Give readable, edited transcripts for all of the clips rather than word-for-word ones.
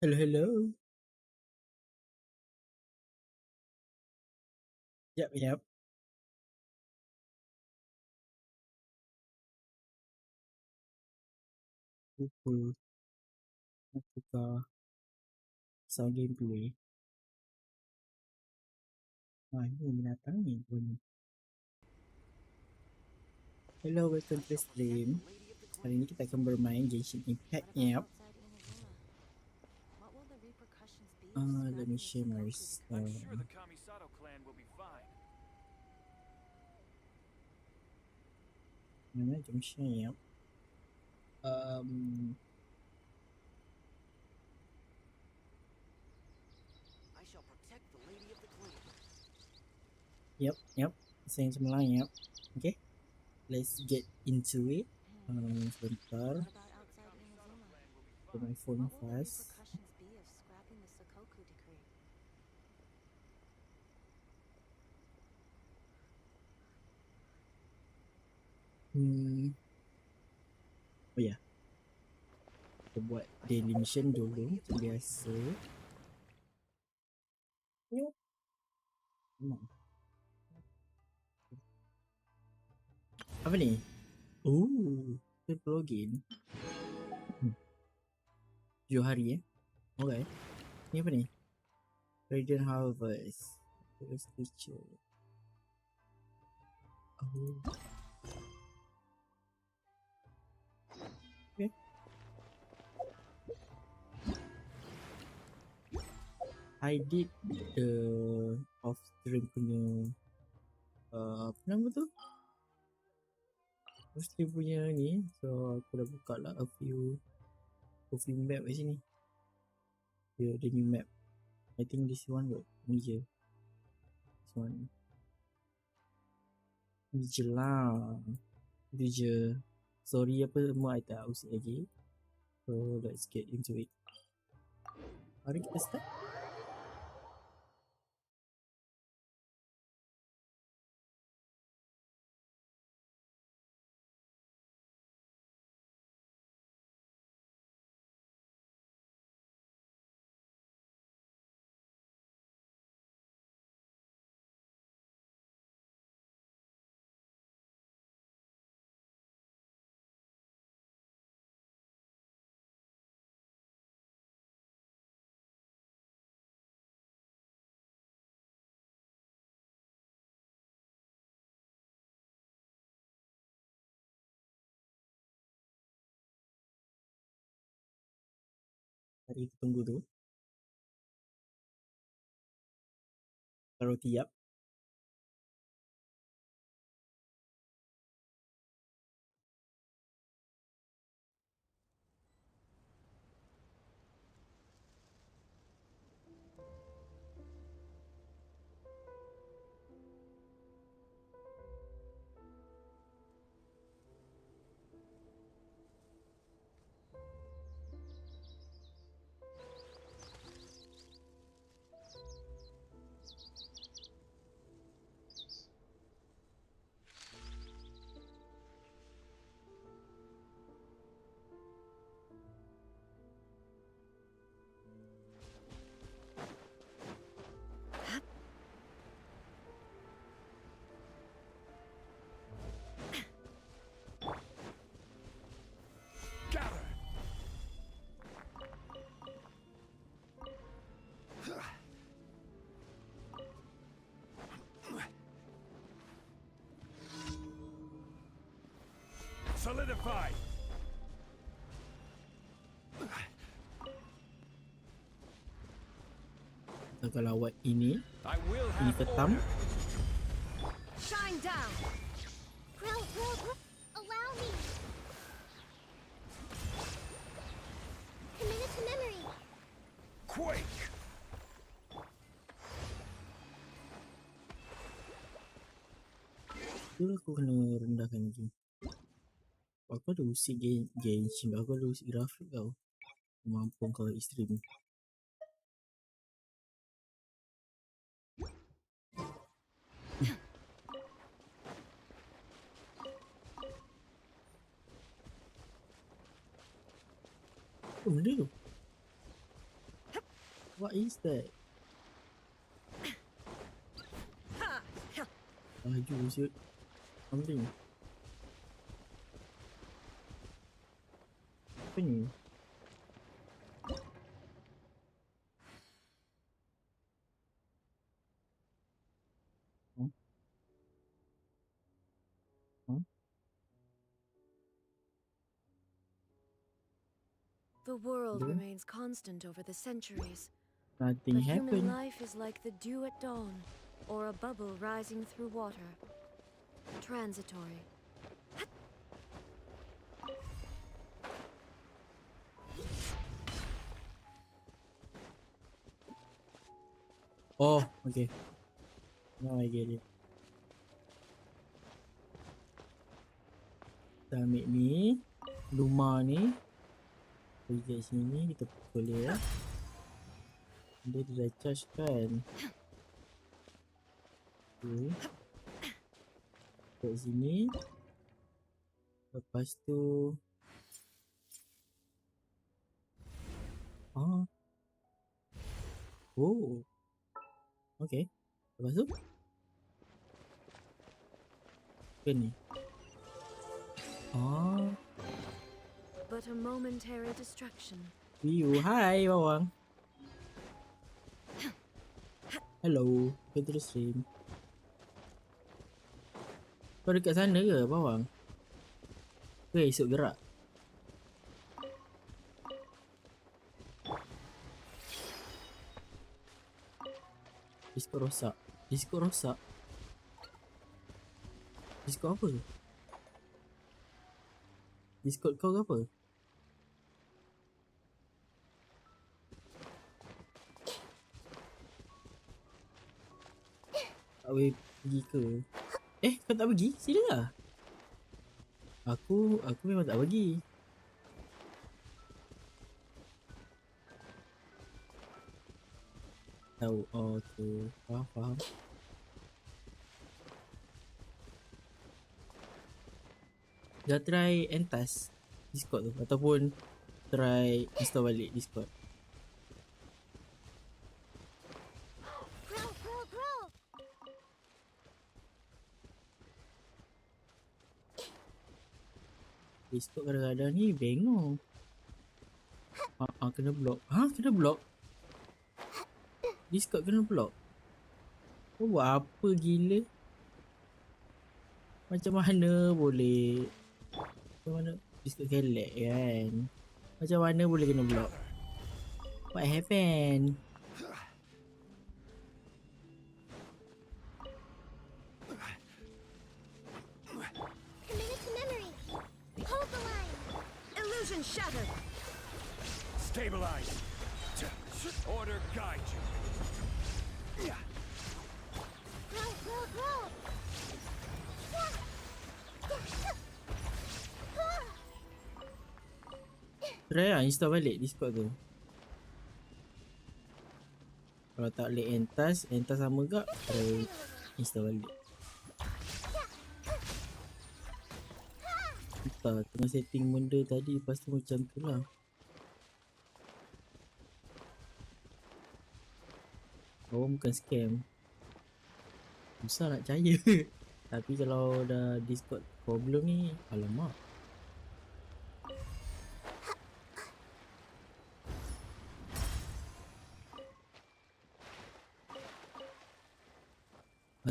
Hello, hello. Yep, yep. Cool. Napaka sound gameplay. Wah, ini binatang ni pun. Hello, welcome to the stream. Hari ini kita akan bermain Genshin Impact. Yep. Let me share my mana jom share. Yep. Yep. Saya yang semula. Yep. Okay. Let's get into it. Sebentar. Put my phone first. Oh ya, kita buat daily mission dulu macam biasa. Yup. Apa ni? Oh, kita login. 7 hari Okay. Ni apa ni? Radiant Harvest. Harvest Teacher. Oh. Okay. I did the off-stream punya apa nama tu? Off-stream punya ni. So aku dah buka lah a few map kat sini. Yeah, the new map. I think this one got Malaysia. This one. Ni je lah. Itu je. Sorry apa semua I tak usik lagi. So let's get into it. Mari kita start. Mari kita tunggu tu. Kalau tiap. Solidify. Kita lawat ini ketam. Shine down. Allow me. Commit to memory. Quake. Aku kena rendahkan lagi. Aku ada usik Genshin, aku ada usik grafik tau. Mampu kau ekstrim. Apa benda tu? What is that? Laju siut. Something. Apa ni? The world remains constant over the centuries. Nothing But human happened. life is like the dew at dawn, or a bubble rising through water. Transitory. Oh, okay. Now I get it. Kita ambil ni. Rumah ni. Pergi kat sini. Kita pukul dia. Dia dah charge kan. Okay. Kat sini. Lepas tu oh. Okay. Lepas tu apa ni? But a momentary distraction. View. Hai bawang. Hello. Welcome to the stream. Kau dekat sana ke bawang? Ke esok gerak? Discord rosak. Discord rosak. Discord apa? Discord kau ke apa? Tak boleh pergi ke? Kau tak pergi? Sila lah. Aku memang tak pergi. Tahu. Oh tu. Faham. Dah try entas Discord tu ataupun try install balik Discord. Discord kadang-kadang ni bengong. Kena block. Kena block. Discord kena block. Kau buat apa gila? Macam mana boleh? Macam mana Discord kelek kan? Macam mana boleh kena block? What happened? Shattered. Stabilize. Order guide you. Try lah install balik Discord tu. Kalau tak boleh entas sama gak, try install balik. Entah, tengah setting benda tadi, lepas tu macam tu lah. Orang bukan scam. Susah nak percaya. Tapi kalau dah Discord problem ni, alamak.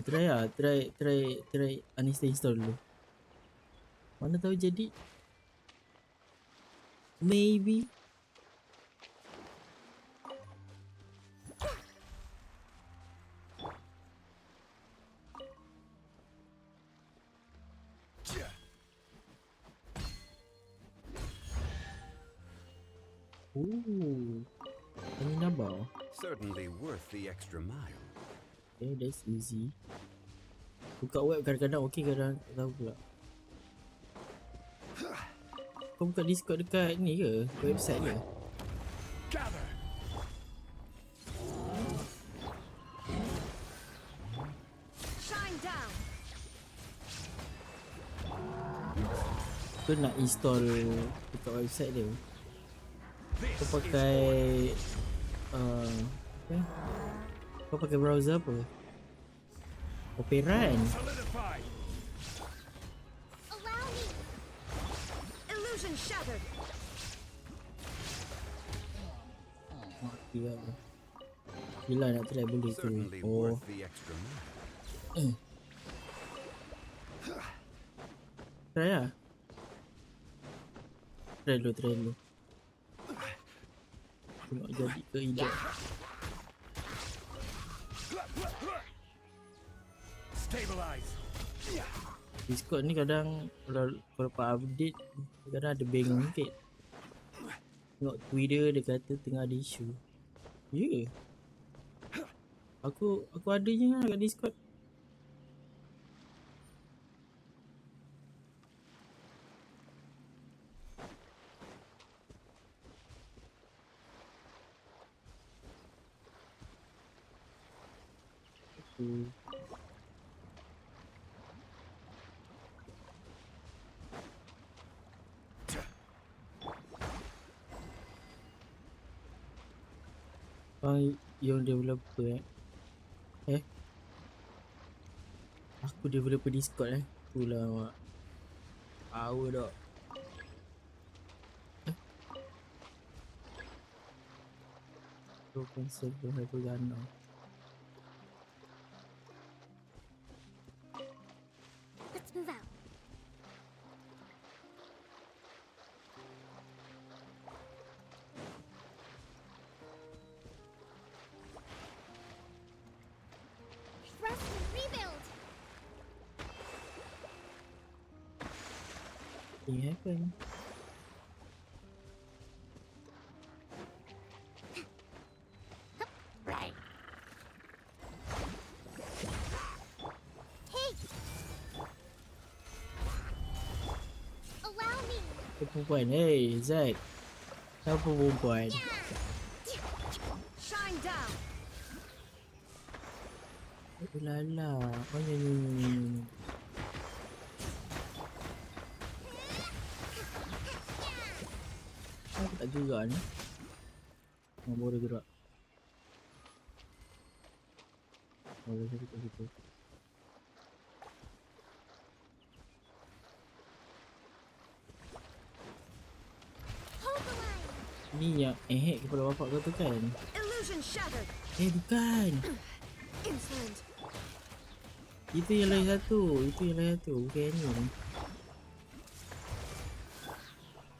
Try lah, try uninstall dulu. Mana tahu jadi. Maybe. Ini nabau. Certainly worth the extra mile. Okay, that's easy. Buka web kadang-kadang okey, kadang tak tahu pula. Kau buka Discord dekat ni ke? Website ke? Gather. Shine down. Kau nak install dekat website dia. Kau pakai apa? Kau pakai browser apa? Opera kan? Solidify. Allow me. Illusion shattered. Gila nak try boleh ke? Certainly Oh, worth the extra mile. try lah. Try dulu. Tengok jadi ke tidak. Stabilize. Discord ni kadang kalau lepas update kadang ada bengong sikit. Tengok Twitter dia kata tengah ada isu. Ya. Aku ada je lah kat Discord. Okay. yang developer aku developer Discord itulah mak power tak tu cancel tu hypergana Let's move out. Rest and rebuild. Thing happen Right. Hey. Allow me. perempuan Zack siapa perempuan Shine down. lala oh ni aku tak gerak ni boleh gerak boleh jadi kat situ Hold the line. ni yang kepada bapak kau tu kan Illusion shattered. bukan Insolent. itu yang lain satu bukan ni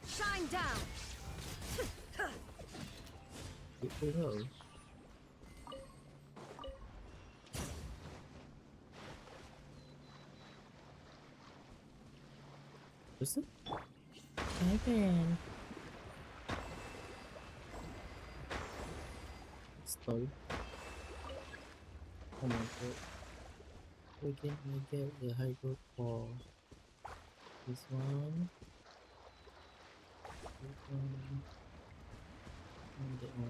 Shine down. itu kau terus tu kan stall oh my god again I get the hyper for this one and that one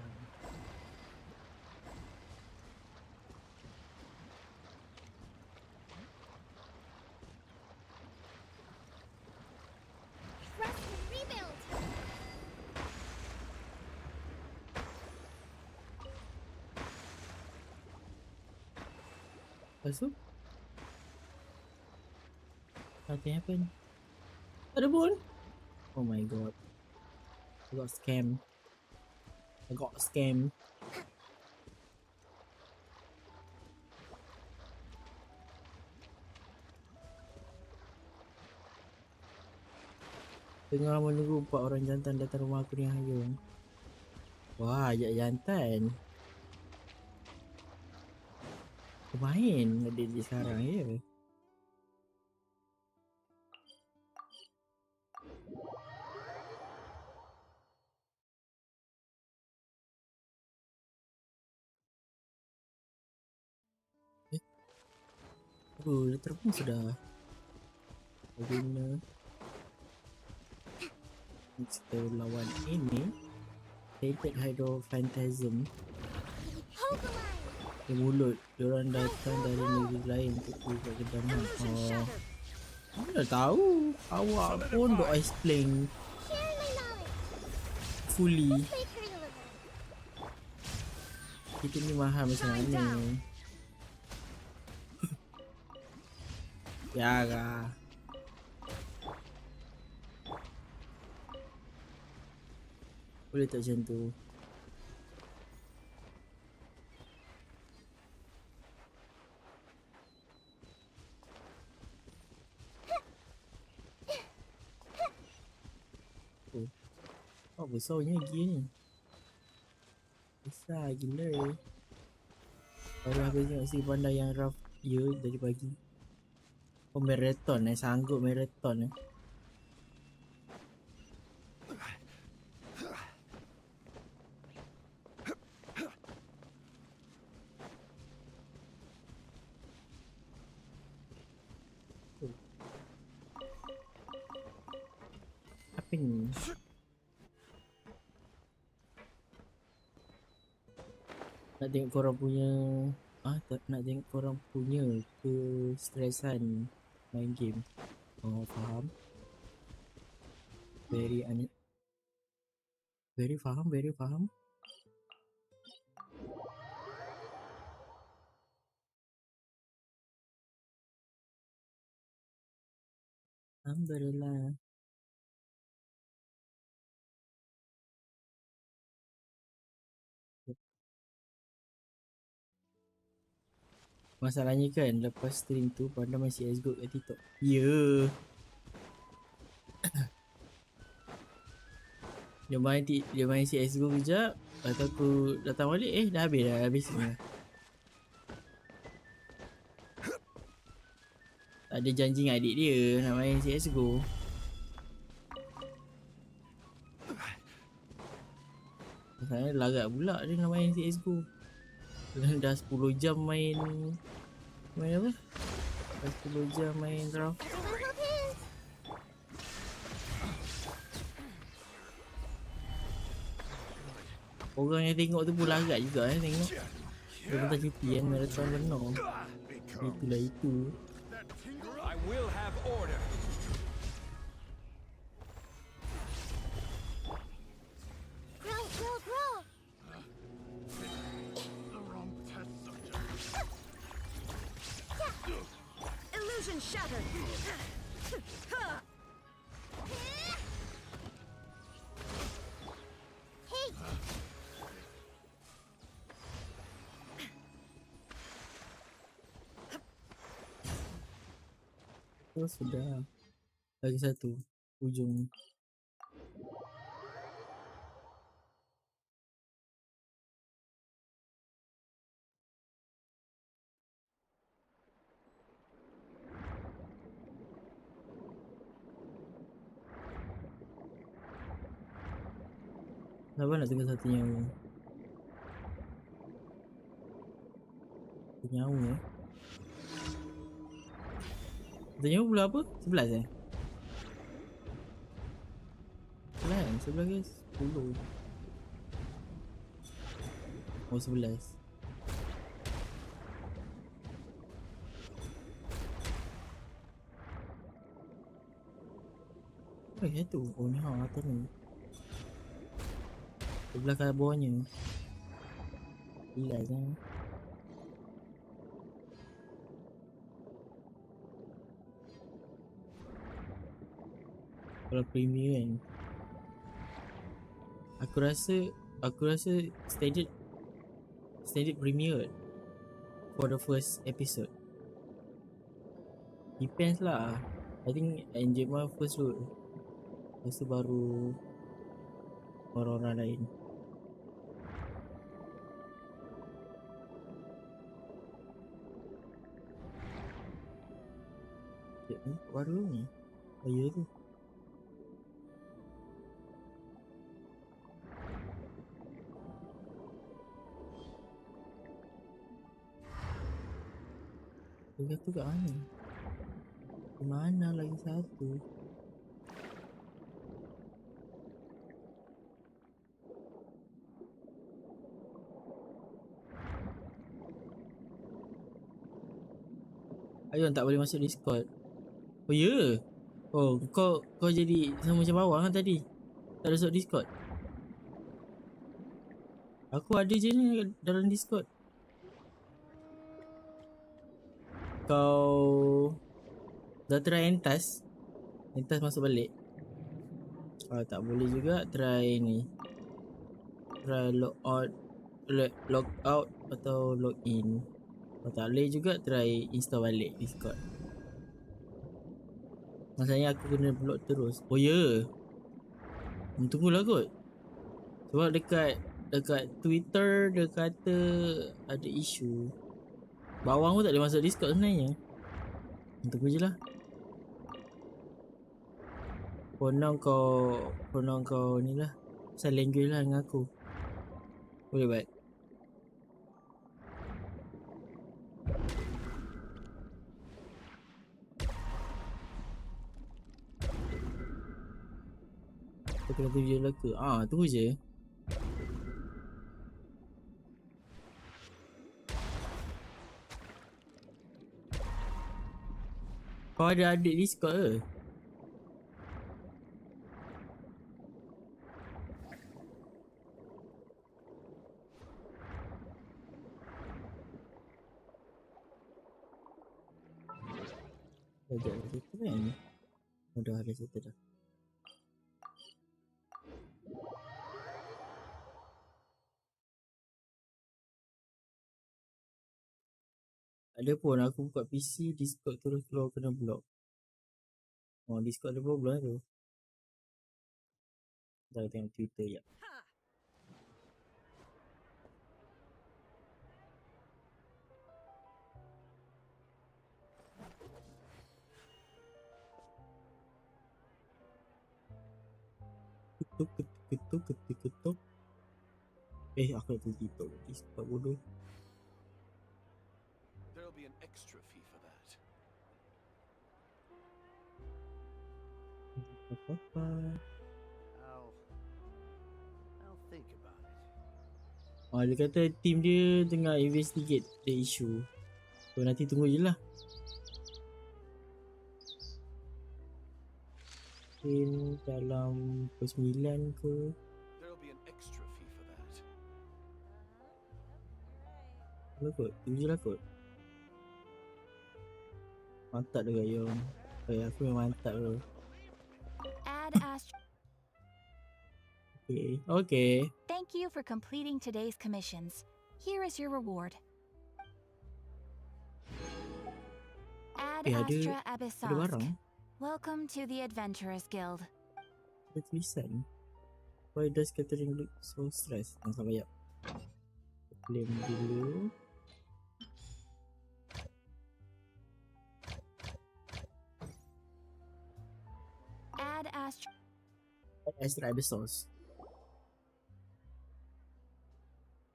Rest and rebuild. lepas tu nothing happen tak ada pun oh my god I got scammed tengah menunggu 4 orang jantan datang rumah aku ni hayung wah ajak jantan main adik sekarang ya letter pun sudah guna kita lawan ini Tainted Hydro Phantasm Hold the line. di mulut diorang datang dari negeri lain untuk pergi kat kedai Illusion shattered. mana tahu awak pun dok explain Share my knowledge. fully Make her deliver. kita ni mahal macam mana ya kah boleh tak macam tu oh besarnya lagi ni besar gila baru habis tengok si pandai yang rough dari pagi oh marathon sanggup marathon apa ni nak tengok korang punya nak tengok korang punya kestresan main game faham very faham Umbrella. Masalahnya kan lepas stream tu Panda main CSGO kat TikTok. Ya. Dia main CSGO kejap. Lepas tu aku datang balik, dah habis semua. Tak ada janji dengan adik dia nak main CSGO. Masalahnya larat pula dia nak main CSGO. Dah 10 jam main apa? Dah 10 jam main draft. Orang yang tengok tu pun larat juga tengok. Dia pun tak cuti kan, marathon benar. Itulah itu. I will have order. Grow, grow, grow! Illusion shattered! Oh sudah. Lagi satu ujung. Kenapa nak tinggal satu nyawa? Satu nyawa Satu nyawa pula apa? 11 11 ke 10? Oh 11. Apa yang tu? Oh ni atas ni. Sebelah kat bawahnya. 11 kan. Kalau premier kan, aku rasa standard premier for the first episode. Depends lah. I think enjoyment first dulu. Lepas tu baru orang-orang lain. Ni baru ni. Oh ya tu. Dia tu kat mana? Di mana lagi satu? Ayun tak boleh masuk Discord. Oh ya? Yeah. Oh kau jadi sama macam bawang kan tadi? Tak ada masuk Discord. Aku ada je ni dalam Discord. Kau dah try entas masuk balik? Kalau tak boleh juga try ni. Try log out atau log in. Kalau tak boleh juga try install balik Discord. Masalahnya aku kena block terus. Oh ya. Tunggulah kot. Sebab dekat Twitter dia kata ada isu. Bawang pun tak boleh masuk Discord sebenarnya. Tunggu je lah. For now kau ni lah. Pasal language lah dengan aku. Boleh buat. Aku kena tunggu je lah ke? Tunggu je. Kau ada adik Discord ke? Sekejap kita kan. Oh, dah settle dah. Ada pun aku buka PC, Discord terus keluar kena block. Oh, Discord ada problem tu. Dah tengok Twitter ya. Ketuk. Aku dah tutup Discord bodoh. There'll be an extra fee for that. Apa-apa. I'll think about it. Dia kata team dia tengah investigate the issue. So nanti tunggu je lah. Mungkin dalam pukul 9 ke. There'll be an extra fee for that. Lah kot, tunggu je lah kot. Mantap dekat yang. Aku memang mantap tu. Add Okay. Thank you for completing today's commissions. Here is your reward. Ad Astra Ada Abyssosque. barang. Welcome to the Adventurers Guild. Ada tulisan. Why does Catherine look so stressed? Sabar ya. Claim dulu. Ad Astra Abyssosque.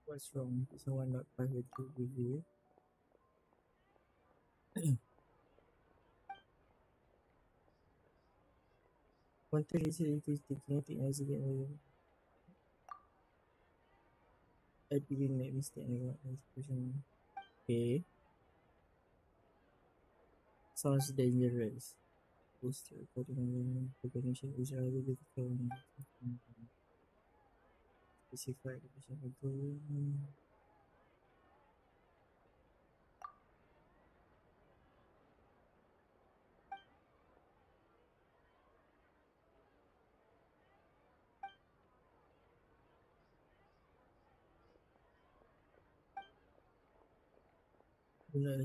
What's wrong? Someone not private to review. Content recently is taking as again. I didn't make mistake. Okay. Sounds dangerous. Poster recording recognition is rather difficult. Specify location control.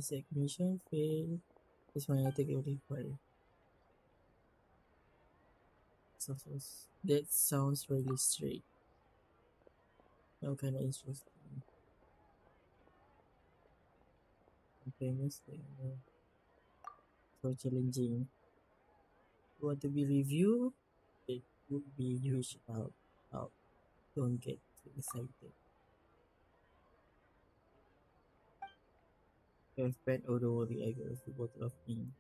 Segmentation fail. This one I take it required. That sounds really straight. Now kind of interesting. Famous thing. So challenging. You want to be reviewed? It would be huge out. Don't get too excited. Have pet, oh don't worry, I got a full bottle of ink.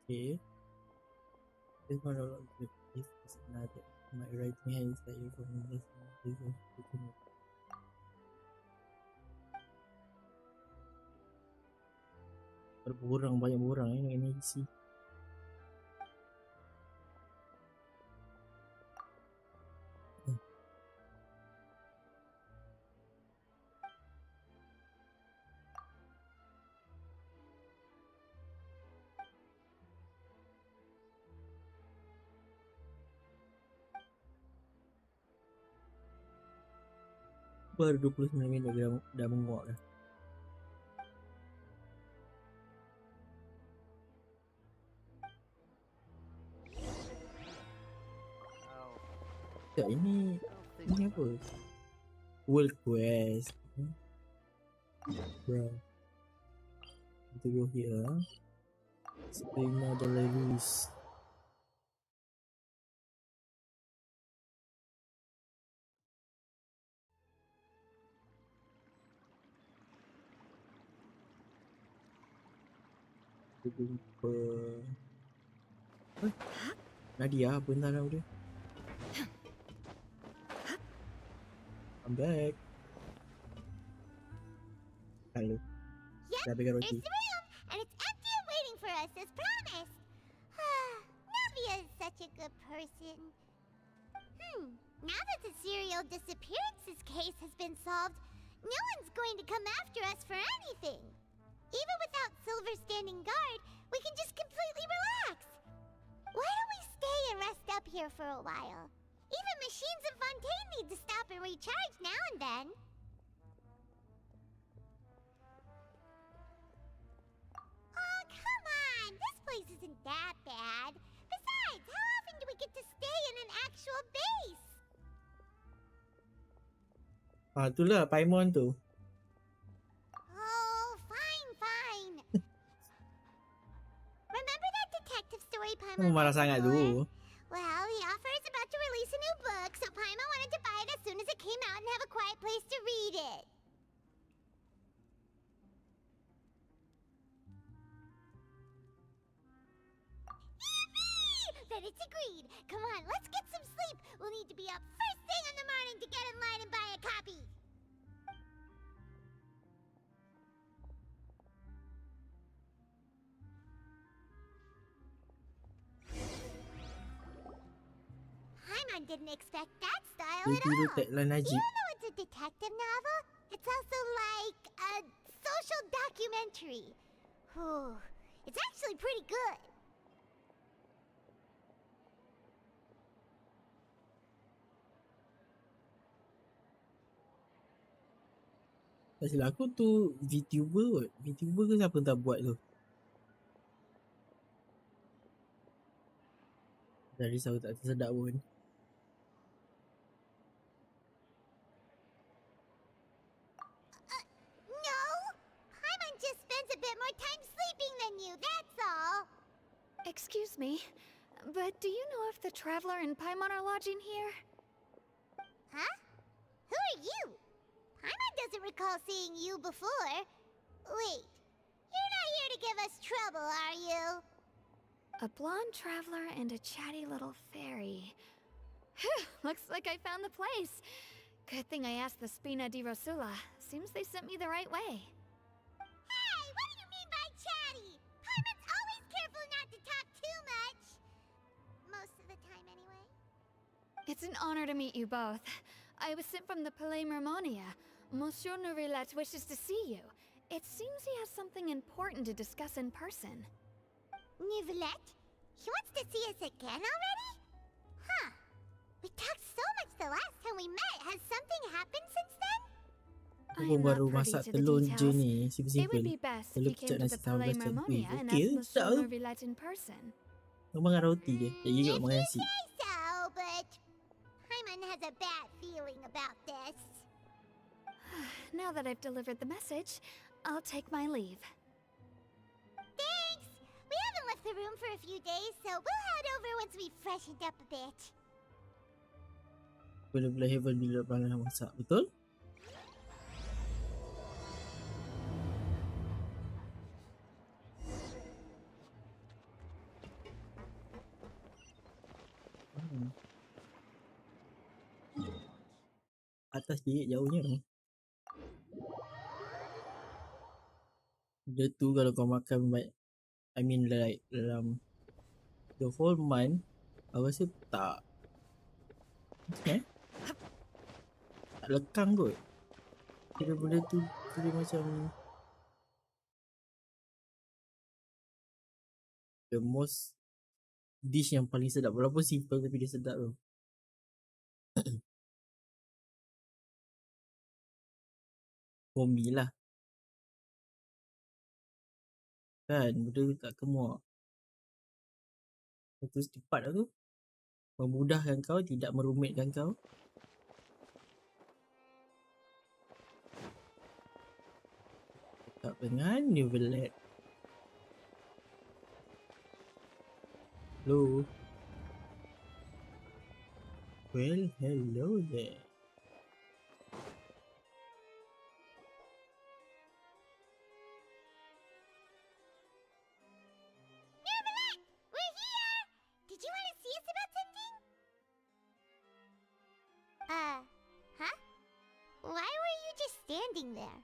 Okay. This one all good. This is another. My right hand is like from this one. Berkurang banyak orang ini isi. Baru 29 minit dah menguap dah. Tak, ini apa? World Quest. Bro. Kita go here. STREAMLABS. Kita jumpa. Nadia, bentar lah dia. I'm back. Hello. Dah pegang roti. Here's the room, and it's empty and waiting for us as promised. Navia is such a good person. Now that the serial disappearances case has been solved, no one's going to come after us for anything. Even without Silver standing guard, we can just completely relax. Why don't we stay and rest up here for a while? Even machines in Fontaine need to stop and recharge now and then. Oh, come on! This place isn't that bad. Besides, how often do we get to stay in an actual base? Itulah Paimon tu. Oh, fine. Remember that detective story Paimon Kamu marah read sangat before? tu. Well, the author is about to release a new book, so Paimon wanted to buy it as soon as it came out and have a quiet place to read it. Yippee! Then it's agreed. Come on, let's get some sleep. We'll need to be up first thing in the morning to get in line and buy a copy. Paimon didn't expect that style Dia at tiru all. tagline Najib. Even though it's a detective novel, it's also like a social documentary. Whew. It's actually pretty good. Tak silap aku tu VTuber kot. VTuber ke siapa tak buat tu? Dah risau tak tersedak pun. No! Paimon just spends a bit more time sleeping than you, that's all. Excuse me, but do you know if the Traveler and Paimon are lodging here? Huh? Who are you? Paimon doesn't recall seeing you before. Wait, you're not here to give us trouble, are you? A blonde traveler and a chatty little fairy. Phew, looks like I found the place. Good thing I asked the Spina di Rosula. Seems they sent me the right way. Hey, what do you mean by chatty? Paimon's always careful not to talk too much. Most of the time, anyway. It's an honor to meet you both. I was sent from the Palais Mermonia. Monsieur Neuvillette wishes to see you. It seems he has something important to discuss in person. Neuvillette? He wants to see us again already? Huh. We talked so much the last time we met. Has something happened since then? Aku I'm pun not baru privy masak to the telur je details. ni. It would Simple-simple. be best if Telur you kecap came to nasi the Palais sambal macam Mermonia and okey, asked Monsieur tak tu. Neuvillette in person. Aku makan roti je. Tak gigit If makan you nasi. say so, but Paimon has a bad feeling about this. Now that I've delivered the message, I'll take my leave. Thanks! We haven't left the room for a few days, so we'll head over once we've freshened up a bit. Boleh heaven bila pandai masak. Betul? Atas sikit jauhnya. Dia tu kalau kau makan I mean like dalam the whole month, aku rasa tak tak lekang kot. Kira benda tu kira macam the most dish yang paling sedap. Walaupun simple tapi dia sedap tu. For me lah. Kan benda tu tak kemuak. Itu cepat lah tu. Memudahkan kau, tidak merumitkan kau. Cakap dengan Neuvillette. Hello. Well, hello there. Neuvillette! We're here! Did you want to see us about something? Huh? Why were you just standing there?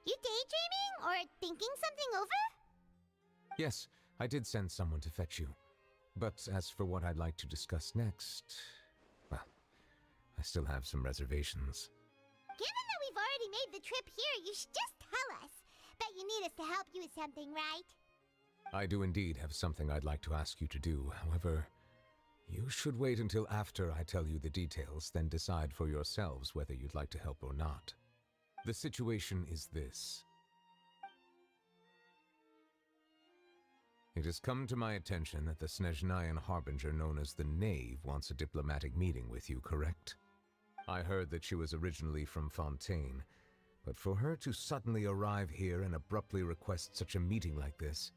You daydreaming or thinking something over? Yes, I did send someone to fetch you. But as for what I'd like to discuss next, well, I still have some reservations. Given that we've already made the trip here, you should just tell us. Bet you need us to help you with something, right? I do indeed have something I'd like to ask you to do. However, you should wait until after I tell you the details, then decide for yourselves whether you'd like to help or not. The situation is this. It has come to my attention that the Snezhnayan harbinger known as the Knave wants a diplomatic meeting with you, correct? I heard that she was originally from Fontaine, but for her to suddenly arrive here and abruptly request such a meeting like this,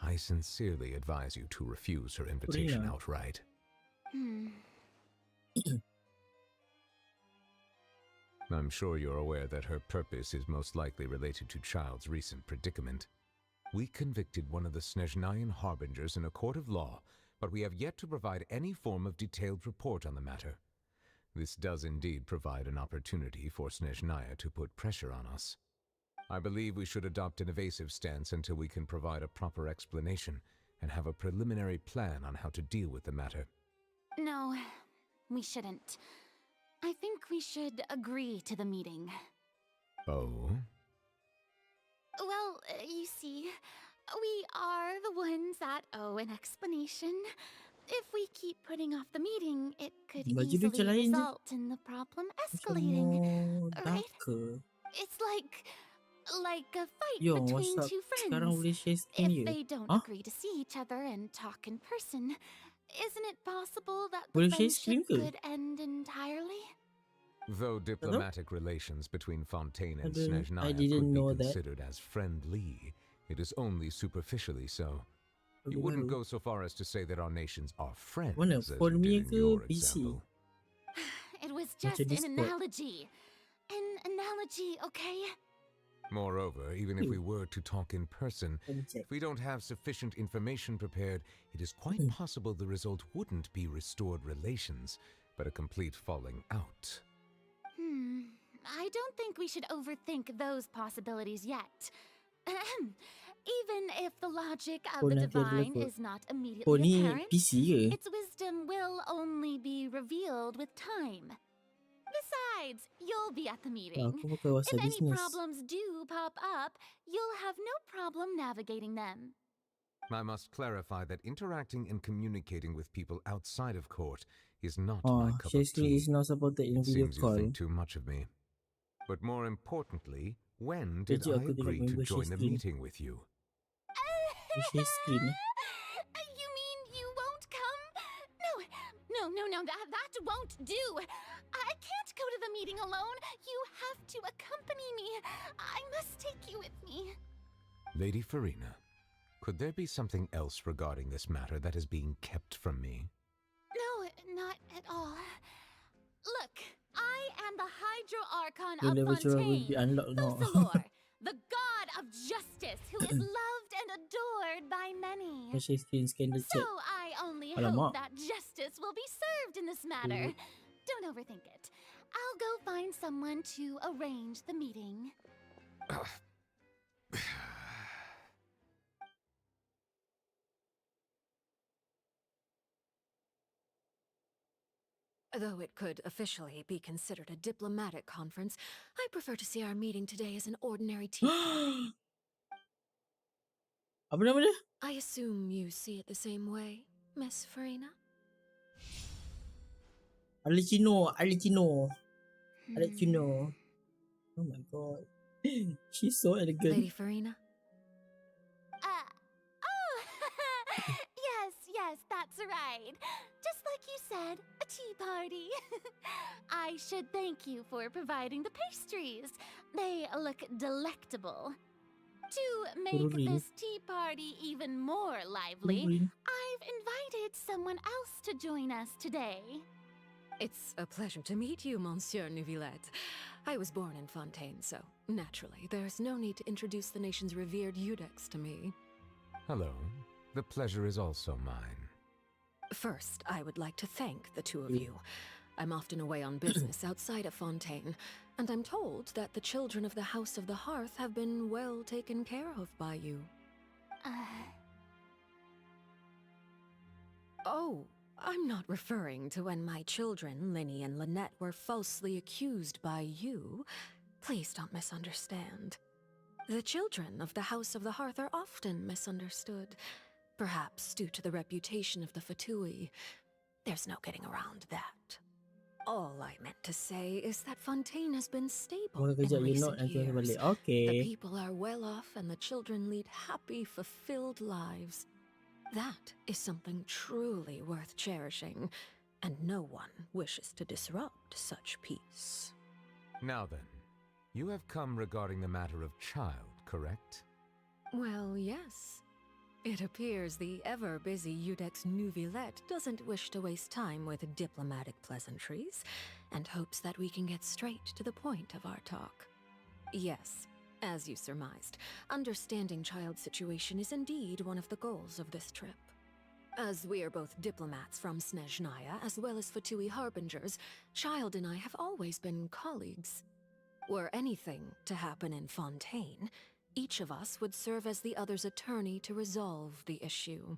I sincerely advise you to refuse her invitation outright. I'm sure you're aware that her purpose is most likely related to Child's recent predicament. We convicted one of the Snezhnayan harbingers in a court of law, but we have yet to provide any form of detailed report on the matter. This does indeed provide an opportunity for Snezhnaya to put pressure on us. I believe we should adopt an evasive stance until we can provide a proper explanation and have a preliminary plan on how to deal with the matter. No, we shouldn't. I think we should agree to the meeting. Oh? Well, you see, we are the ones that owe an explanation. If we keep putting off the meeting, it could easily result in the problem escalating, right? It's like a fight between two friends. If they don't agree to see each other and talk in person, isn't it possible that the friendship could end entirely? Though diplomatic relations between Fontaine and Snezhnaya could be considered as friendly, it is only superficially so. You wouldn't go so far as to say that our nations are friends, as you did in your example. It was just an analogy. An analogy, okay? Moreover, even if we were to talk in person, if we don't have sufficient information prepared, it is quite possible the result wouldn't be restored relations, but a complete falling out. I don't think we should overthink those possibilities yet. Even if the logic of the divine is not immediately apparent, its wisdom will only be revealed with time. Besides, you'll be at the meeting. If any problems do pop up, you'll have no problem navigating them. I must clarify that interacting and communicating with people outside of court is not my cup of tea. Seems you think too much of me. But more importantly, when did I agree to join the meeting with you? You mean you won't come? No, that won't do. I can't go to the meeting alone. You have to accompany me. I must take you with me. Lady Farina, could there be something else regarding this matter that is being kept from me? No, not at all. Look, I am the Hydro Archon of Fontaine, Thosalor, the god of justice who is loved and adored by many. So I only hope that justice will be served in this matter. Don't overthink it. I'll go find someone to arrange the meeting. Though it could officially be considered a diplomatic conference, I prefer to see our meeting today as an ordinary tea party. I assume you see it the same way, Miss Farina? I'll let you know. Oh my god. She's so elegant. Lady Farina? Yes, that's right. Just like you said, a tea party. I should thank you for providing the pastries. They look delectable. To make this tea party even more lively, I've invited someone else to join us today. It's a pleasure to meet you, Monsieur Neuvillette. I was born in Fontaine, so naturally, there's no need to introduce the nation's revered Eudex to me. Hello. The pleasure is also mine. First, I would like to thank the two of you. I'm often away on business outside of Fontaine. And I'm told that the children of the House of the Hearth have been well taken care of by you. Oh, I'm not referring to when my children, Linny and Lynette, were falsely accused by you. Please don't misunderstand. The children of the House of the Hearth are often misunderstood, perhaps due to the reputation of the Fatui. There's no getting around that. All I meant to say is that Fontaine has been stable in recent years. Okay. The people are well off and the children lead happy, fulfilled lives. That is something truly worth cherishing, and no one wishes to disrupt such peace. Now then, you have come regarding the matter of child, correct? Well, yes. It appears the ever-busy Iudex Neuvillette doesn't wish to waste time with diplomatic pleasantries, and hopes that we can get straight to the point of our talk. Yes, as you surmised, understanding child's situation is indeed one of the goals of this trip. As we are both diplomats from Snezhnaya as well as Fatui harbingers, Child and I have always been colleagues. Were anything to happen in Fontaine, each of us would serve as the other's attorney to resolve the issue.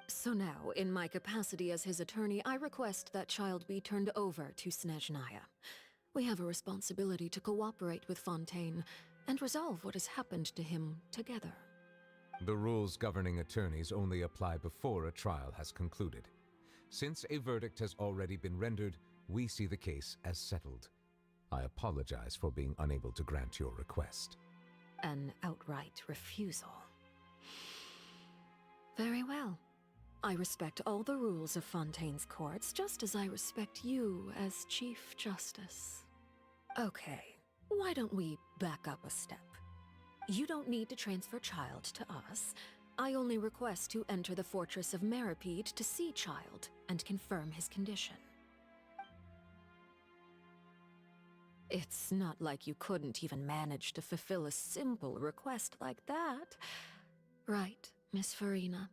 So now, in my capacity as his attorney, I request that Child be turned over to Snezhnaya. We have a responsibility to cooperate with Fontaine and resolve what has happened to him together. The rules governing attorneys only apply before a trial has concluded. Since a verdict has already been rendered, we see the case as settled. I apologize for being unable to grant your request. An outright refusal. Very well. I respect all the rules of Fontaine's courts, just as I respect you as Chief Justice. Okay, why don't we back up a step? You don't need to transfer Child to us. I only request to enter the fortress of Meripede to see Child and confirm his condition. It's not like you couldn't even manage to fulfill a simple request like that. Right, Miss Farina?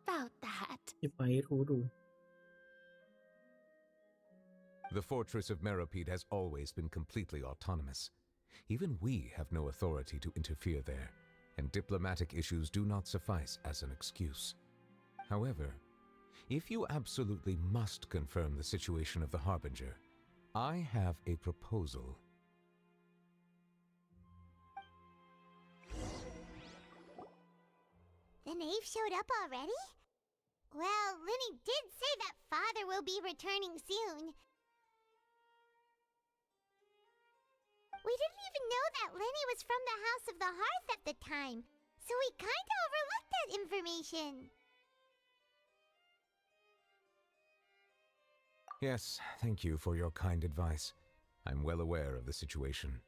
About that. The fortress of Meripede has always been completely autonomous. Even we have no authority to interfere there, and diplomatic issues do not suffice as an excuse. However, if you absolutely must confirm the situation of the Harbinger, I have a proposal. The knave showed up already? Well, Linny did say that father will be returning soon. We didn't even know that Linny was from the House of the Hearth at the time, so we kinda overlooked that information. Yes, thank you for your kind advice. I'm well aware of the situation.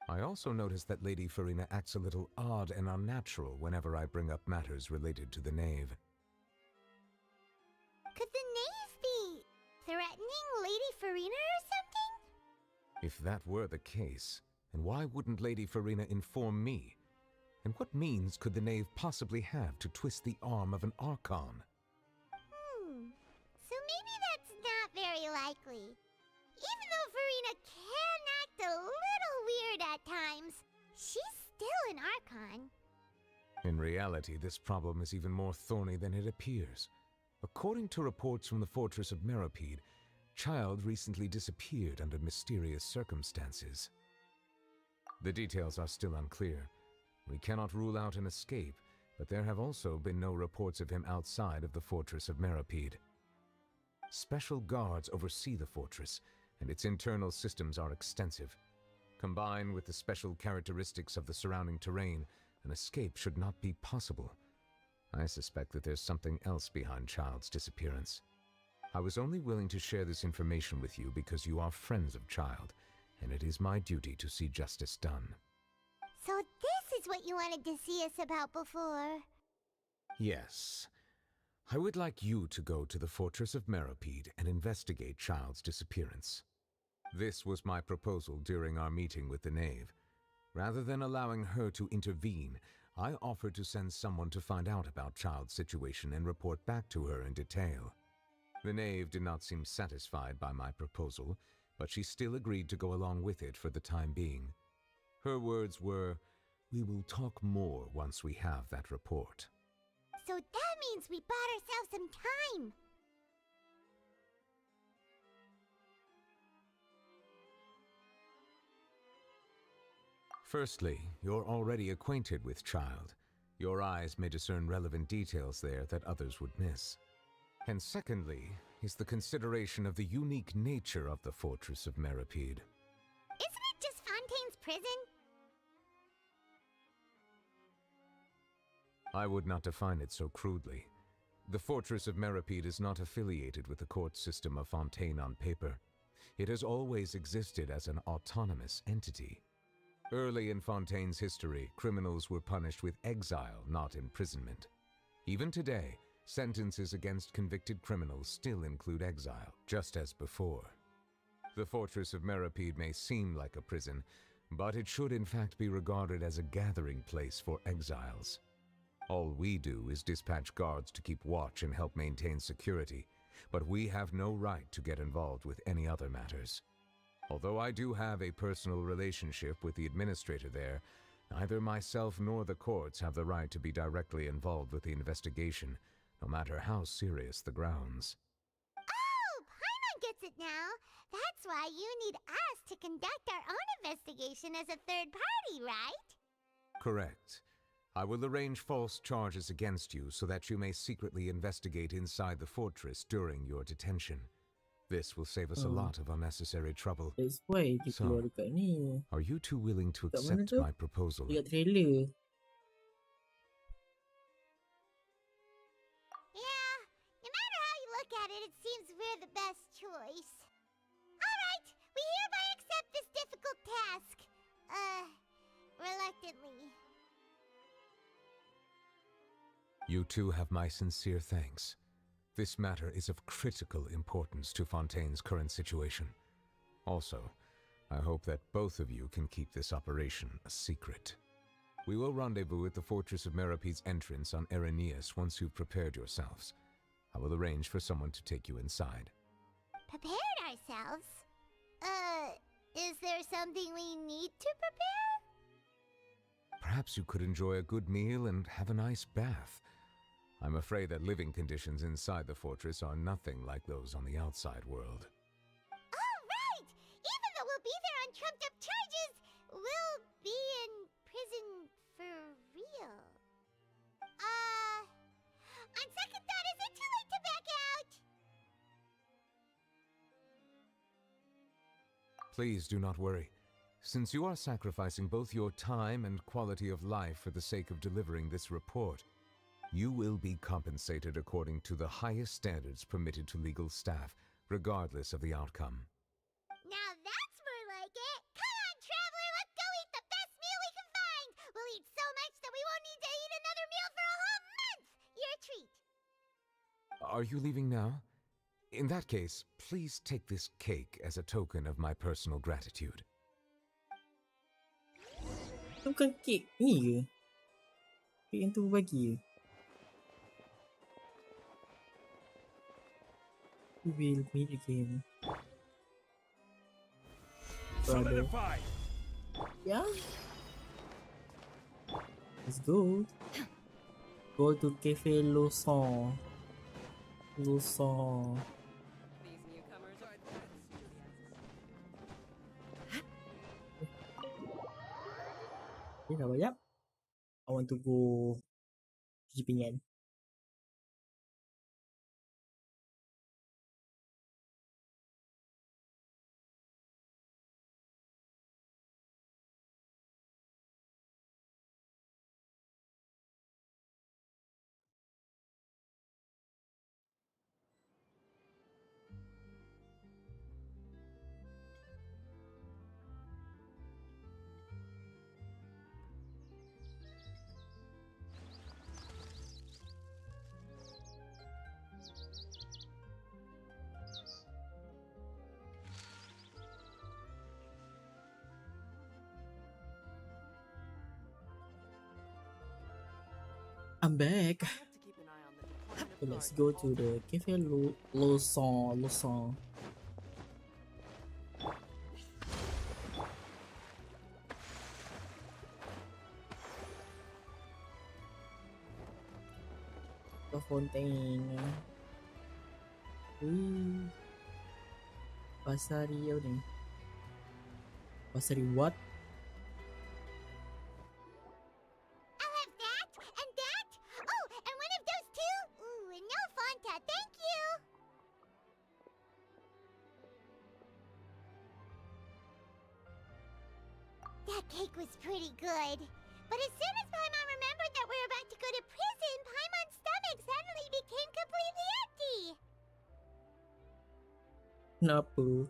I also noticed that Lady Farina acts a little odd and unnatural whenever I bring up matters related to the knave. Could the knave be threatening Lady Farina or something? If that were the case, then why wouldn't Lady Farina inform me? And what means could the knave possibly have to twist the arm of an Archon? So maybe that's not very likely. Even though Farina can act a little weird at times, she's still an Archon. In reality, this problem is even more thorny than it appears. According to reports from the fortress of Meripede, Child recently disappeared under mysterious circumstances. The details are still unclear. We cannot rule out an escape, but there have also been no reports of him outside of the fortress of Meripede. Special guards oversee the fortress, and its internal systems are extensive. Combined with the special characteristics of the surrounding terrain, an escape should not be possible. I suspect that there's something else behind Child's disappearance. I was only willing to share this information with you because you are friends of Child, and it is my duty to see justice done. So this is what you wanted to see us about before. Yes. I would like you to go to the fortress of Meripede and investigate Child's disappearance. This was my proposal during our meeting with the knave. Rather than allowing her to intervene, I offered to send someone to find out about Child's situation and report back to her in detail. The knave did not seem satisfied by my proposal, but she still agreed to go along with it for the time being. Her words were, "We will talk more once we have that report." So that means we bought ourselves some time. Firstly, you're already acquainted with Child. Your eyes may discern relevant details there that others would miss. And secondly, is the consideration of the unique nature of the Fortress of Meripede. Isn't it just Fontaine's prison? I would not define it so crudely. The Fortress of Meripede is not affiliated with the court system of Fontaine on paper. It has always existed as an autonomous entity. Early in Fontaine's history, criminals were punished with exile, not imprisonment. Even today, sentences against convicted criminals still include exile, just as before. The Fortress of Meripede may seem like a prison, but it should in fact be regarded as a gathering place for exiles. All we do is dispatch guards to keep watch and help maintain security, but we have no right to get involved with any other matters. Although I do have a personal relationship with the administrator there, neither myself nor the courts have the right to be directly involved with the investigation, no matter how serious the grounds. Oh, Paimon gets it now. That's why you need us to conduct our own investigation as a third party, right? Correct. I will arrange false charges against you so that you may secretly investigate inside the fortress during your detention. This will save us a lot of unnecessary trouble. That's why dia So, keluar dekat ni. are you two willing to Kat mana accept tu? my proposal? Dekat trailer. Yeah, no matter how you look at it, it seems we're the best choice. Alright, we hereby accept this difficult task. Reluctantly. You two have my sincere thanks. This matter is of critical importance to Fontaine's current situation. Also, I hope that both of you can keep this operation a secret. We will rendezvous at the Fortress of Meripede's entrance on Erinius once you've prepared yourselves. I will arrange for someone to take you inside. Prepared ourselves? Is there something we need to prepare? Perhaps you could enjoy a good meal and have a nice bath. I'm afraid that living conditions inside the fortress are nothing like those on the outside world. Oh, right! Even though we'll be there on trumped-up charges, we'll be in prison for real. On second thought, is it too late to back out? Please do not worry. Since you are sacrificing both your time and quality of life for the sake of delivering this report, you will be compensated according to the highest standards permitted to legal staff, regardless of the outcome. Now that's more like it! Come on, traveler, let's go eat the best meal we can find! We'll eat so much that we won't need to eat another meal for a whole month! Your treat! Are you leaving now? In that case, please take this cake as a token of my personal gratitude. Tu bukan kek ni ke? Kek yang tu bagi ke? We will meet again. Brother. Yeah. Let's go. Go to Cafe Lausanne. Lausanne. Okay, dah banyak. I want to go cuci pinggan. I'm back. Okay, let's go to the Cafe Lausanne. ke Fontaine. Pasari apa ni? Pasari what? I'll have that and that. Oh, and one of those too. Ooh, and no Fanta, thank you. That cake was pretty good. But as soon as Paimon remembered that we were about to go to prison, Paimon's stomach suddenly became completely empty. Kenapa?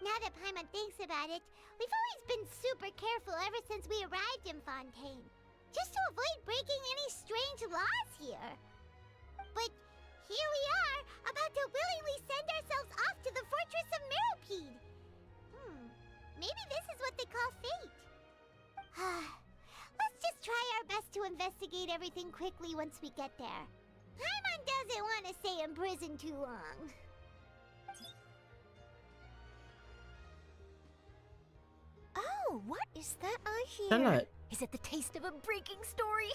Now that Paimon thinks about it, we've always been super careful ever since we arrived in Fontaine, just to avoid breaking any strange laws here. But here we are, about to willingly send ourselves off to the Fortress of Meropide. Maybe this is what they call fate. Let's just try our best to investigate everything quickly once we get there. Paimon doesn't want to stay in prison too long. Oh, what is that I hear? Salad. Is it the taste of a breaking story?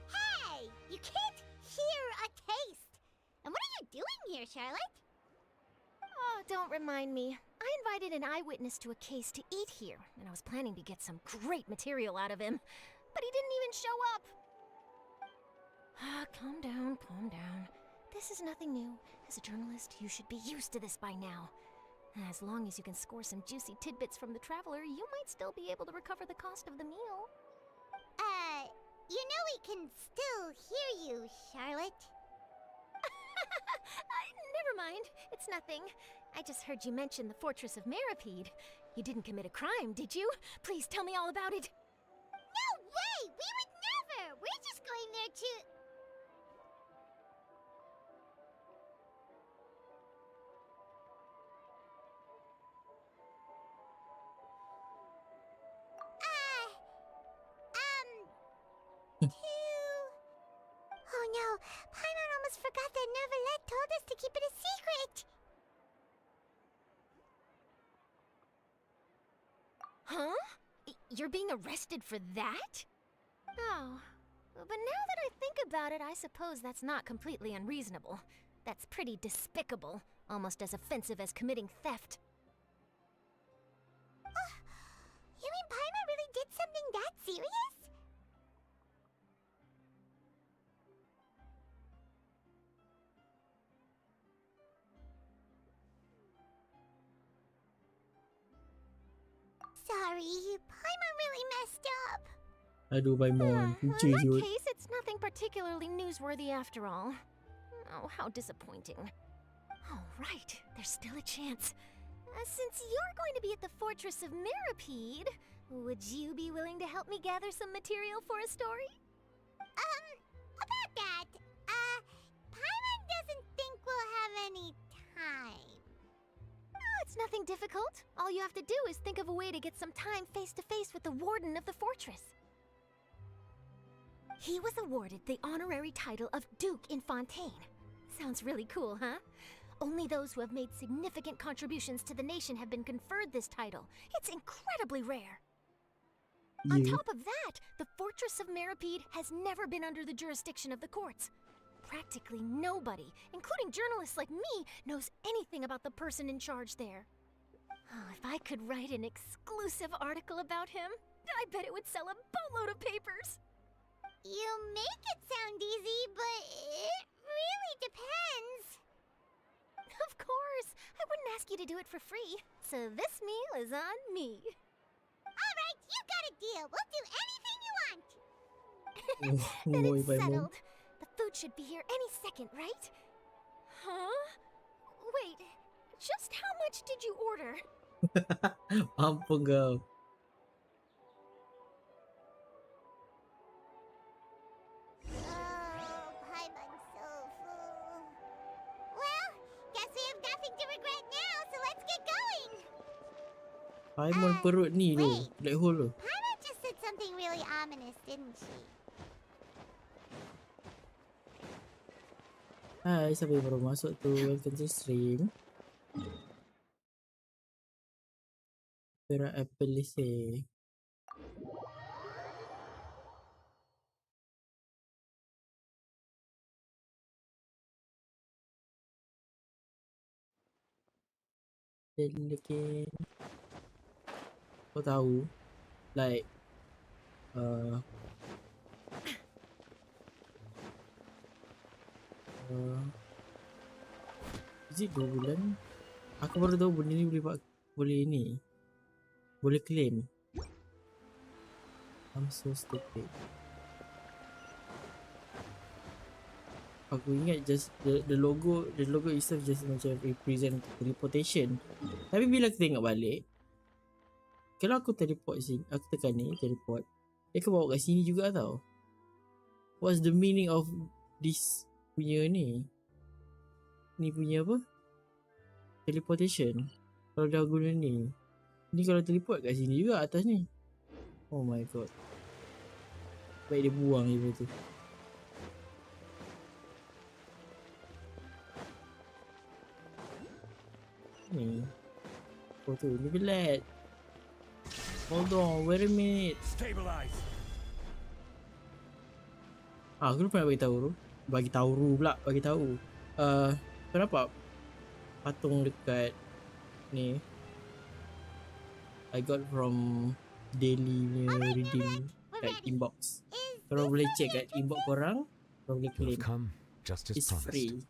Hey! You can't hear a taste! And what are you doing here, Charlotte? Oh, don't remind me. I invited an eyewitness to a case to eat here, and I was planning to get some great material out of him. But he didn't even show up. Calm down, calm down. This is nothing new. As a journalist, you should be used to this by now. As long as you can score some juicy tidbits from the traveler, you might still be able to recover the cost of the meal. You know we can still hear you, Charlotte. Never mind. It's nothing. I just heard you mention the Fortress of Meropide. You didn't commit a crime, did you? Please tell me all about it. No way! We would never! We're just going there to... Oh no, Paimon almost forgot that Neuvillette told us to keep it a secret! Huh? You're being arrested for that? Oh. But now that I think about it, I suppose that's not completely unreasonable. That's pretty despicable, almost as offensive as committing theft. You mean Paimon really did something that serious? Sorry, Paimon really messed up. Aduh, Paimon. In Lucu that siut. case, it's nothing particularly newsworthy after all. Oh, how disappointing. Oh, right. There's still a chance. Since you're going to be at the Fortress of Meropide, would you be willing to help me gather some material for a story? About that, Paimon doesn't think we'll have any time. Oh, it's nothing difficult. All you have to do is think of a way to get some time face-to-face with the warden of the fortress. He was awarded the honorary title of Duke in Fontaine. Sounds really cool, huh? Only those who have made significant contributions to the nation have been conferred this title. It's incredibly rare. On Yeah. top of that, the Fortress of Meropide has never been under the jurisdiction of the courts. Practically nobody, including journalists like me, knows anything about the person in charge there. Oh, if I could write an exclusive article about him, I bet it would sell a boatload of papers. You make it sound easy, but it really depends. Of course, I wouldn't ask you to do it for free, so this meal is on me. Alright, you got a deal. We'll do anything you want. Then Oi, it's Paimon. settled. The food should be here any second, right? Huh? Wait, just how much did you order? Ampun kau. Oh, Paimon's so full. Well, guess we have nothing to regret now, so let's get going. Paimon perut ni tu. Wait. Black hole tu. Paimon just said something really ominous, didn't she? Hai, siapa yang baru masuk tu? Welcome to stream. Pera Apple lise. Pelican. Kau tahu, like is it 2 bulan? Aku baru tahu benda ni boleh ni. Boleh claim. I'm so stupid. Aku ingat just the logo itself just macam represent teleportation. Tapi bila aku tengok balik, kalau aku teleport sini, aku tekan ni teleport, dia akan bawa kat sini juga tau. What's the meaning of this punya ni? Ni punya apa? Teleportation. Kalau dah guna ni. Ni kalau teleport kat sini juga atas ni. Oh my god. Baik dia buang je tu. Ni. Oh tu, Neuvillette. Hold on, wait a minute. Stabilize. Aku lupa nak bagi tahu pula. Kau nampak patung dekat ni? I got from daily reading kat inbox. Kalau boleh check kat inbox korang, korang boleh claim. Come just as It's promised. free.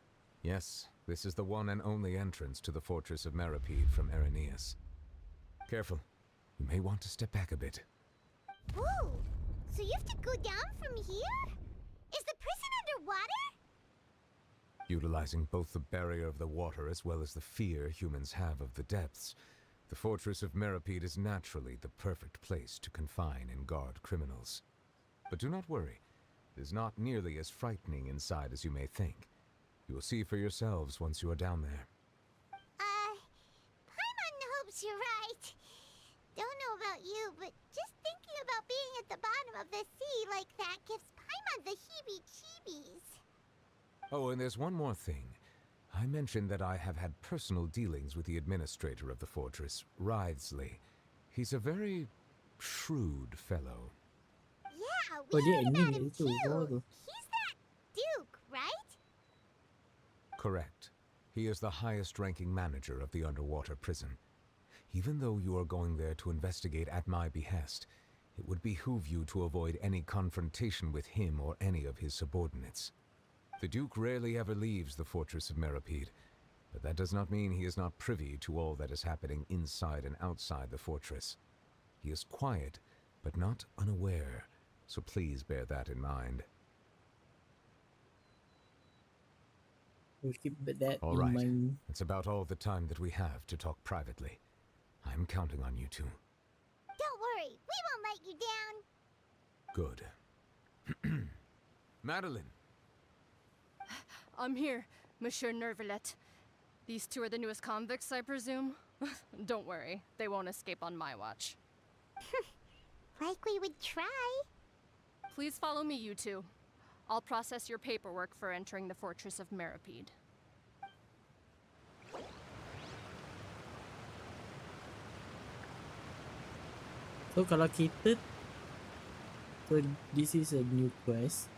Yes, this is the one and only entrance to the fortress of Meripede from Irenaeus. Careful. You may want to step back a bit. Whoa! So you have to go down from here? Is the prison underwater? Utilizing both the barrier of the water as well as the fear humans have of the depths, the fortress of Meripede is naturally the perfect place to confine and guard criminals. But do not worry, it is not nearly as frightening inside as you may think. You will see for yourselves once you are down there. Paimon hopes you're right. Don't know about you, but just thinking about being at the bottom of the sea like that gives Paimon the heebie-jeebies. Oh, and there's one more thing. I mentioned that I have had personal dealings with the administrator of the fortress, RYZEN. He's a very shrewd fellow. Yeah, Oh, we dia heard admin about him itu. too. Oh, tu. He's that Duke, right? Correct. He is the highest-ranking manager of the underwater prison. Even though you are going there to investigate at my behest, it would behoove you to avoid any confrontation with him or any of his subordinates. The Duke rarely ever leaves the fortress of Meripede, but that does not mean he is not privy to all that is happening inside and outside the fortress. He is quiet, but not unaware, so please bear that in mind. We'll keep that All in right. mind. It's about all the time that we have to talk privately. I'm counting on you two. Don't worry, we won't let you down. Good. Madeline! I'm here, Monsieur Neuvillette. These two are the newest convicts, I presume? Don't worry, they won't escape on my watch. Like we would try. Please follow me, you two. I'll process your paperwork for entering the fortress of Meripede. So kalau kita, so this is a new quest,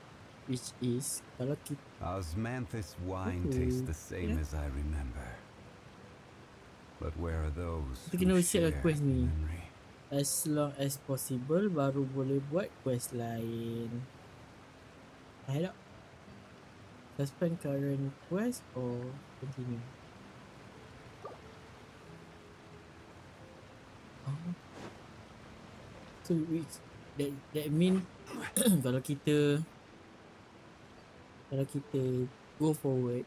which is kalau kita Osmanthus wine tastes the same as I remember. But where are those kita kena who share share quest ni. memory? As long as possible baru boleh buat quest lain. Tak. Suspend current quest or continue. Oh. So which that mean kalau kita go forward,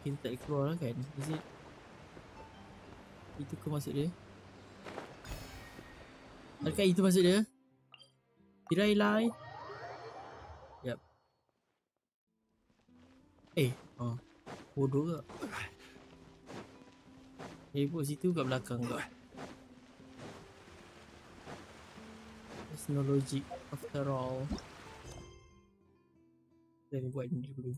kita tak keluar lah kan? Is it? Itu ke maksud dia? Adakah itu maksud dia? Did I lie? Yup. Bodoh ke? Teleport situ kat belakang kau. There's no logic after all. Kita buat ni dulu.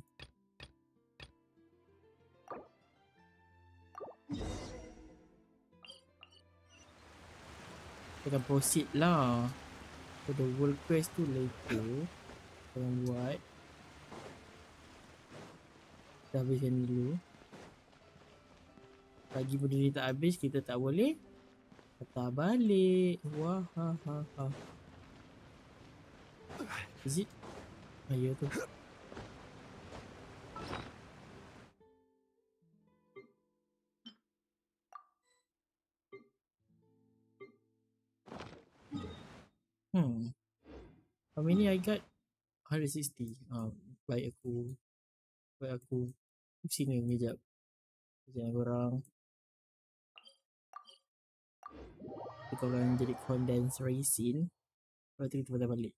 Kita akan proceed lah. So the world quest tu later kita akan buat. Kita habiskan dulu. Lagi benda ni tak habis, kita tak boleh patah balik. Wah, ha, ha, ha. Is it? Ya tu. How many I got? 160. Baik aku pusing ni kejap. Jangan korang. Kita akan jadi condensed resin. Lepas tu kita patah balik.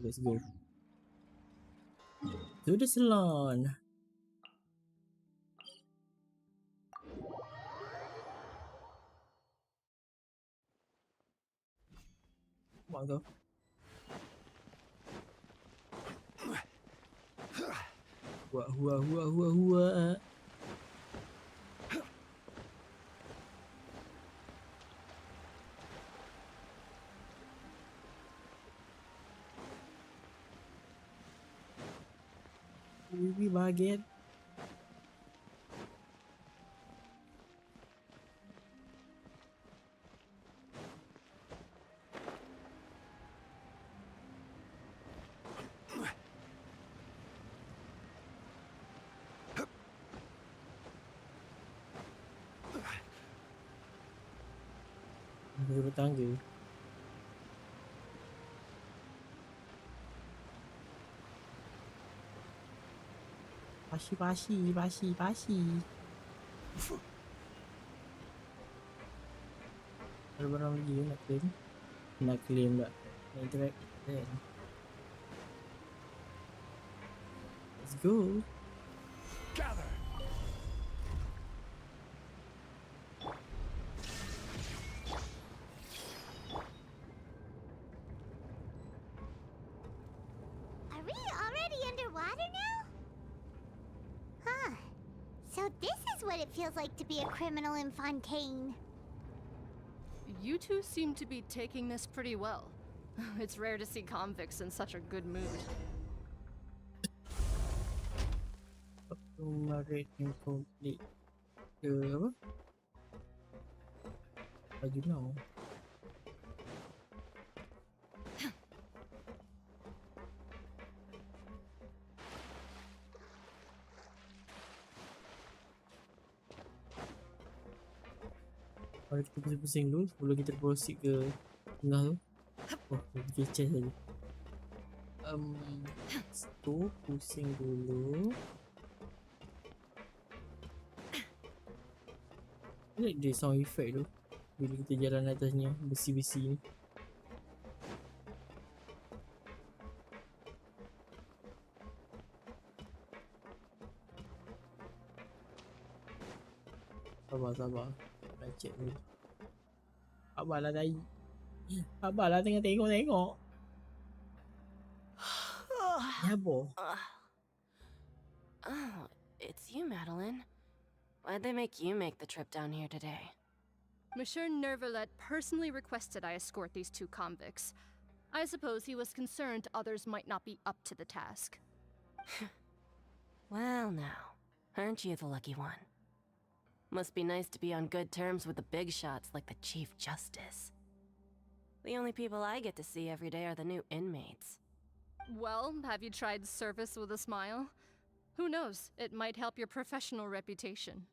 Let's go to the salon. Come on, go. Hua. Wiwi baget. Turun tangga. Pasi. Ada barang lagi nak claim? Nak claim tak? Nak interact kan? Let's go. Gather. Are we already underwater now? Huh. So this is what it feels like to be a criminal in Fontaine. You two seem to be taking this pretty well. It's rare to see convicts in such a good mood. Married incomplete. Apa? How do you know? Mari kita pusing-pusing dulu sebelum kita proceed ke tengah tu. Oh, kita chest tadi. Tu pusing dulu. Like dia sound effect tu bila kita jalan atasnya, besi-besi ni. Sabar. Nak check dulu. Sabarlah tadi. Sabarlah tengok. Ni apa? Oh, it's you, Madeline. Why'd they make you make the trip down here today? Monsieur Neuvillette personally requested I escort these two convicts. I suppose he was concerned others might not be up to the task. Well now, aren't you the lucky one? Must be nice to be on good terms with the big shots like the Chief Justice. The only people I get to see every day are the new inmates. Well, have you tried service with a smile? Who knows, it might help your professional reputation.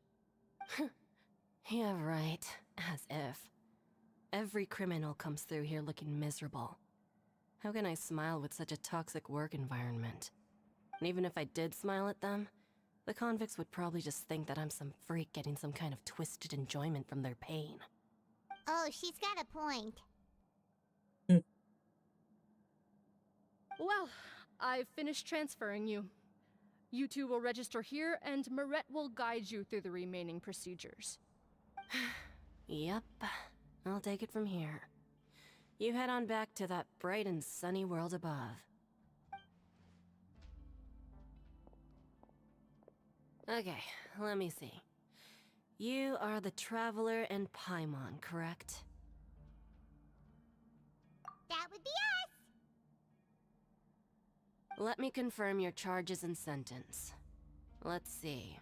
Yeah, right. As if. Every criminal comes through here looking miserable. How can I smile with such a toxic work environment? And even if I did smile at them, the convicts would probably just think that I'm some freak getting some kind of twisted enjoyment from their pain. Oh, she's got a point. Well, I've finished transferring you. You two will register here, and Marette will guide you through the remaining procedures. Yep, I'll take it from here. You head on back to that bright and sunny world above. Okay, let me see. You are the Traveler and Paimon, correct? That would be us! Let me confirm your charges and sentence. Let's see.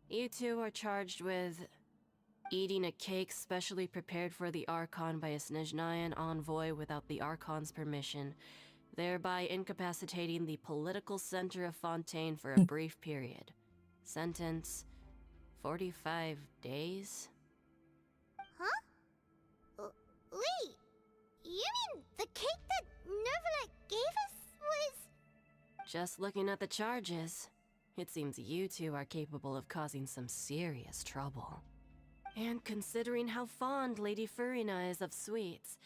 You two are charged with eating a cake specially prepared for the Archon by a Snezhnayan envoy without the Archon's permission, thereby incapacitating the political center of Fontaine for a brief period. Sentence: 45 days? Huh? Wait, you mean the cake that Neuvillette gave us was... Just looking at the charges, it seems you two are capable of causing some serious trouble. And considering how fond Lady Furina is of sweets,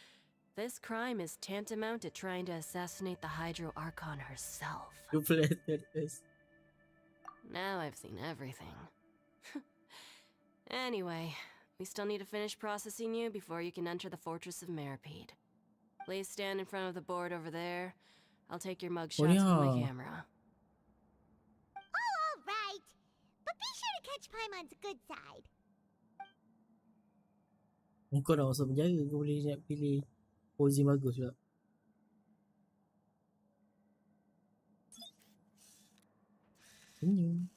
this crime is tantamount to trying to assassinate the Hydro Archon herself. You flattered us. Now I've seen everything. Anyway, we still need to finish processing you before you can enter the Fortress of Meripede. Please stand in front of the board over there. I'll take your mug shots with my camera. Oh, all right. But be sure to catch Paimon's good side. Kau nak masuk penjara, kau boleh nak pilih posing bagus pula. Senyum.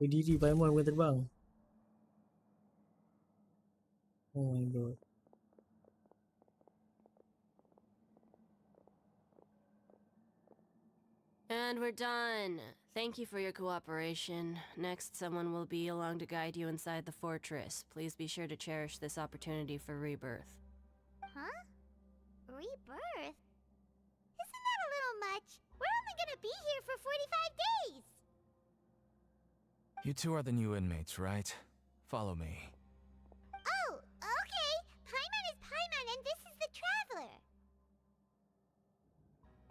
Berdiri Paimon bukan terbang. Oh my god. And we're done. Thank you for your cooperation. Next, someone will be along to guide you inside the fortress. Please be sure to cherish this opportunity for rebirth. Huh? Rebirth? Isn't that a little much? We're only gonna be here for 45 days! You two are the new inmates, right? Follow me. Oh, okay. Paimon is Paimon and this is the Traveler.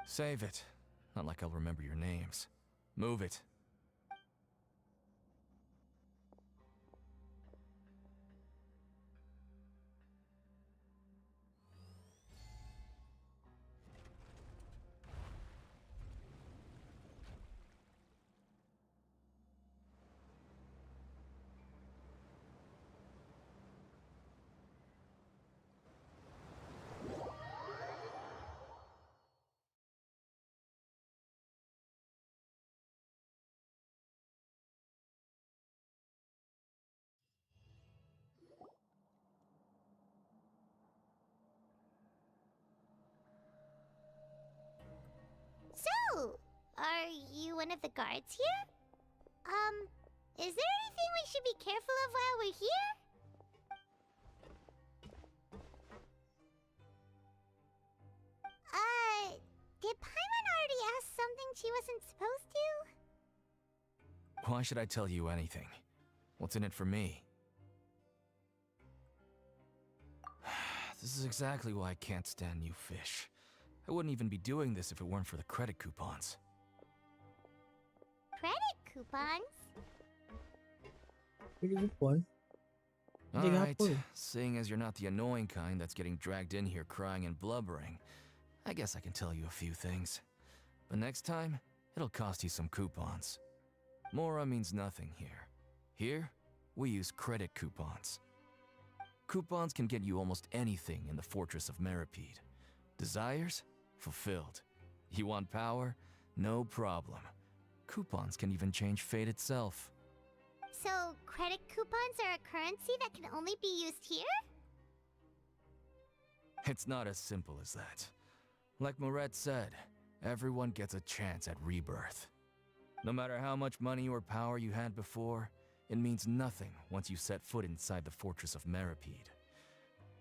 Save it. Not like I'll remember your names. Move it. So, are you one of the guards here? Is there anything we should be careful of while we're here? Did Paimon already ask something she wasn't supposed to? Why should I tell you anything? What's in it for me? This is exactly why I can't stand you fish. I wouldn't even be doing this if it weren't for the credit coupons. Credit coupons? Pretty good one. Alright, seeing as you're not the annoying kind that's getting dragged in here crying and blubbering, I guess I can tell you a few things. But next time, it'll cost you some coupons. Mora means nothing here. Here, we use credit coupons. Coupons can get you almost anything in the Fortress of Meripede. Desires? Fulfilled. You want power? No problem. Coupons can even change fate itself. So, credit coupons are a currency that can only be used here? It's not as simple as that. Like Moret said, everyone gets a chance at rebirth. No matter how much money or power you had before, it means nothing once you set foot inside the Fortress of Meripede.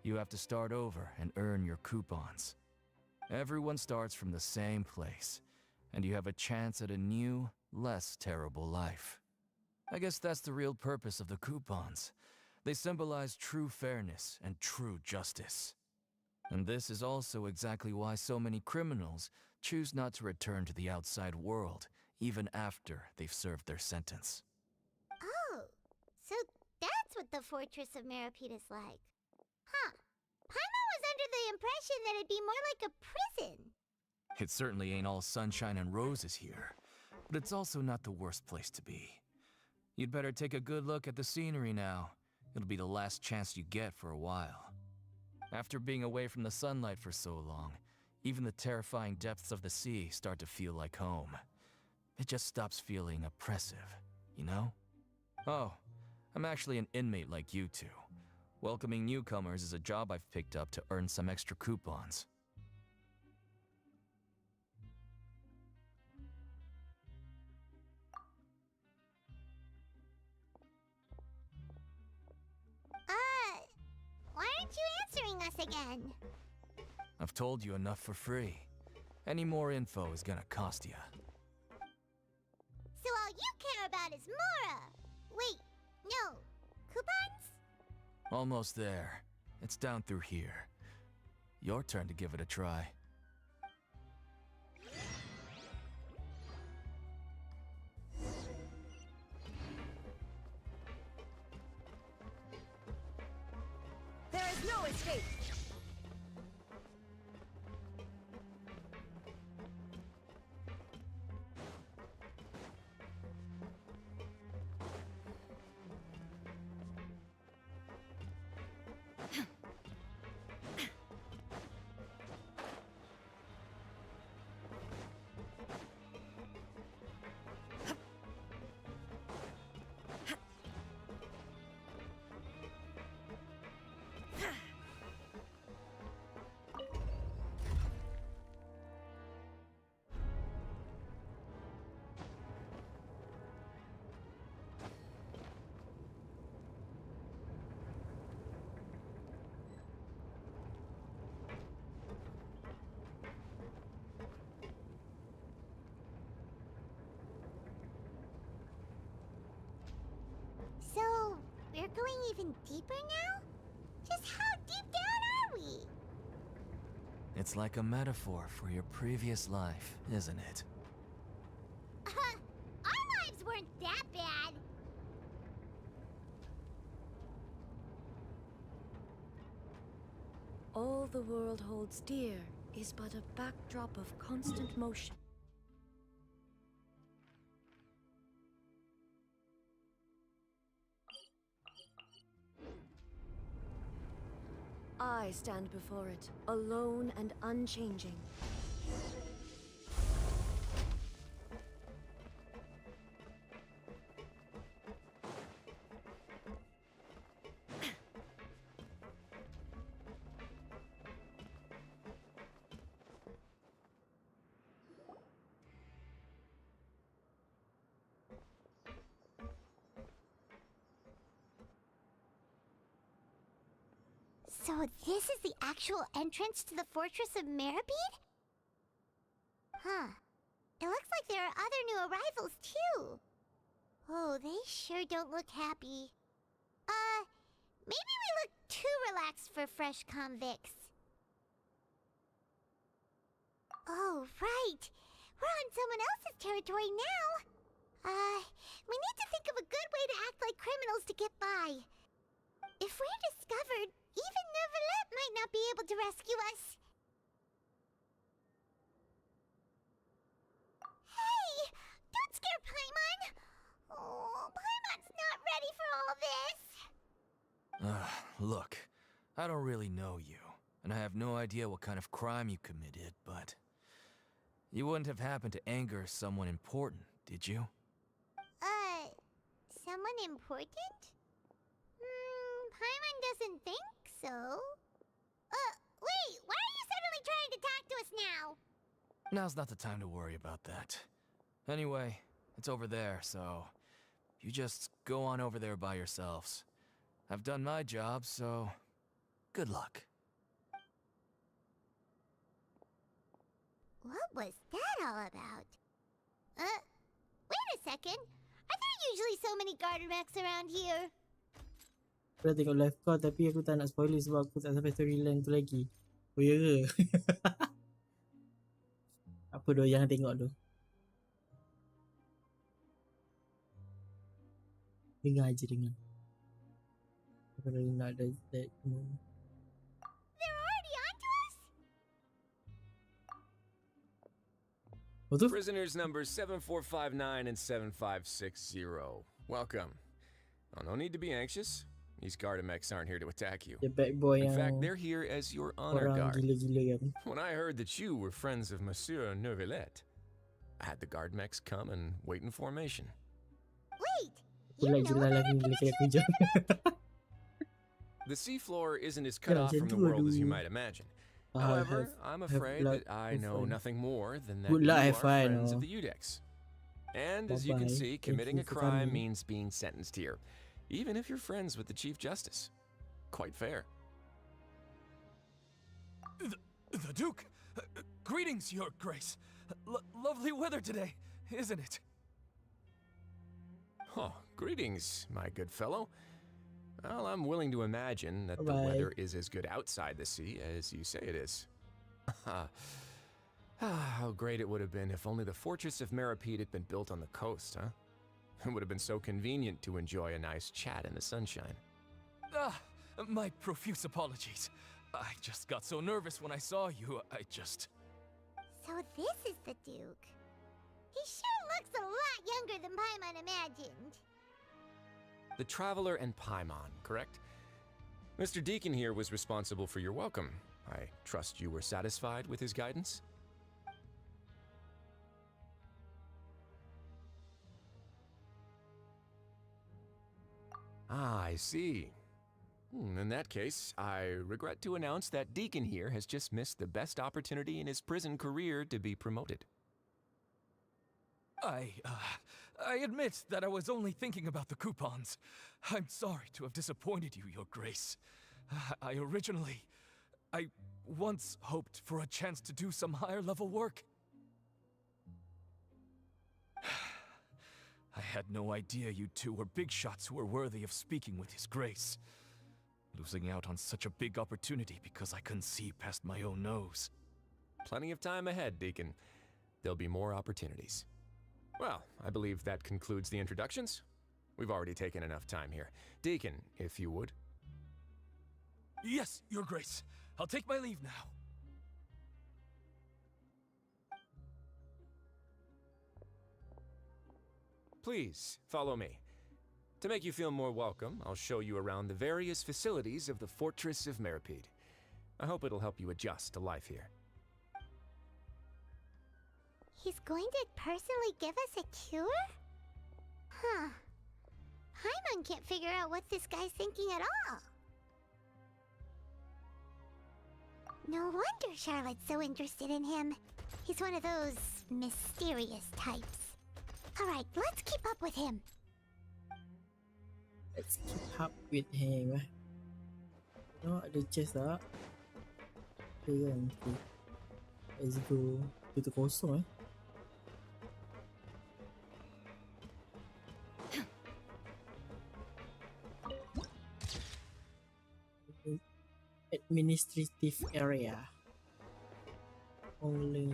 You have to start over and earn your coupons. Everyone starts from the same place, and you have a chance at a new, less terrible life. I guess that's the real purpose of the coupons. They symbolize true fairness and true justice. And this is also exactly why so many criminals choose not to return to the outside world, even after they've served their sentence. Oh, so that's what the Fortress of Meripede is like. Huh. Paimon was under the impression that it'd be more like a prison. It certainly ain't all sunshine and roses here, but it's also not the worst place to be. You'd better take a good look at the scenery now. It'll be the last chance you get for a while. After being away from the sunlight for so long, even the terrifying depths of the sea start to feel like home. It just stops feeling oppressive, you know? Oh, I'm actually an inmate like you two. Welcoming newcomers is a job I've picked up to earn some extra coupons. Why aren't you answering us again? I've told you enough for free. Any more info is gonna cost you. So all you care about is Mora! Wait, no. Coupons? Almost there. It's down through here. Your turn to give it a try. There is no escape! So, we're going even deeper now? Just how deep down are we? It's like a metaphor for your previous life, isn't it? Our lives weren't that bad. All the world holds dear is but a backdrop of constant motion. I stand before it, alone and unchanging. So this is the actual entrance to the Fortress of Meripede? Huh. It looks like there are other new arrivals, too. Oh, they sure don't look happy. Maybe we look too relaxed for fresh convicts. Oh, right. We're on someone else's territory now. We need to think of a good way to act like criminals to get by. If we're discovered, even Neuvillette might not be able to rescue us. Hey! Don't scare Paimon! Oh, Paimon's not ready for all this! Look, I don't really know you, and I have no idea what kind of crime you committed, but... You wouldn't have happened to anger someone important, did you? Someone important? Paimon doesn't think so. Wait, why are you suddenly trying to talk to us now? Now's not the time to worry about that. Anyway, it's over there, so... You just go on over there by yourselves. I've done my job, so... Good luck. What was that all about? Wait a second. Are there usually so many garter mechs around here? Aku dah tengok live kau tapi aku tak nak spoiler sebab aku tak sampai storyline tu lagi. Oh ya ke? Apa doh, jangan tengok doh. Dengar aja dengar. Kalau nak ada that, They're already onto us? What the Prisoners numbers 7459 and 7560. Welcome. Oh, no need to be anxious. These Gardamex aren't here to attack you. the bad boy In fact, yang they're here as your honor orang guard. gila-gila kan. When I heard that you were friends of Monsieur Neuvillette, I had the Guardmex come and wait in formation. Wait! Pula jelas lagi bila kena kujang. The seafloor isn't as cut Yeah, off from the macam tu world as you aduh. might imagine. Ah, However, have- I'm have afraid luck, that I have know fun. nothing more than that Good you luck, are have fun, friends oh. of the Udex. And as you can Bye-bye. see, Thank committing you a for crime coming. means being sentenced here, even if you're friends with the Chief Justice. Quite fair. The Duke! Greetings, Your Grace. Lovely weather today, isn't it? Oh, greetings, my good fellow. Well, I'm willing to imagine that the Bye-bye. weather is as good outside the sea as you say it is. How great it would have been if only the Fortress of Maripede had been built on the coast, huh? It would have been so convenient to enjoy a nice chat in the sunshine. My profuse apologies. I just got so nervous when I saw you, So this is the Duke. He sure looks a lot younger than Paimon imagined. The Traveler and Paimon, correct? Mr. Deacon here was responsible for your welcome. I trust you were satisfied with his guidance? Ah, I see. In that case, I regret to announce that Deacon here has just missed the best opportunity in his prison career to be promoted. I admit that I was only thinking about the coupons. I'm sorry to have disappointed you, Your Grace. I once hoped for a chance to do some higher level work. I had no idea you two were big shots who were worthy of speaking with His Grace. Losing out on such a big opportunity because I couldn't see past my own nose. Plenty of time ahead, Deacon. There'll be more opportunities. Well, I believe that concludes the introductions. We've already taken enough time here. Deacon, if you would. Yes, Your Grace. I'll take my leave now. Please, follow me. To make you feel more welcome, I'll show you around the various facilities of the Fortress of Maripede. I hope it'll help you adjust to life here. He's going to personally give us a cure? Huh. Paimon can't figure out what this guy's thinking at all. No wonder Charlotte's so interested in him. He's one of those mysterious types. Alright, let's keep up with him. Let's keep up with him. No, ada chest tak? Okay kan? Okay. Let's go. Itu kosong Administrative area. Only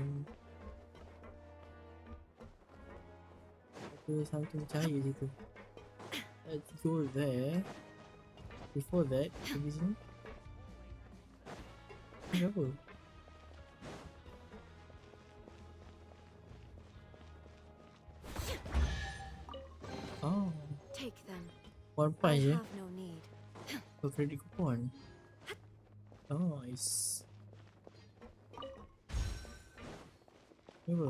ada something cahaya situ. Let's go there. Before that, pergi sini. Ini apa? Oh, Take them. one I punch have no need. for credit coupon. Nice. Ini apa?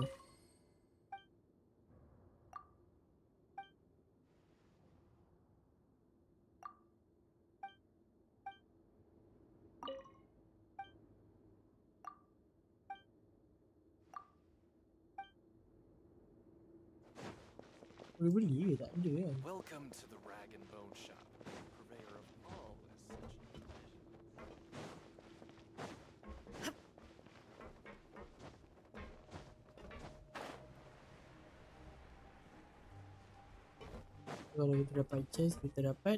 Boleh beli ke? Tak ada kan? Welcome to the Rag and Bone Shop, purveyor of all essential. Kalau kita dapat chest, kita dapat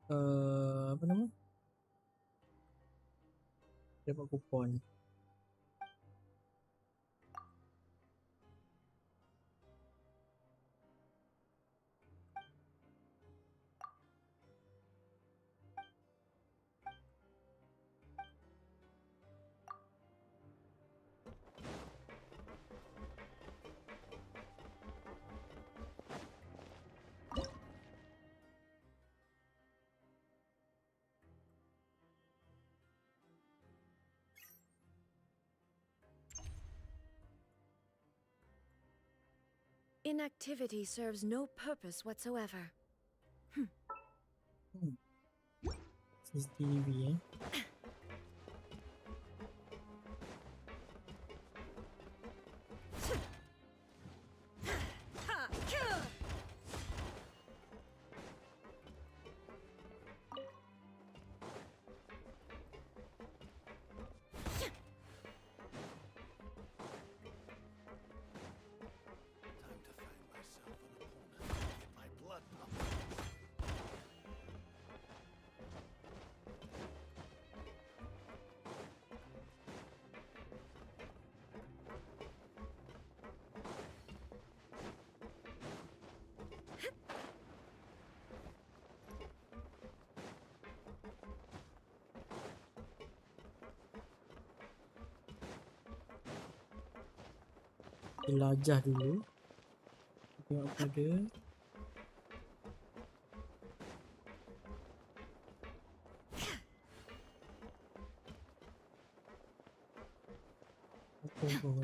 apa nama? Dapat kupon. inactivity serves no purpose whatsoever. CCTV, jelajah dulu. Tengok apa ada.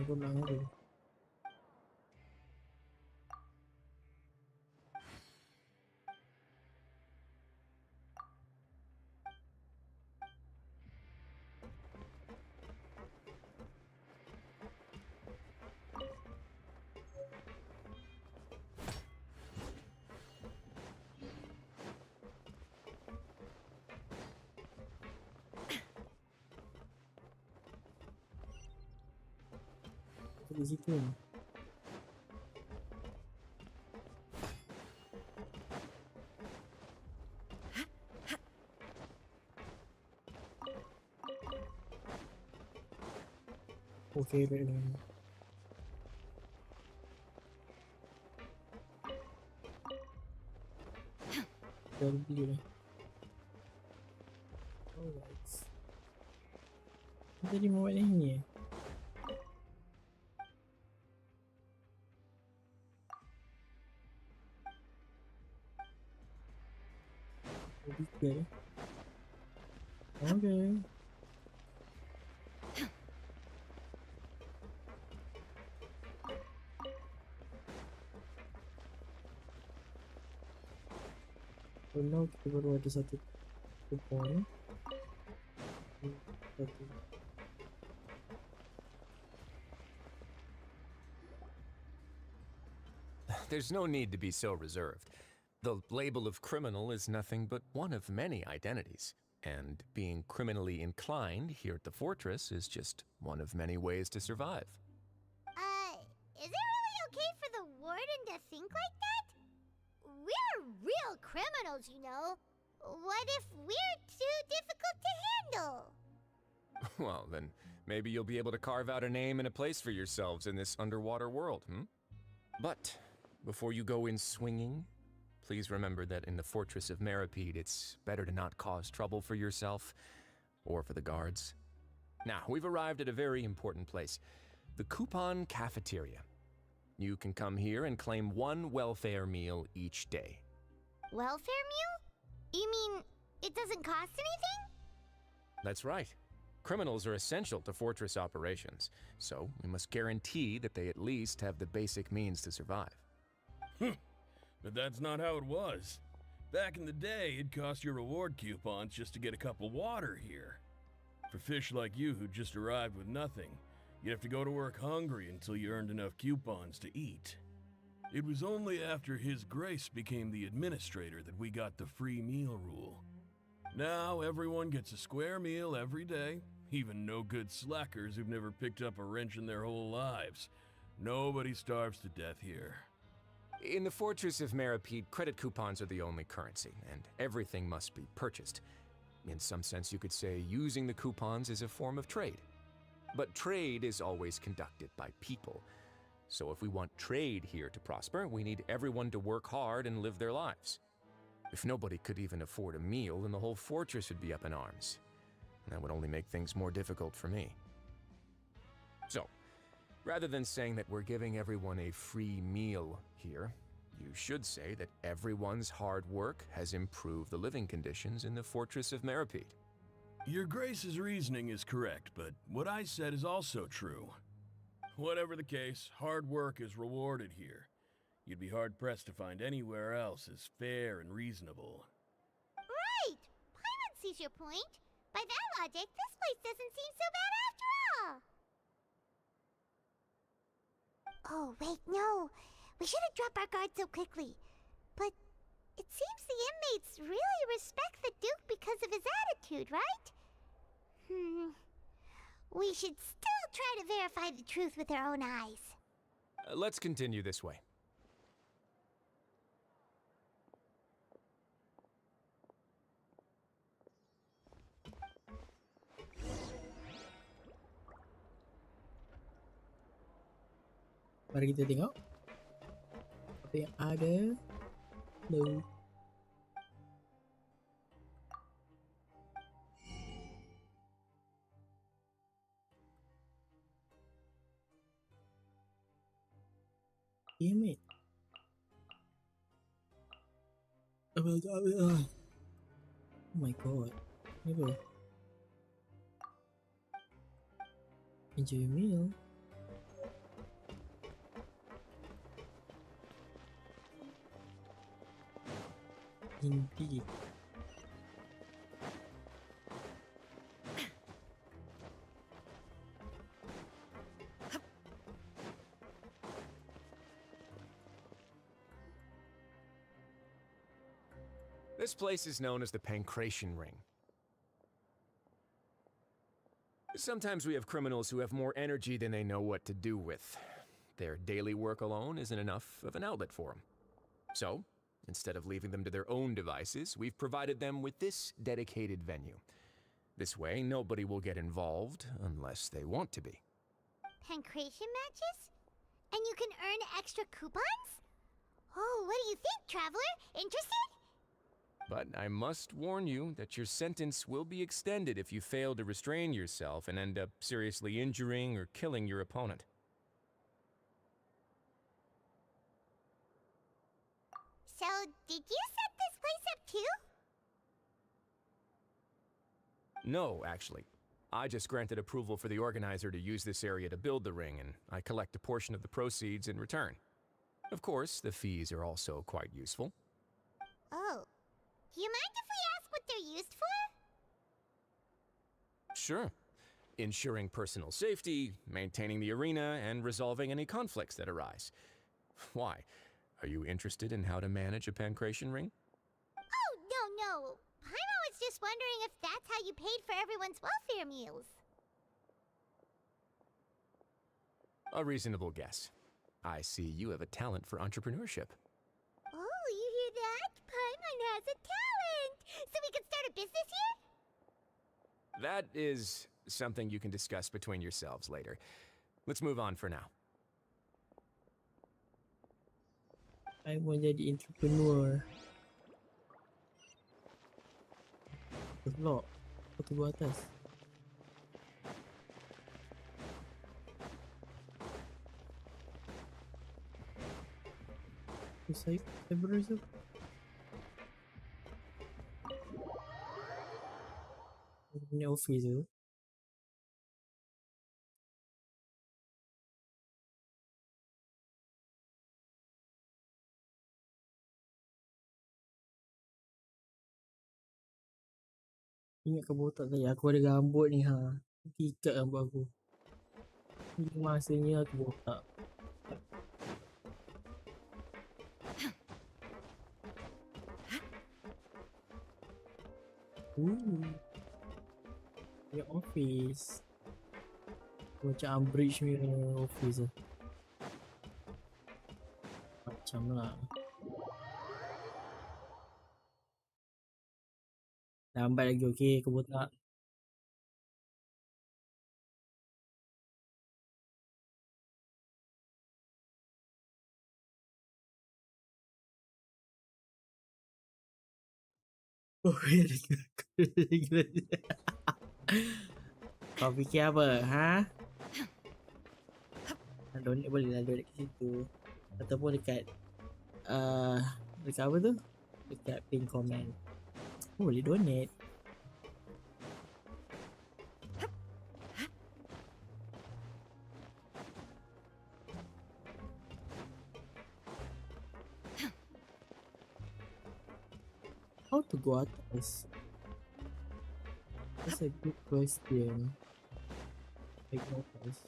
Aku nak ngadu. Di situ. Okay, baik. Dah beli dah. Alright. Tadi mau buat ni. Okay. Okay. So now kita baru ada satu kupon. There's no need to be so reserved. The label of criminal is nothing but one of many identities, and being criminally inclined here at the fortress is just one of many ways to survive. Is it really okay for the warden to think like that? We're real criminals, you know. What if we're too difficult to handle? Well, then maybe you'll be able to carve out a name and a place for yourselves in this underwater world, But before you go in swinging, please remember that in the Fortress of Maripede, it's better to not cause trouble for yourself or for the guards. Now, we've arrived at a very important place, the Coupon Cafeteria. You can come here and claim one welfare meal each day. Welfare meal? You mean it doesn't cost anything? That's right. Criminals are essential to Fortress operations, so we must guarantee that they at least have the basic means to survive. But that's not how it was. Back in the day, it cost your reward coupons just to get a cup of water here. For fish like you who just arrived with nothing, you'd have to go to work hungry until you earned enough coupons to eat. It was only after His Grace became the administrator that we got the free meal rule. Now everyone gets a square meal every day, even no-good slackers who've never picked up a wrench in their whole lives. Nobody starves to death here. In the Fortress of Maripede, credit coupons are the only currency, and everything must be purchased. In some sense, you could say using the coupons is a form of trade. But trade is always conducted by people. So if we want trade here to prosper, we need everyone to work hard and live their lives. If nobody could even afford a meal, then the whole fortress would be up in arms. And that would only make things more difficult for me. So, rather than saying that we're giving everyone a free meal here, you should say that everyone's hard work has improved the living conditions in the Fortress of Maripede. Your Grace's reasoning is correct, but what I said is also true. Whatever the case, hard work is rewarded here. You'd be hard-pressed to find anywhere else as fair and reasonable. Right! Paimon sees your point. By that logic, this place doesn't seem so bad after all. Oh, wait, no. We shouldn't drop our guard so quickly. But it seems the inmates really respect the Duke because of his attitude, right? We should still try to verify the truth with our own eyes. Let's continue this way. Mari kita tengok apa yang ada. Hello. Damn it. Oh my god. Never. Enjoy your meal. Indeed. This place is known as the Pancration Ring. Sometimes we have criminals who have more energy than they know what to do with. Their daily work alone isn't enough of an outlet for them. So, instead of leaving them to their own devices, we've provided them with this dedicated venue. This way, nobody will get involved unless they want to be. Pancration matches? And you can earn extra coupons? Oh, what do you think, traveler? Interested? But I must warn you that your sentence will be extended if you fail to restrain yourself and end up seriously injuring or killing your opponent. So, did you set this place up too? No, actually. I just granted approval for the organizer to use this area to build the ring, and I collect a portion of the proceeds in return. Of course, the fees are also quite useful. Oh. Do you mind if we ask what they're used for? Sure. Ensuring personal safety, maintaining the arena, and resolving any conflicts that arise. Why? Are you interested in how to manage a pancration ring? Oh, no. Paimon was just wondering if that's how you paid for everyone's welfare meals. A reasonable guess. I see you have a talent for entrepreneurship. Oh, you hear that? Paimon has a talent! So we can start a business here? That is something you can discuss between yourselves later. Let's move on for now. I mau jadi entrepreneur. Block. Foto buat atas. Saya berasa. Ini office tu. Ingat ke botak tadi aku ada rambut ni ha. Ikat rambut aku. Ini masanya aku botak. Ini office. Macam Umbridge punya office lah. Macam lah. Lambat lagi, okey, aku botak. Oh, ya dia. Kau fikir apa, ha? Donate boleh lah, donate kat situ. Ataupun dekat dekat apa tu? Dekat pin comment. Boleh donate. how to go atas? That's a good question. I go atas.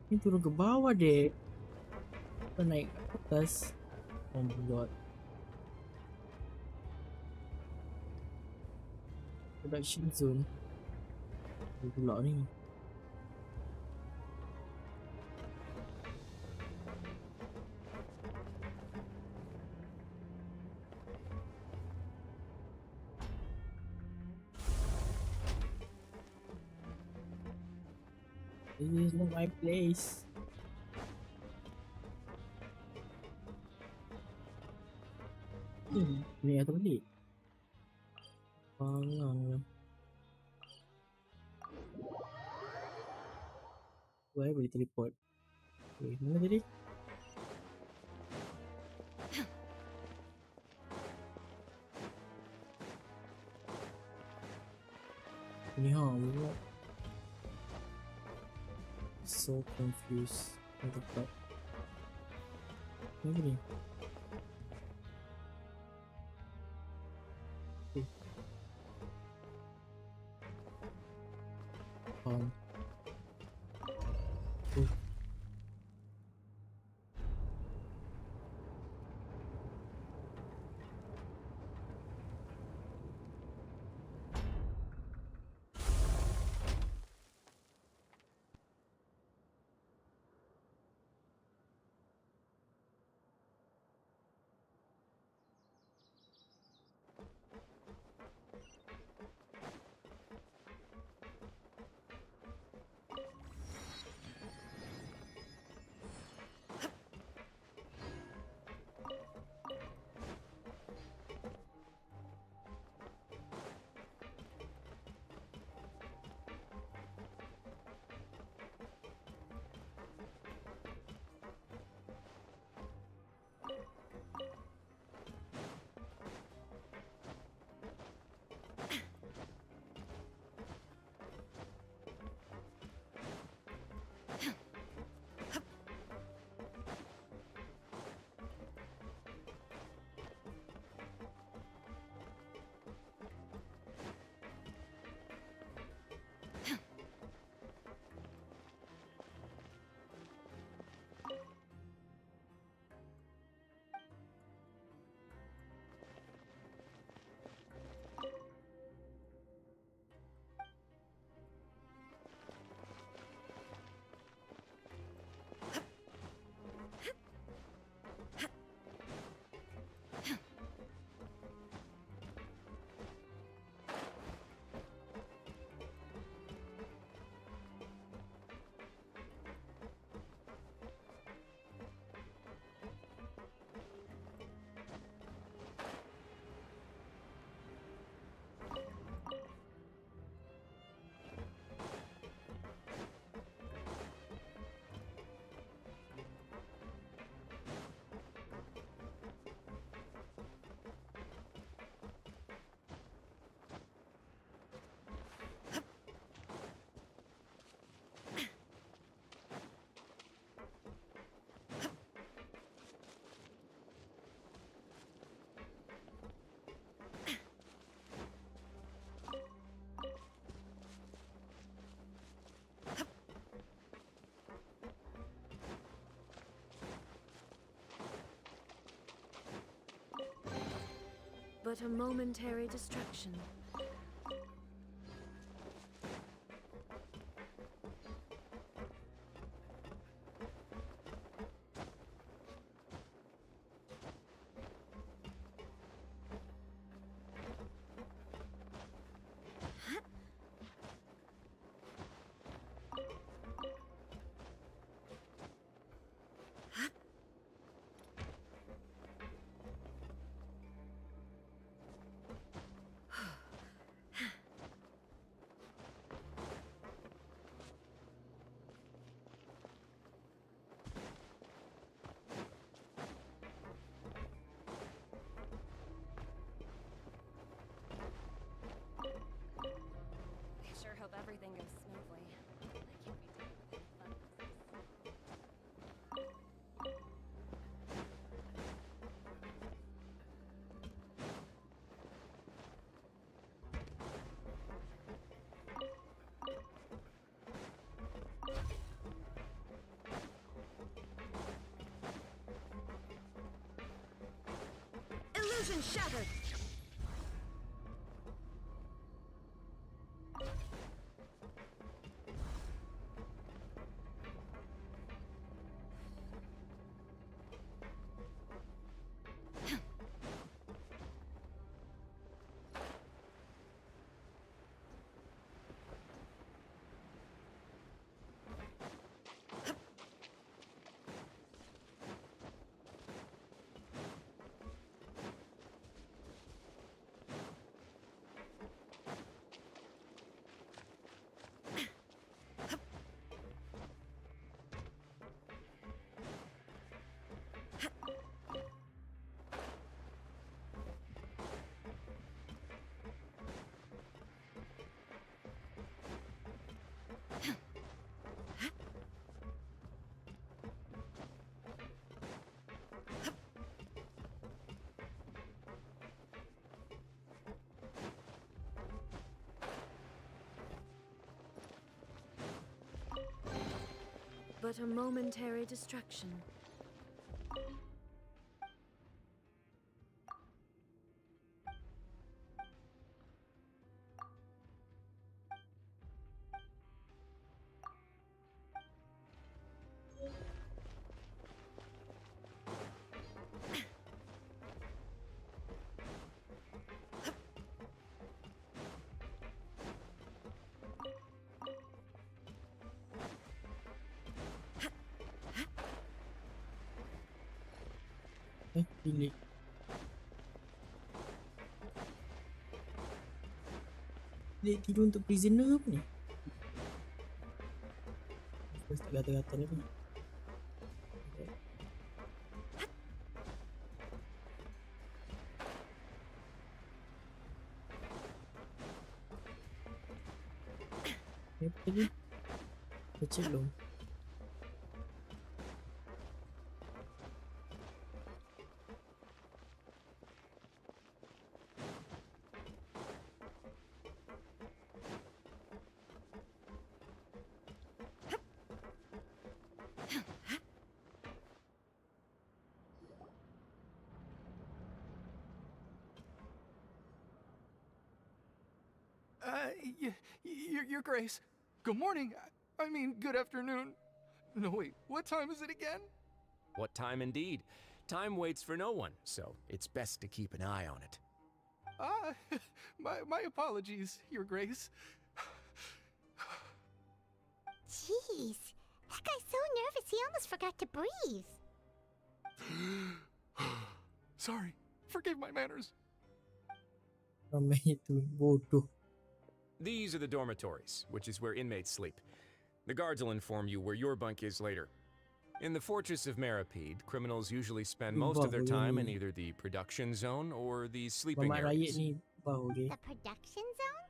Ini turun ke bawah deh. Kita naik ke atas. Oh my god. Production zone. Dia pula ni. This is not my place. Ni atau balik? Barang. Why boleh teleport? Okay, mana tadi? Ni what? So confused. What the fuck? Mana ni? Okay. But a momentary distraction. Protection shattered. But a momentary distraction. Pilih. Dia tidur untuk prisoner apa ni? First tak gata-gata lagi. Apa lagi? Kecil dong. Your Grace. Good morning. I mean, good afternoon. No, wait, what time is it again? What time indeed? Time waits for no one, so it's best to keep an eye on it. My apologies, Your Grace. Jeez, that guy's so nervous he almost forgot to breathe. Sorry, forgive my manners. Ramai itu bodoh. These are the dormitories, which is where inmates sleep. The guards will inform you where your bunk is later. In the Fortress of Maripede, criminals usually spend most of their time in either the production zone or the sleeping areas. The production zone?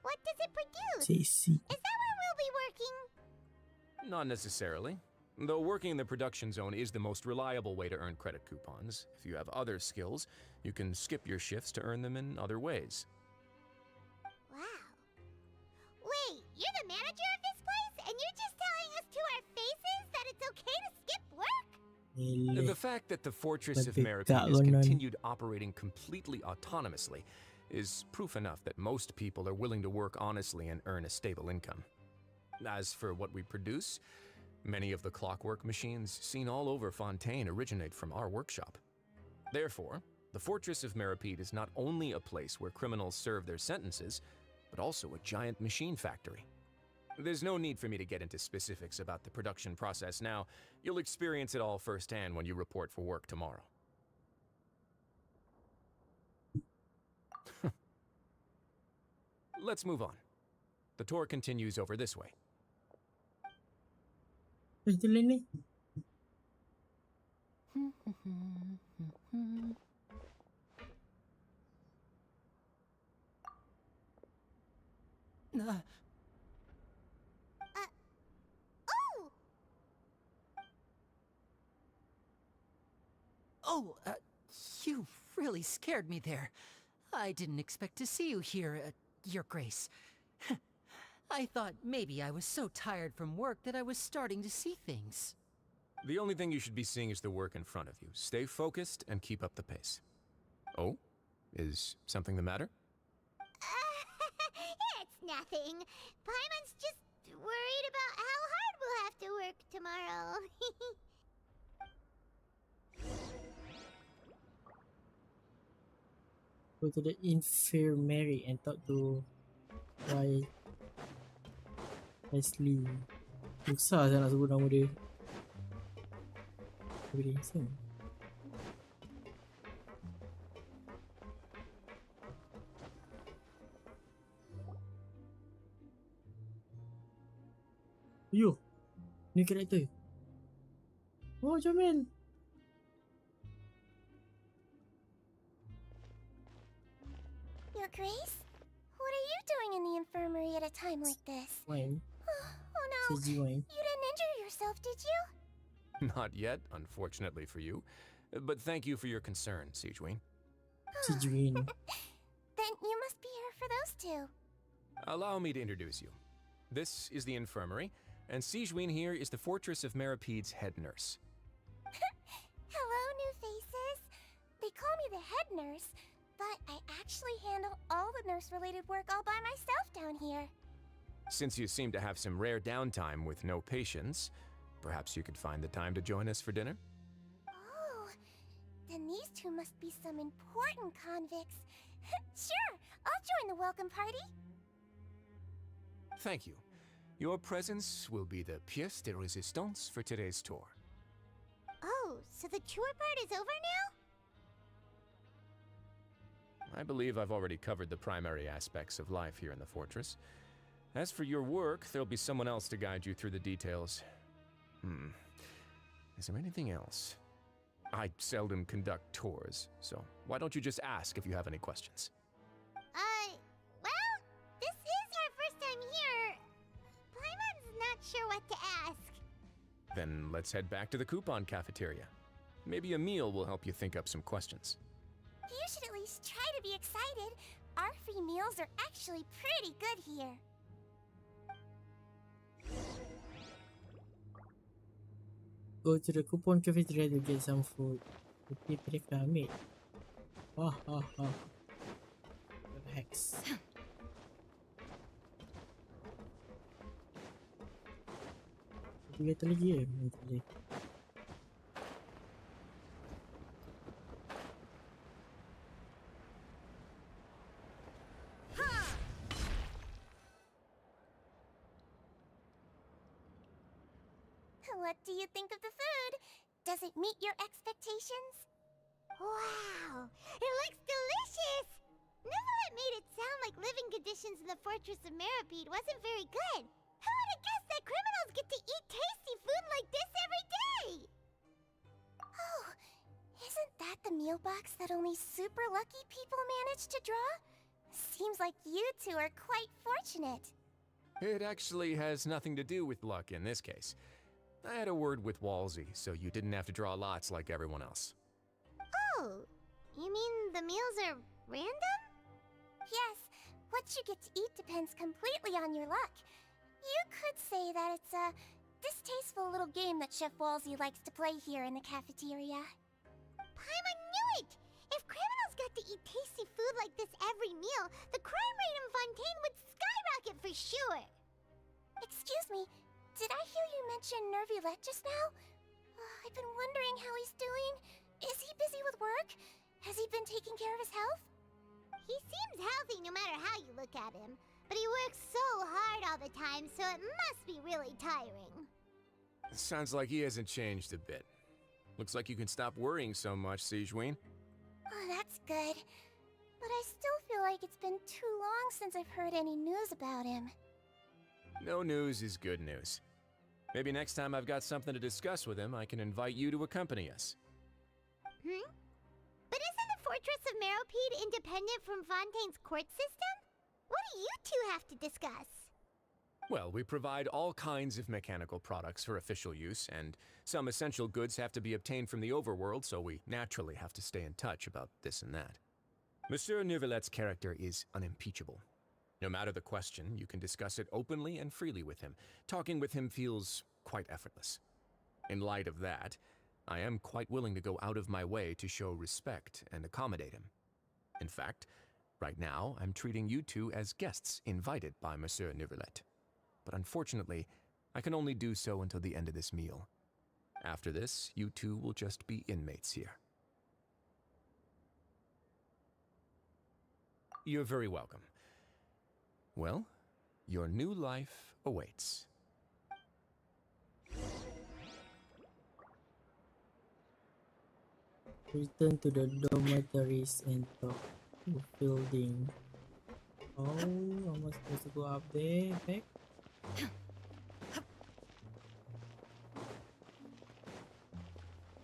What does it produce? Is that where we'll be working? Not necessarily. Though working in the production zone is the most reliable way to earn credit coupons, if you have other skills, you can skip your shifts to earn them in other ways. Wait, you're the manager of this place, and you're just telling us to our faces that it's okay to skip work? The fact that the Fortress of Maripede has continued operating completely autonomously is proof enough that most people are willing to work honestly and earn a stable income. As for what we produce, many of the clockwork machines seen all over Fontaine originate from our workshop. Therefore, the Fortress of Maripede is not only a place where criminals serve their sentences, but also a giant machine factory. There's no need for me to get into specifics about the production process now. You'll experience it all firsthand when you report for work tomorrow. Let's move on. The tour continues over this way. You really scared me there. I didn't expect to see you here, Your Grace. I thought maybe I was so tired from work that I was starting to see things. The only thing you should be seeing is the work in front of you. Stay focused and keep up the pace. Oh? Is something the matter? It's nothing. Paimon's just worried about how hard we'll have to work tomorrow. Go to the infirmary and talk to Leslie. Susah saya nak sebut nama dia. Very handsome. Yo, new character. Oh, Jamil. Your Grace? What are you doing in the infirmary at a time like this? Wine. Oh no, CG wine. you didn't injure yourself, did you? Not yet, unfortunately for you. But thank you for your concern, Sigewin. Sigewin. Then you must be here for those two. Allow me to introduce you. This is the infirmary, and Sigewin here is the Fortress of Maripede's head nurse. Hello, new faces. They call me the head nurse, but I actually handle all the nurse-related work all by myself down here. Since you seem to have some rare downtime with no patients, perhaps you could find the time to join us for dinner? Oh, then these two must be some important convicts. Sure, I'll join the welcome party. Thank you. Your presence will be the pièce de résistance for today's tour. Oh, so the tour part is over now? I believe I've already covered the primary aspects of life here in the fortress. As for your work, there'll be someone else to guide you through the details. Is there anything else? I seldom conduct tours, so why don't you just ask if you have any questions? Well, this is our first time here. Paimon's not sure what to ask. Then let's head back to the coupon cafeteria. Maybe a meal will help you think up some questions. You should at least try to be excited. Our free meals are actually pretty good here. Go to the coupon cafeteria to get some food. Okay, prefer ha ha ha. Hex. Tiga kali lagi ya? What do you think of the food? Does it meet your expectations? Wow, it looks delicious! Neuvillette made it sound like living conditions in the Fortress of Maripede wasn't very good. Who would have guessed that criminals get to eat tasty food like this every day? Oh, isn't that the meal box that only super lucky people manage to draw? Seems like you two are quite fortunate. It actually has nothing to do with luck in this case. I had a word with Walsey, so you didn't have to draw lots like everyone else. Oh, you mean the meals are random? Yes, what you get to eat depends completely on your luck. You could say that it's a distasteful little game that Chef Walsey likes to play here in the cafeteria. Paimon knew it! If criminals got to eat tasty food like this every meal, the crime rate in Fontaine would skyrocket for sure! Excuse me, did I hear you mention Neuvillette just now? I've been wondering how he's doing. Is he busy with work? Has he been taking care of his health? He seems healthy no matter how you look at him. But he works so hard all the time, so it must be really tiring. Sounds like he hasn't changed a bit. Looks like you can stop worrying so much, Sigewin. Oh, that's good. But I still feel like it's been too long since I've heard any news about him. No news is good news. Maybe next time I've got something to discuss with him, I can invite you to accompany us. But isn't the Fortress of Maripede independent from Fontaine's court system? What do you two have to discuss? Well, we provide all kinds of mechanical products for official use, and some essential goods have to be obtained from the overworld, so we naturally have to stay in touch about this and that. Monsieur Neuvillette's character is unimpeachable. No matter the question, you can discuss it openly and freely with him. Talking with him feels quite effortless. In light of that, I am quite willing to go out of my way to show respect and accommodate him. In fact, right now I'm treating you two as guests invited by Monsieur Neuvillette. But unfortunately, I can only do so until the end of this meal. After this, you two will just be inmates here. You're very welcome. Well, your new life awaits. Return to the dormitories and talk to Fielding. Oh, am I supposed to go up there, back?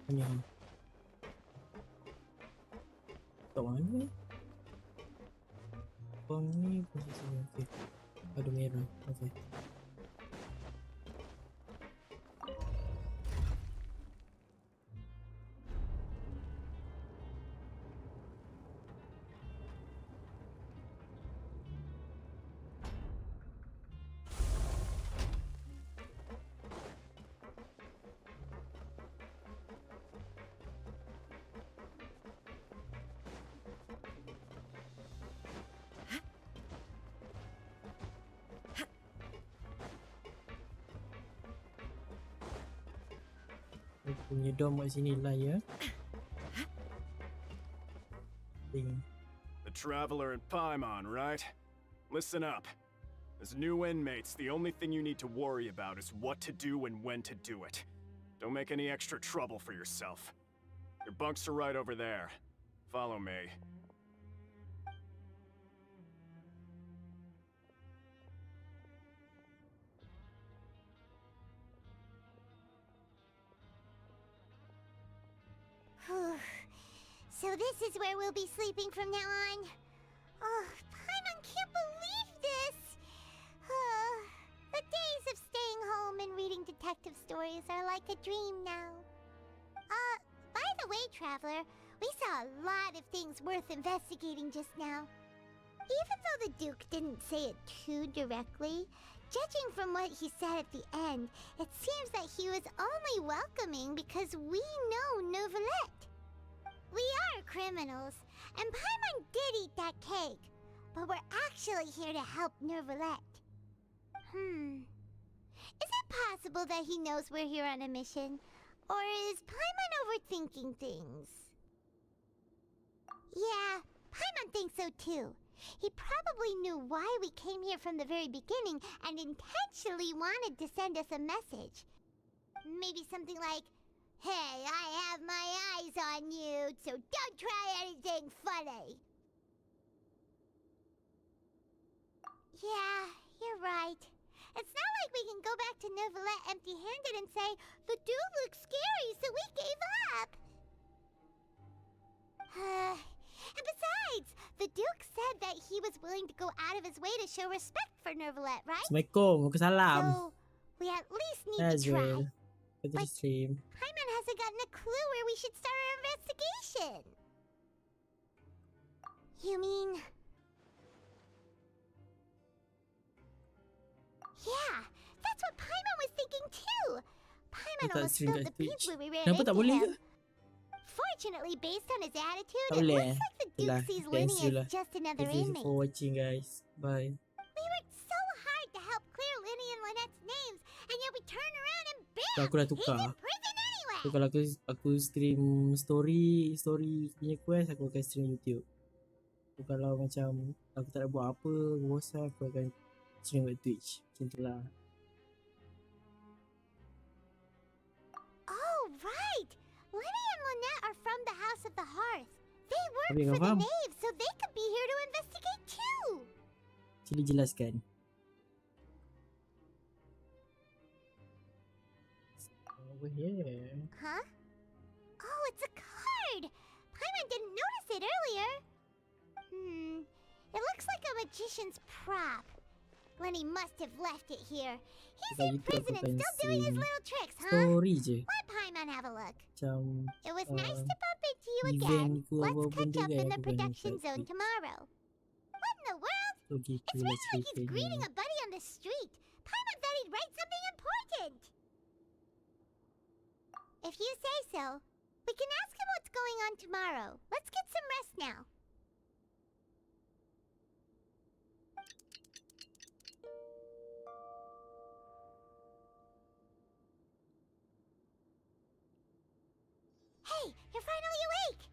Anyhow. Kat mana? Bang ni posisi okey. Ada merah. Okey. Punya dom kat sini lah ya. The Traveler and Paimon, right? Listen up. As new inmates, the only thing you need to worry about is what to do and when to do it. Don't make any extra trouble for yourself. Your bunks are right over there. Follow me. So this is where we'll be sleeping from now on. Oh, Paimon can't believe this. The days of staying home and reading detective stories are like a dream now. By the way, Traveler, we saw a lot of things worth investigating just now. Even though the Duke didn't say it too directly, judging from what he said at the end, it seems that he was only welcoming because we know Neuvillette. We are criminals, and Paimon did eat that cake, but we're actually here to help Neuvillette. Is it possible that he knows we're here on a mission? Or is Paimon overthinking things? Yeah, Paimon thinks so too. He probably knew why we came here from the very beginning and intentionally wanted to send us a message. Maybe something like, "Hey, I have my eyes on you, so don't try anything funny." Yeah, you're right. It's not like we can go back to Neuvillette empty-handed and say, "The dude looks scary, so we gave up." And besides, the Duke said that he was willing to go out of his way to show respect for Neuvillette, right? Assalamualaikum. Waalaikumsalam. So, we at least need to try. But stream. Paimon hasn't gotten a clue where we should start our investigation. You mean... Yeah, that's what Paimon was thinking too. Paimon almost spilled the beans when we ran into him. Fortunately, based on his attitude, it looks like the Duke sees Lenny as just another inmate. Thank you for watching, guys. Bye. We worked so hard to help clear Lenny and Lynette's names, and yet we turn around and bam! Aku dah tukar. He's in prison anyway! So, kalau aku stream story punya quest, aku akan stream YouTube. So, kalau macam aku tak nak buat apa, bosan, aku akan stream kat Twitch. Macam tu lah. Oh, right! Lenny and Lynette are from the House of the Hearth. They work for the Knave, so they could be here to investigate too! Sila jelaskan. Over here. Huh? Oh, it's a card! Paimon didn't notice it earlier. It looks like a magician's prop. Lenny must have left it here. He's in prison and still doing his little tricks, huh? Let Paimon have a look. It was nice to bump into you again. Let's catch up in the production zone tomorrow. What in the world? It's really like he's greeting a buddy on the street. Paimon thought he'd write something important. If you say so, we can ask him what's going on tomorrow. Let's get some rest now. Hey, you're finally awake!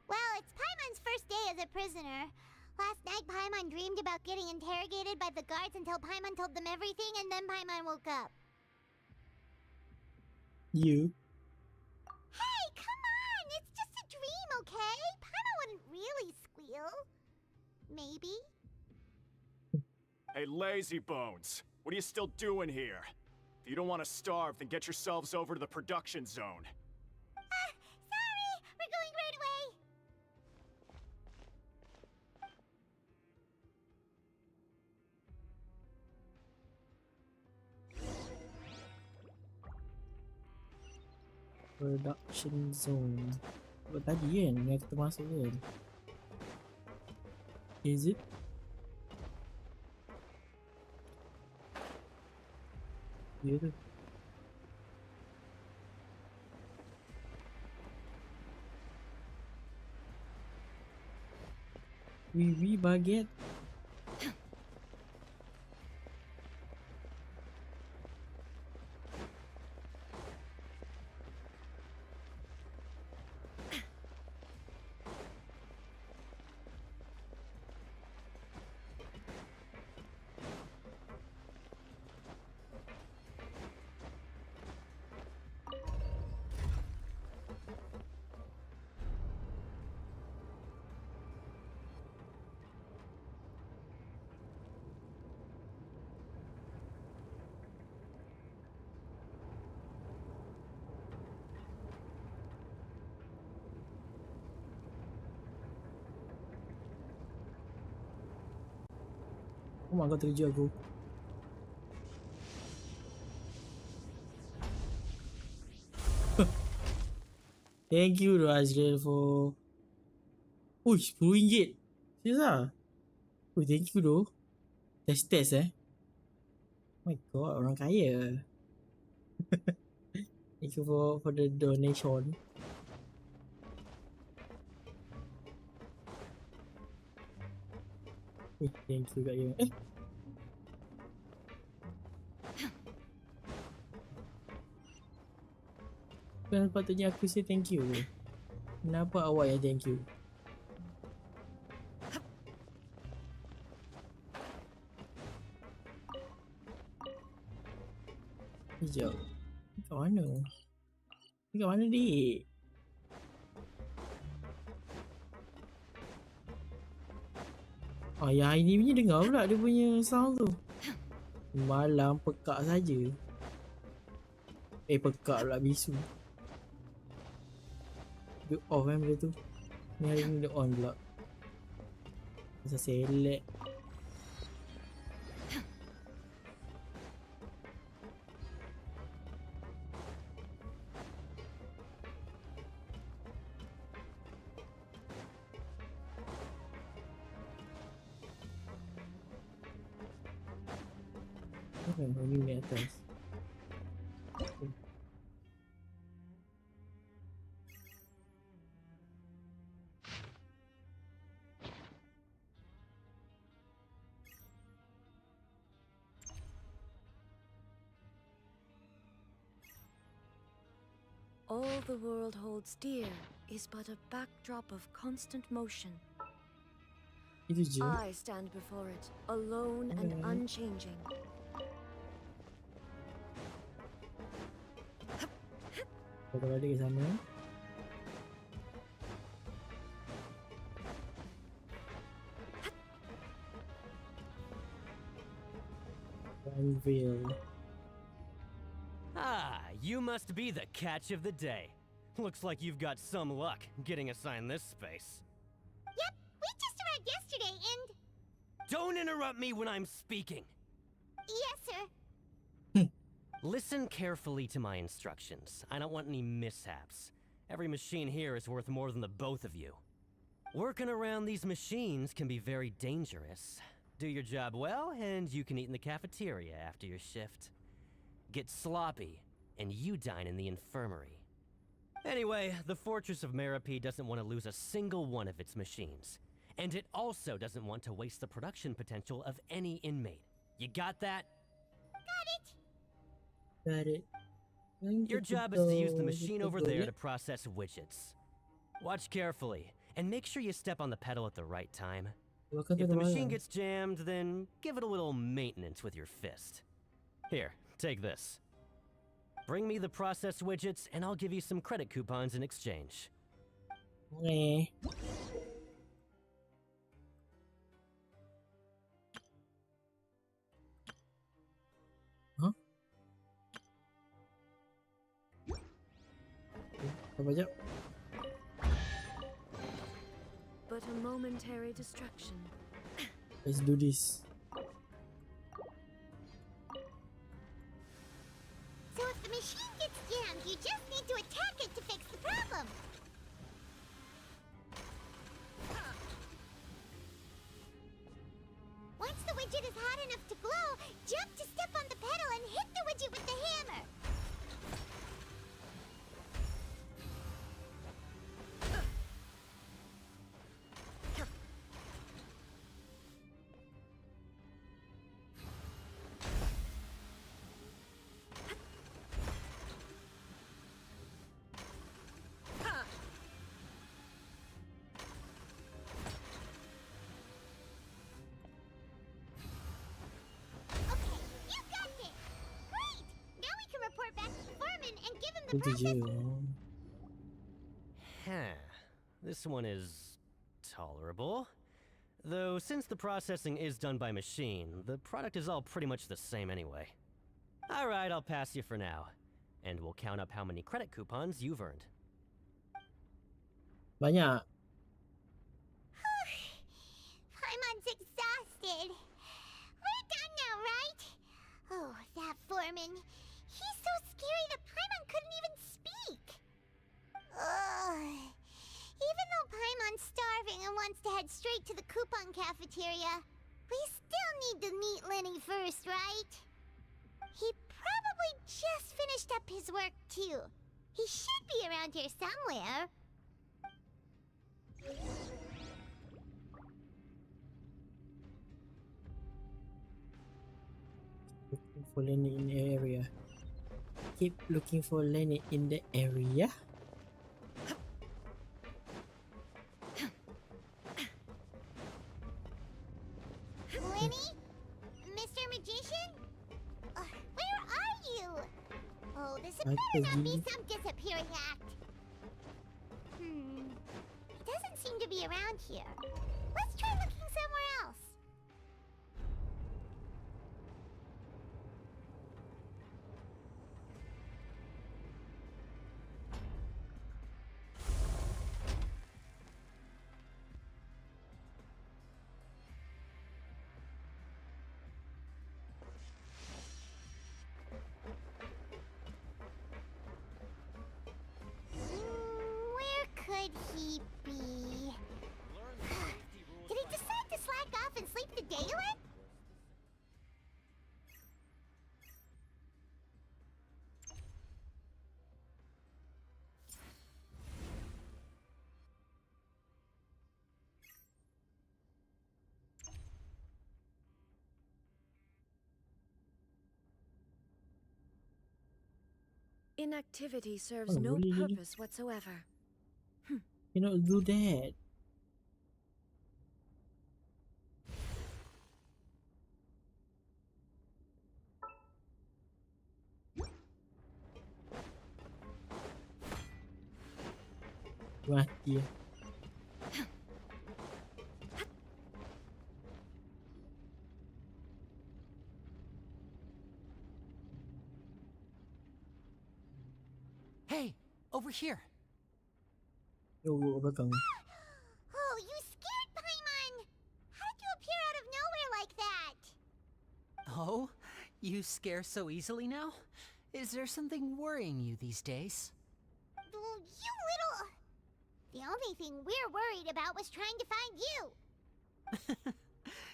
Well, it's Paimon's first day as a prisoner. Last night, Paimon dreamed about getting interrogated by the guards until Paimon told them everything, and then Paimon woke up. You? Hey, come on! It's just a dream, okay? Paimon wouldn't really squeal. Maybe? Hey, lazy bones. What are you still doing here? If you don't want to starve, then get yourselves over to the production zone. Sorry! We're going right away! Production zone. Apa tadi kan yang kita masuk kan? Is it? Ya tu. Oui, baguette. Oh my god, terkejut aku. Thank you Azrael for... Uish, RM10. Serius lah? Oh, thank you doh. Test eh. Oh my god, orang kaya. Thank you for the donation. Thank you kat you. Kan patutnya aku say thank you. Kenapa awak yang thank you? Sekejap. Ni kat mana? Ni kat mana dik? Ah, yang hari ni punya dengar pula dia punya sound tu. Malam pekak saja. Pekak pula bisu. Dia off kan benda tu. Ni hari ni dia on pula. Masa select. Ini ni atas. All the world holds dear is but a backdrop of constant motion. I stand before it, alone and unchanging. Kita balik ke sana. Unveil. Ah, you must be the catch of the day. Looks like you've got some luck getting assigned this space. Yep, we just arrived yesterday and... Don't interrupt me when I'm speaking. Yes, sir. Listen carefully to my instructions. I don't want any mishaps. Every machine here is worth more than the both of you. Working around these machines can be very dangerous. Do your job well, and you can eat in the cafeteria after your shift. Get sloppy, and you dine in the infirmary. Anyway, the Fortress of Maripede doesn't want to lose a single one of its machines. And it also doesn't want to waste the production potential of any inmate. You got that? Got it. Got it. Your job is to use the machine over there to process widgets. Watch carefully, and make sure you step on the pedal at the right time. If the machine gets jammed, then give it a little maintenance with your fist. Here, take this. Bring me the processed widgets, and I'll give you some credit coupons in exchange. Okay. Huh? Apa aja? But a momentary distraction. Let's do this. So if the machine gets jammed, you just need to attack it to fix the problem. Once the widget is hot enough to glow, jump to step on the pedal and hit the widget with the hammer. This one is tolerable. Though since the processing is done by machine, the product is all pretty much the same anyway. Alright, I'll pass you for now. And we'll count up how many credit coupons you've earned. Banyak. Paimon's exhausted. We're done now, right? Oh, that foreman. He's so scary that Paimon couldn't even speak. Ugh. Even though Paimon's starving and wants to head straight to the coupon cafeteria, we still need to meet Lenny first, right? He probably just finished up his work, too. He should be around here somewhere. Looking for Lenny in the area. Keep looking for Lenny in the area. Lenny? Mr. Magician? Where are you? Oh, this better not be some disappearing act. He doesn't seem to be around here. Let's try looking somewhere else. Could he be? Did he decide to slack off and sleep the day away? Inactivity serves no purpose whatsoever. You don't do that. Mati. Hey, over here. Yo, belakang. Oh, you scared Paimon! How did you appear out of nowhere like that? Oh, you scare so easily now? Is there something worrying you these days? You little... The only thing we're worried about was trying to find you.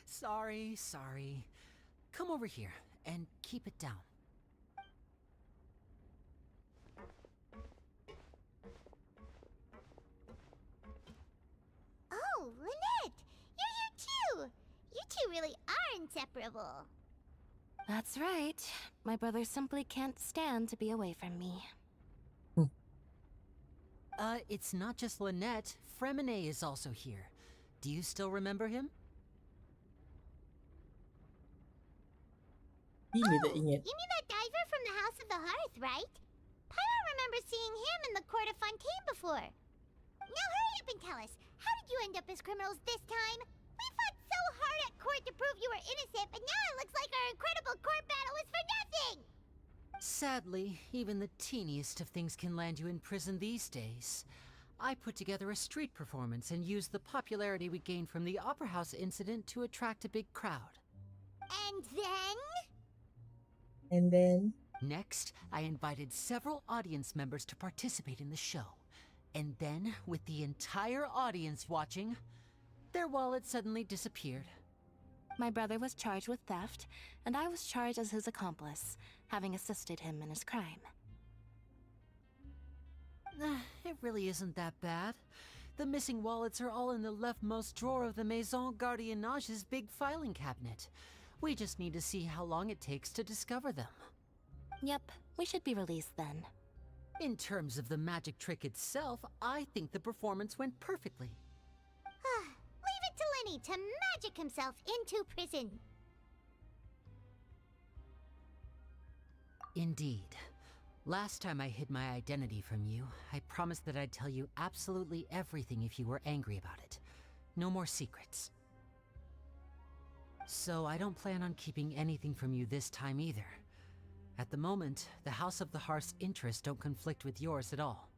Sorry. Come over here and keep it down. Oh, Lynette! You're here too! You two really are inseparable. That's right. My brother simply can't stand to be away from me. It's not just Lynette. Fremine is also here. Do you still remember him? Oh, you mean that diver from the House of the Hearth, right? Paimon remembers seeing him in the Court of Fontaine before. Now hurry up and tell us, how did you end up as criminals this time? We fought so hard at court to prove you were innocent, but now it looks like our incredible court battle was for nothing! Sadly, even the teeniest of things can land you in prison these days. I put together a street performance and used the popularity we gained from the Opera House incident to attract a big crowd. And then? And then? Next, I invited several audience members to participate in the show. And then, with the entire audience watching, their wallet suddenly disappeared. My brother was charged with theft, and I was charged as his accomplice, having assisted him in his crime. It really isn't that bad. The missing wallets are all in the leftmost drawer of the Maison Gardiennage's big filing cabinet. We just need to see how long it takes to discover them. Yep, we should be released then. In terms of the magic trick itself, I think the performance went perfectly. Leave it to Lenny to magic himself into prison. Indeed. Last time I hid my identity from you, I promised that I'd tell you absolutely everything if you were angry about it. No more secrets. So I don't plan on keeping anything from you this time either. At the moment, the House of the Hearth's interests don't conflict with yours at all.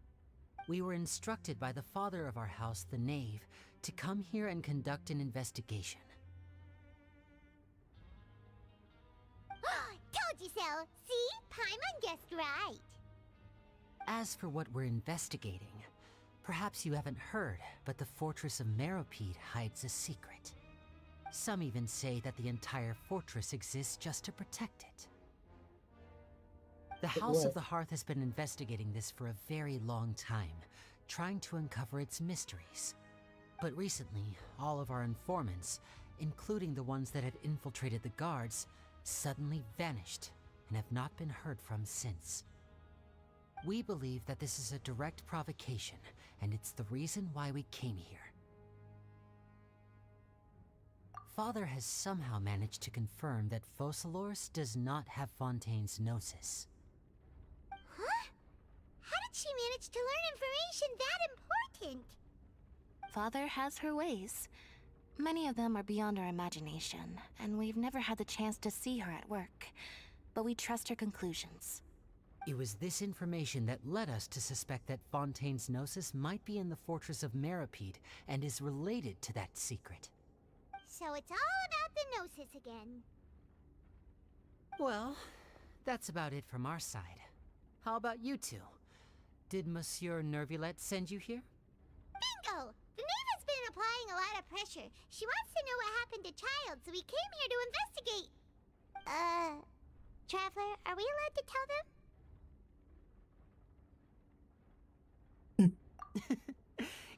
We were instructed by the father of our house, the Knave, to come here and conduct an investigation. Told you so! See? Paimon guessed right. As for what we're investigating, perhaps you haven't heard, but the fortress of Meropide hides a secret. Some even say that the entire fortress exists just to protect it. The House of the Hearth has been investigating this for a very long time, trying to uncover its mysteries. But recently, all of our informants, including the ones that had infiltrated the guards, suddenly vanished and have not been heard from since. We believe that this is a direct provocation, and it's the reason why we came here. Father has somehow managed to confirm that Focalors does not have Fontaine's Gnosis. Huh? How did she manage to learn information that important? Father has her ways. Many of them are beyond our imagination, and we've never had the chance to see her at work. But we trust her conclusions. It was this information that led us to suspect that Fontaine's Gnosis might be in the fortress of Meropide and is related to that secret. So it's all about the Gnosis again. Well, that's about it from our side. How about you two? Did Monsieur Neuvillette send you here? Bingo! The Knave has been applying a lot of pressure. She wants to know what happened to Child, so we came here to investigate. Traveler, are we allowed to tell them?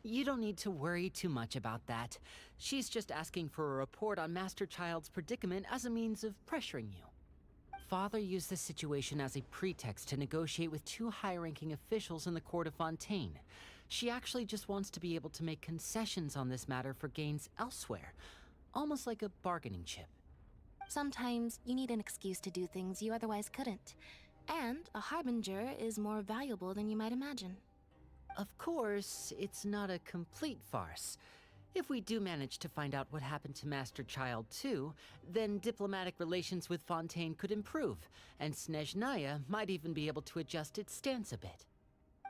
You don't need to worry too much about that. She's just asking for a report on Master Child's predicament as a means of pressuring you. Father used this situation as a pretext to negotiate with two high-ranking officials in the court of Fontaine. She actually just wants to be able to make concessions on this matter for gains elsewhere, almost like a bargaining chip. Sometimes you need an excuse to do things you otherwise couldn't. And a harbinger is more valuable than you might imagine. Of course, it's not a complete farce. If we do manage to find out what happened to Master Child too, then diplomatic relations with Fontaine could improve, and Snezhnaya might even be able to adjust its stance a bit.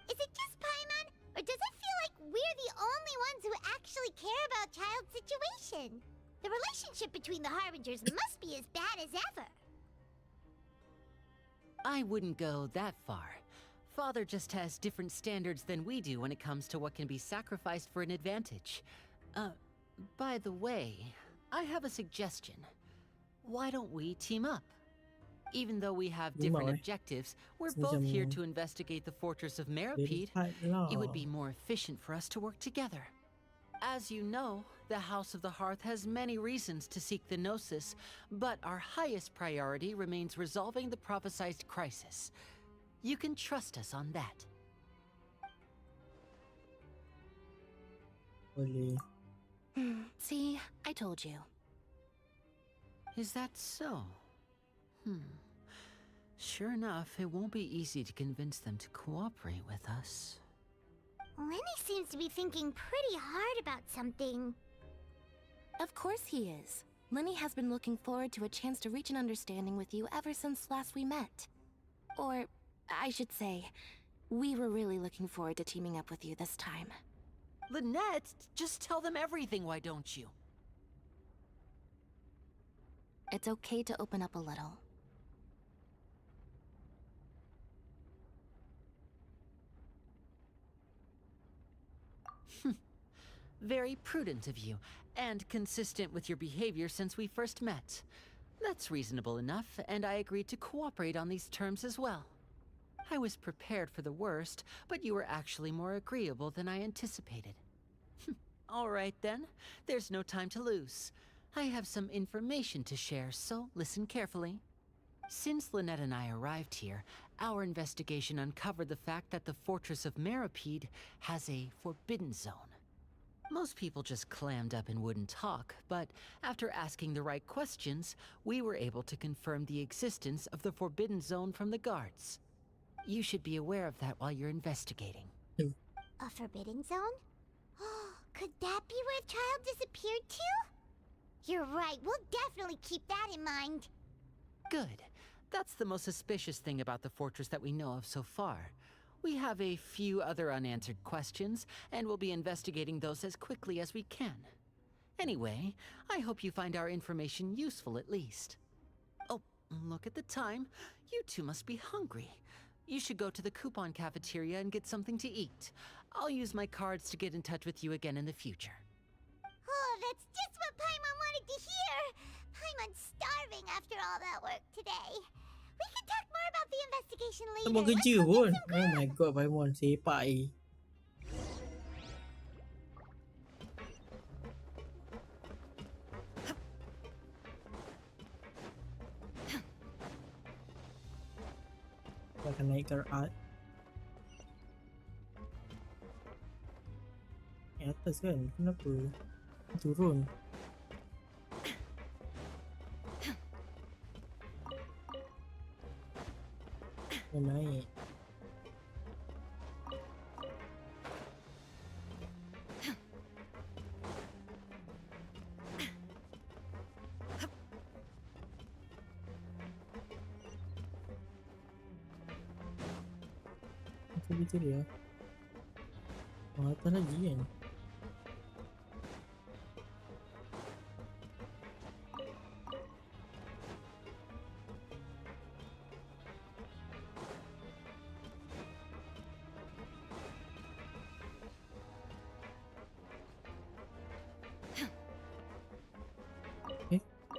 Is it just Paimon, or does it feel like we're the only ones who actually care about Child's situation? The relationship between the Harbingers must be as bad as ever. I wouldn't go that far. Father just has different standards than we do when it comes to what can be sacrificed for an advantage. By the way, I have a suggestion. Why don't we team up? Even though we have different objectives, we're both here to investigate the fortress of Meropide. It would be more efficient for us to work together. As you know, the House of the Hearth has many reasons to seek the Gnosis, but our highest priority remains resolving the prophesized crisis. You can trust us on that. Boleh. See, I told you. Is that so? Sure enough, it won't be easy to convince them to cooperate with us. Lenny seems to be thinking pretty hard about something. Of course he is. Lenny has been looking forward to a chance to reach an understanding with you ever since last we met. Or, I should say, we were really looking forward to teaming up with you this time. Lynette, just tell them everything, why don't you? It's okay to open up a little. Very prudent of you, and consistent with your behavior since we first met. That's reasonable enough, and I agreed to cooperate on these terms as well. I was prepared for the worst, but you were actually more agreeable than I anticipated. All right then, there's no time to lose. I have some information to share, so listen carefully. Since Lynette and I arrived here, our investigation uncovered the fact that the Fortress of Maripede has a forbidden zone. Most people just clammed up and wouldn't talk, but after asking the right questions, we were able to confirm the existence of the forbidden zone from the guards. You should be aware of that while you're investigating. A forbidden zone? Could that be where the child disappeared to? You're right, we'll definitely keep that in mind. Good. That's the most suspicious thing about the fortress that we know of so far. We have a few other unanswered questions, and we'll be investigating those as quickly as we can. Anyway, I hope you find our information useful at least. Oh, look at the time. You two must be hungry. You should go to the coupon cafeteria and get something to eat. I'll use my cards to get in touch with you again in the future. Oh, that's just what Paimon wanted to hear! Paimon's starving after all that work today. We can talk more about the investigation Tak later. buat kerja pun. Oh my god, Paimon sepak ni. Kita akan naik ke art. Atas kan? Kenapa? Turun. Naik. Betul dia. Atas lagi kan?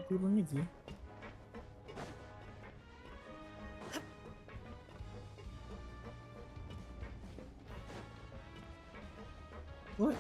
Turun lagi. What?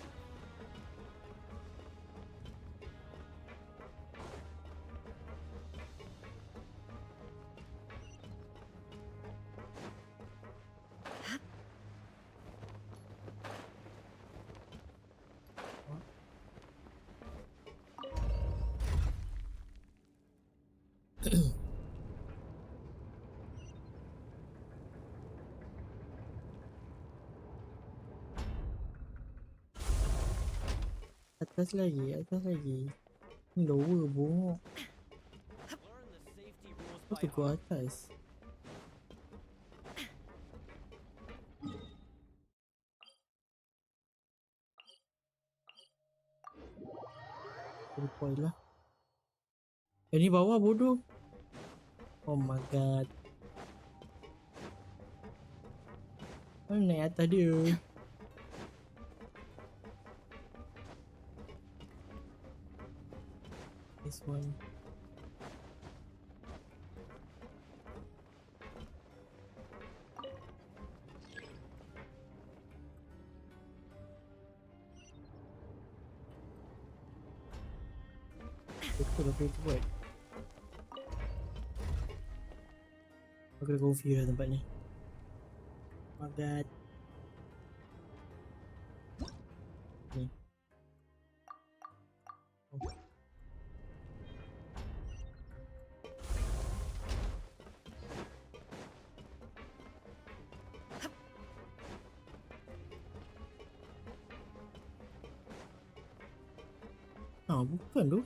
Atas lagi, atas lagi. Ni lower bongok. Apa tu gua atas? Point lah. Ni bawah bodoh. Oh my god. Mana naik atas dia? This one. Apa dah aku buat? Aku dah confuse dah tempat ni. Oh my god. Ni. Oh, bukan tu.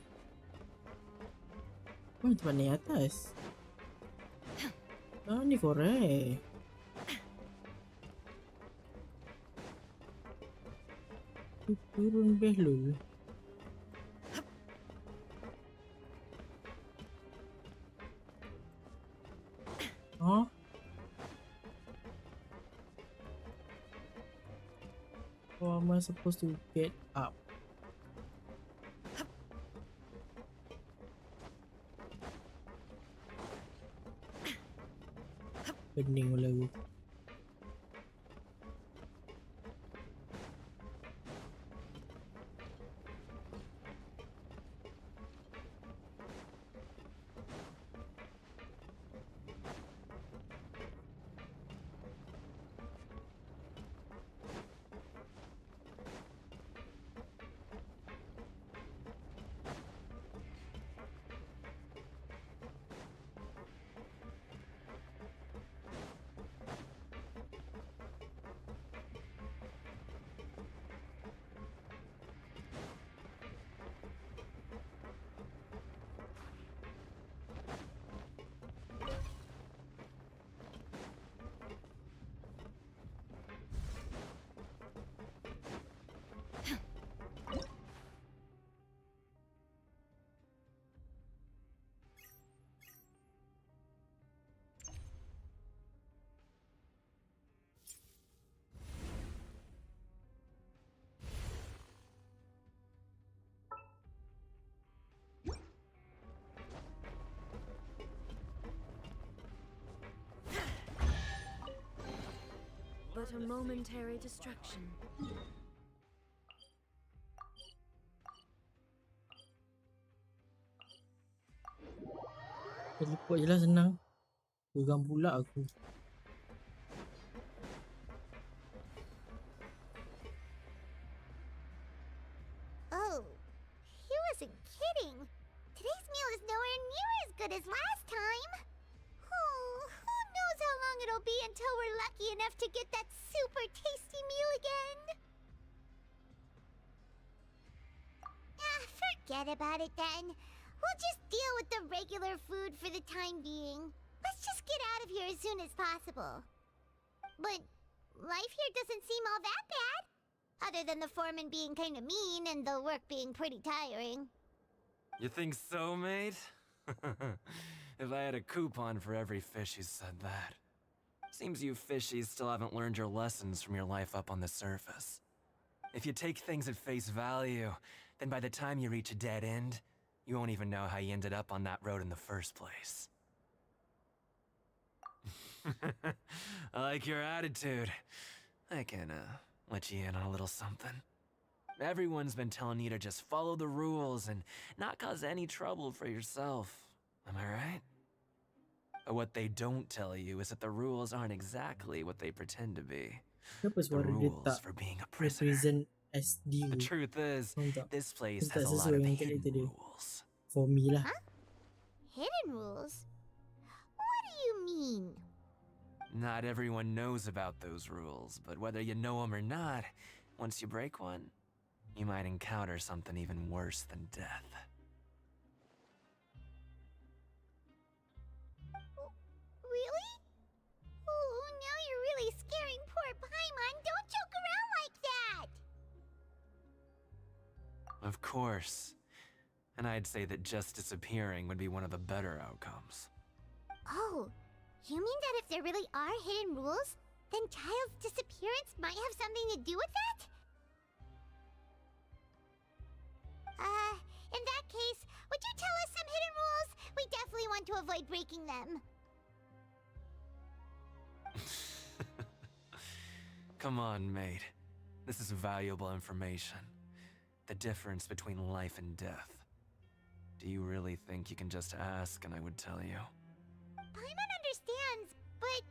Oh, tempat ni atas. Ah, ni korek. Turun behlul. Huh? How am I supposed to get up? Pening lagu. But a momentary distraction. Teleport je lah senang. Geram pula aku. Oh, he wasn't kidding. Today's meal is nowhere near as good as last time. Oh, who knows how long it'll be until we're lucky enough to get that super tasty meal again. Forget about it then. We'll just deal with the regular food for the time being. Let's just get out of here as soon as possible. But life here doesn't seem all that bad. Other than the foreman being kind of mean and the work being pretty tiring. You think so, mate? If I had a coupon for every fish who said that. Seems you fishies still haven't learned your lessons from your life up on the surface. If you take things at face value, then by the time you reach a dead end, you won't even know how you ended up on that road in the first place. I like your attitude. I can, let you in on a little something. Everyone's been telling you to just follow the rules and not cause any trouble for yourself. Am I right? But what they don't tell you is that the rules aren't exactly what they pretend to be. Kenapa The suara dia rules tak for being a prisoner. represent SD? The truth is, this place tak has a lot sesuai of dengan hidden karakter dia. rules. For me lah. Hidden rules? What do you mean? Not everyone knows about those rules, but whether you know them or not, once you break one, you might encounter something even worse than death. Really? Oh, now you're really scaring poor Paimon. Don't joke around like that! Of course. And I'd say that just disappearing would be one of the better outcomes. Oh, you mean that if there really are hidden rules, then Child's disappearance might have something to do with that? In that case, would you tell us some hidden rules? We definitely want to avoid breaking them. Come on, mate. This is valuable information. The difference between life and death. Do you really think you can just ask and I would tell you? Paimon understands, but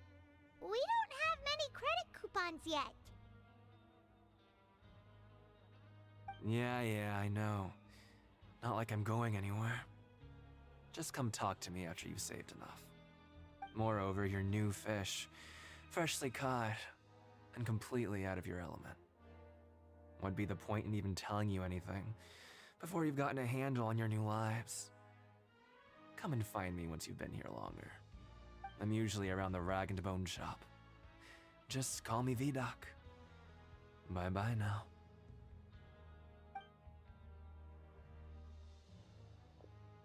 we don't have many credit coupons yet. Yeah, I know. Not like I'm going anywhere. Just come talk to me after you've saved enough. Moreover, you're new fish, freshly caught, and completely out of your element. What'd be the point in even telling you anything before you've gotten a handle on your new lives? Come and find me once you've been here longer. I'm usually around the rag and bone shop. Just call me V-Doc. Bye-bye now.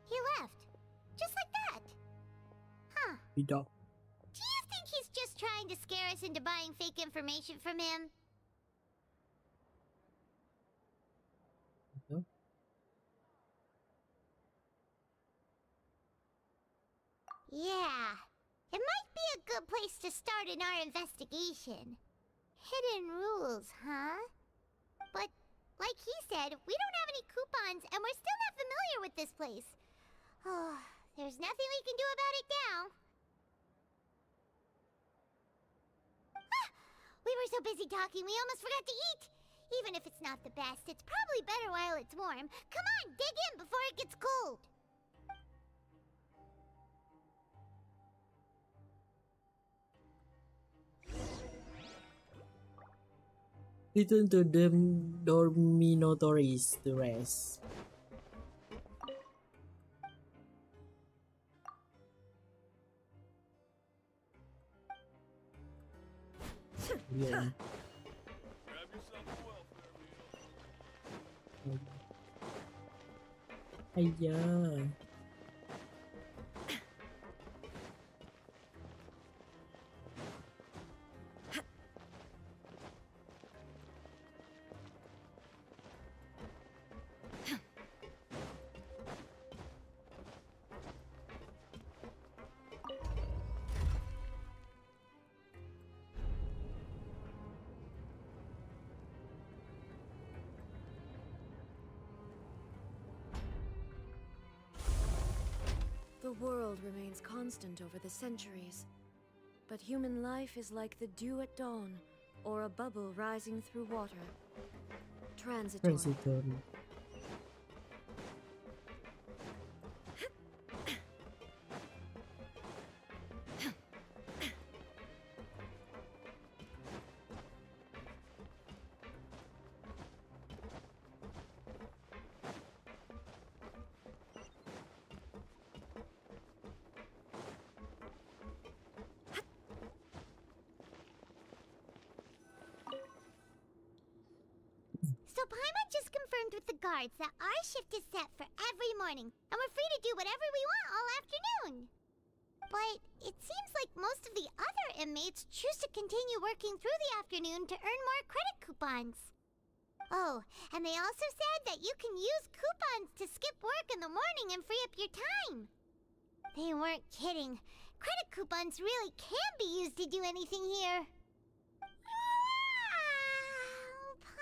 He left. Just like that. Huh. V-Doc. Do you think he's just trying to scare us into buying fake information from him? No. Yeah. It might be a good place to start in our investigation. Hidden rules, huh? But, like he said, we don't have any coupons and we're still not familiar with this place. Oh, there's nothing we can do about it now. Ah, we were so busy talking we almost forgot to eat. Even if it's not the best, it's probably better while it's warm. Come on, dig in before it gets cold. Return to the dormitories to rest. Yeah. Grab yourself a welfare meal. Ayah. The world remains constant over the centuries, but human life is like the dew at dawn, or a bubble rising through water. Transitory. Transitory. So Paimon just confirmed with the guards that our shift is set for every morning, and we're free to do whatever we want all afternoon. But it seems like most of the other inmates choose to continue working through the afternoon to earn more credit coupons. Oh, and they also said that you can use coupons to skip work in the morning and free up your time. They weren't kidding. Credit coupons really can be used to do anything here.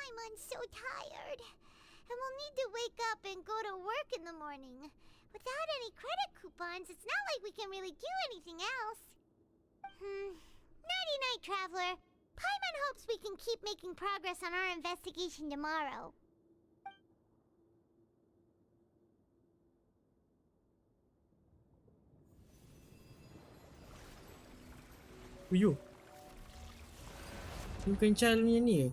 Paimon's so tired. And we'll need to wake up and go to work in the morning. Without any credit coupons, it's not like we can really do anything else. Nighty-night, Traveler. Paimon hopes we can keep making progress on our investigation tomorrow. You kencal punya ni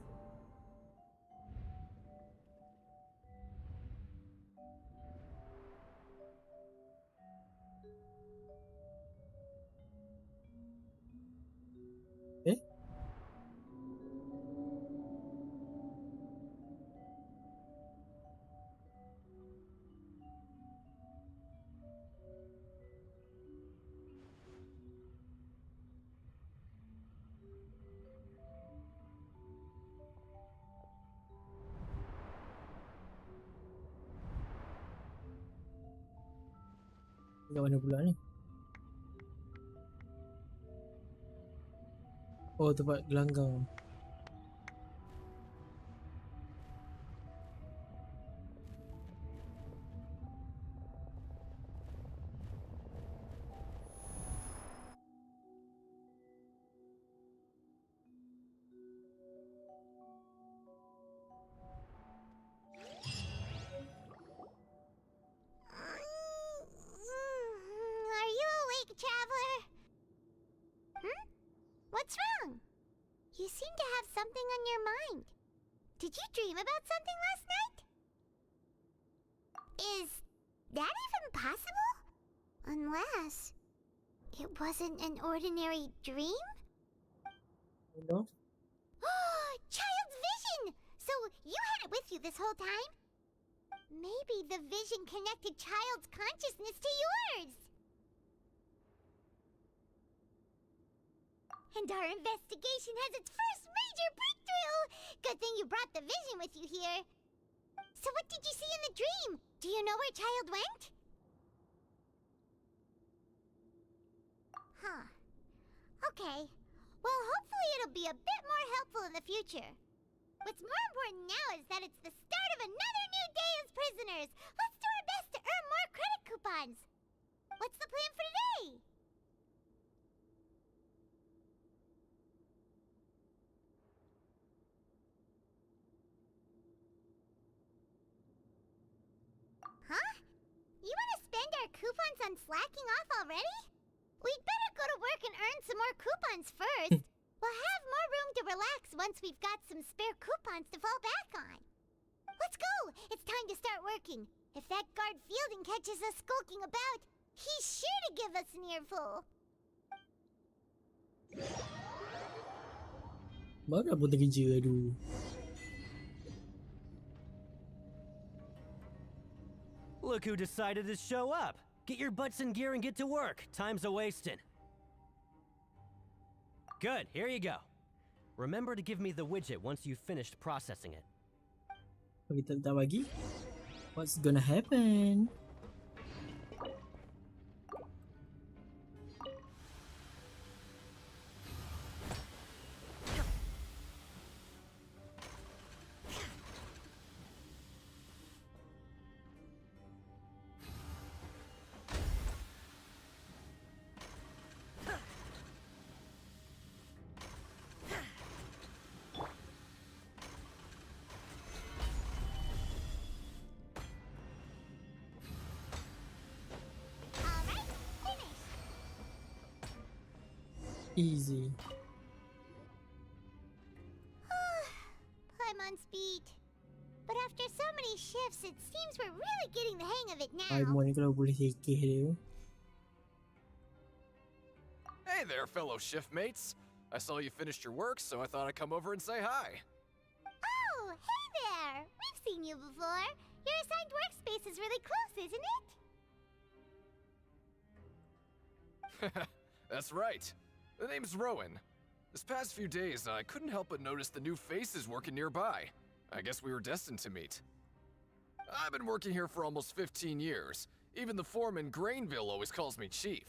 ke? Kat mana pula ni? Oh, tempat gelanggang. You seem to have something on your mind. Did you dream about something last night? Is that even possible? Unless it wasn't an ordinary dream? No. Child's vision! So you had it with you this whole time? Maybe the vision connected Child's consciousness to yours. And our investigation has its first major breakthrough! Good thing you brought the vision with you here. So what did you see in the dream? Do you know where Child went? Huh. Okay. Well, hopefully it'll be a bit more helpful in the future. What's more important now is that it's the start of another new day as prisoners. Let's do our best to earn more credit coupons. What's the plan for today? Huh? You want to spend our coupons on slacking off already? We'd better go to work and earn some more coupons first. We'll have more room to relax once we've got some spare coupons to fall back on. Let's go! It's time to start working. If that guard Fielding catches us skulking about, he's sure to give us an earful. Baru nak pun kerja, aduh. Look who decided to show up. Get your butts in gear and get to work. Time's a-wasting. Good, here you go. Remember to give me the widget once you've finished processing it. Kita tak bagi. What's gonna happen? Easy. I'm on speed. But after so many shifts, it seems we're really getting the hang of it now. Ay, mo ni kalau boleh sikit dia. Hey there, fellow shiftmates. I saw you finished your work, so I thought I'd come over and say hi. Oh, hey there! We've seen you before. Your assigned workspace is really close, isn't it? That's right. The name's Rowan. This past few days, I couldn't help but notice the new faces working nearby. I guess we were destined to meet. I've been working here for almost 15 years. Even the foreman, Grainville, always calls me Chief.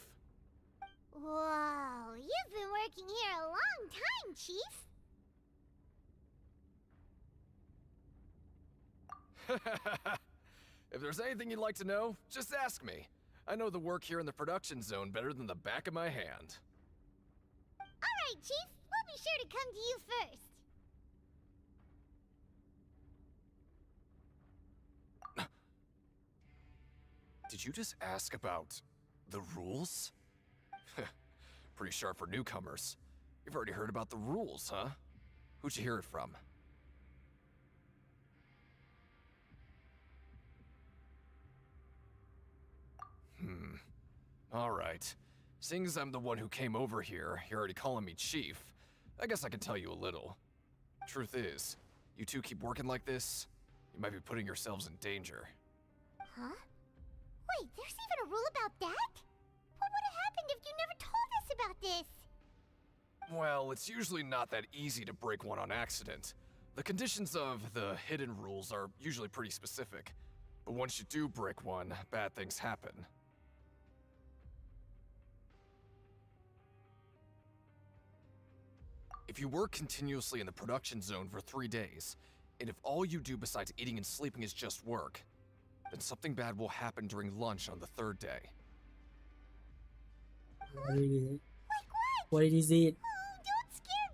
Whoa, you've been working here a long time, Chief. If there's anything you'd like to know, just ask me. I know the work here in the production zone better than the back of my hand. All right, Chief. We'll be sure to come to you first. Did you just ask about the rules? Pretty sharp for newcomers. You've already heard about the rules, huh? Who'd you hear it from? Alright. Seeing as I'm the one who came over here, you're already calling me Chief, I guess I can tell you a little. Truth is, you two keep working like this, you might be putting yourselves in danger. Huh? Wait, there's even a rule about that? What would have happened if you never told us about this? Well, it's usually not that easy to break one on accident. The conditions of the hidden rules are usually pretty specific. But once you do break one, bad things happen. If you work continuously in the production zone for 3 days, and if all you do besides eating and sleeping is just work, then something bad will happen during lunch on the 3rd day. What is it? What is it? Oh, don't scare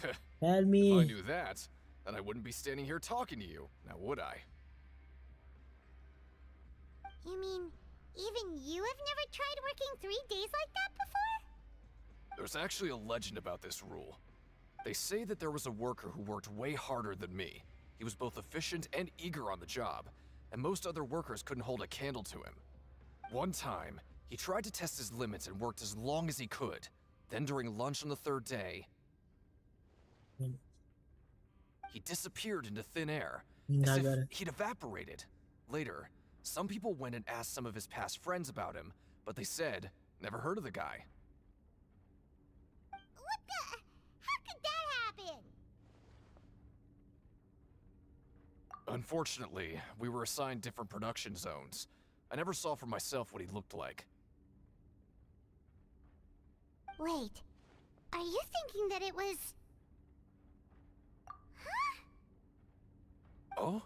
Paimon! Tell me. If I knew that, then I wouldn't be standing here talking to you, now would I? You mean, even you have never tried working 3 days like that before? There's actually a legend about this rule. They say that there was a worker who worked way harder than me. He was both efficient and eager on the job, and most other workers couldn't hold a candle to him. One time, he tried to test his limits and worked as long as he could. Then during lunch on the third day, he disappeared into thin air, as if he'd evaporated. Later, some people went and asked some of his past friends about him, but they said, never heard of the guy. What the? How could that happen? Unfortunately, we were assigned different production zones. I never saw for myself what he looked like. Wait, are you thinking that it was... Huh? Oh?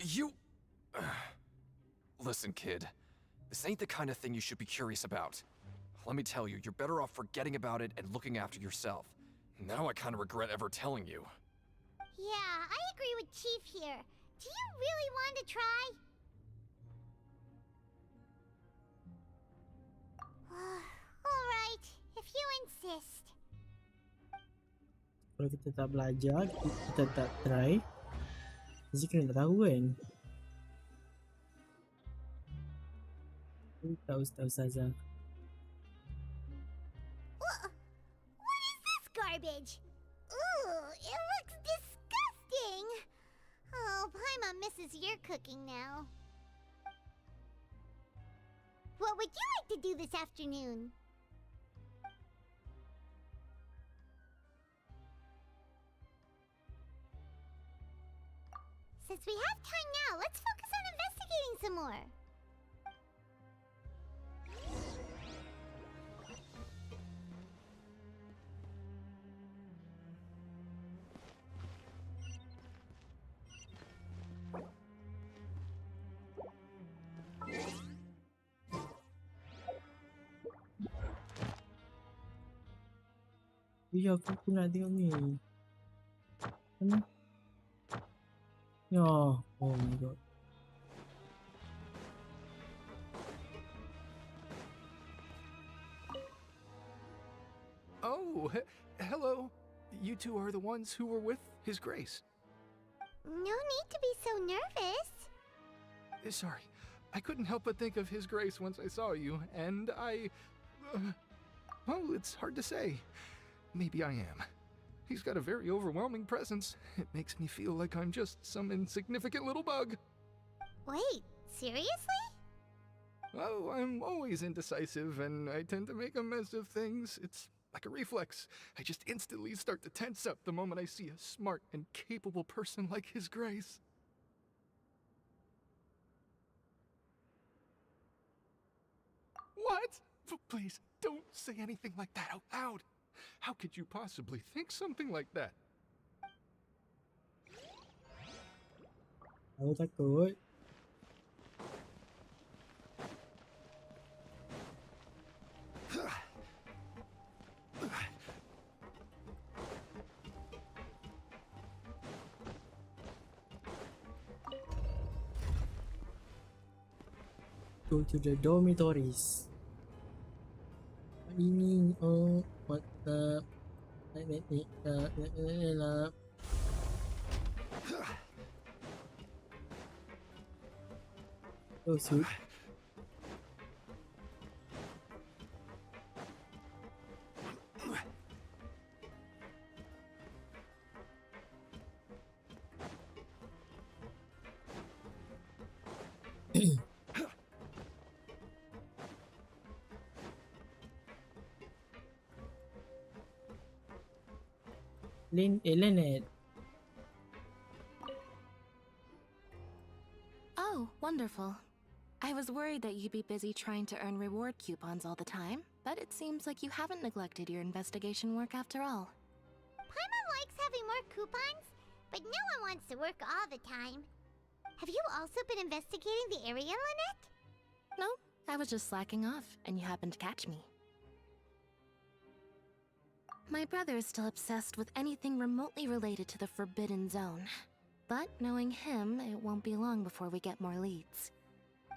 You... Listen, kid. This ain't the kind of thing you should be curious about. Let me tell you, you're better off forgetting about it and looking after yourself. Now I kind of regret ever telling you. Yeah, I agree with Chief here. Do you really want to try? Alright, if you insist. Kalau kita tak belajar, kita tak try, mesti kena tahu kan. Tahu Ustazah. What is this garbage? Ooh, it looks disgusting. Oh, Paimon misses your cooking now. What would you like to do this afternoon? Since we have time now, let's focus on investigating some more. Ya, aku pun nak tengok ni. Mana? Ya, oh my god. Oh, hello. You two are the ones who were with His Grace. No need to be so nervous. Sorry, I couldn't help but think of His Grace once I saw you, and well, it's hard to say. Maybe I am. He's got a very overwhelming presence. It makes me feel like I'm just some insignificant little bug. Wait, seriously? Oh, I'm always indecisive, and I tend to make a mess of things. It's like a reflex. I just instantly start to tense up the moment I see a smart and capable person like His Grace. What? Please, don't say anything like that out loud. How could you possibly think something like that? Aku takut. Go to the dormitories. Ini what the oh shoot. Lynette. Oh, wonderful. I was worried that you'd be busy trying to earn reward coupons all the time, but it seems like you haven't neglected your investigation work after all. Paimon likes having more coupons, but no one wants to work all the time. Have you also been investigating the area, Lynette? No, I was just slacking off, and you happened to catch me. My brother is still obsessed with anything remotely related to the Forbidden Zone. But knowing him, it won't be long before we get more leads.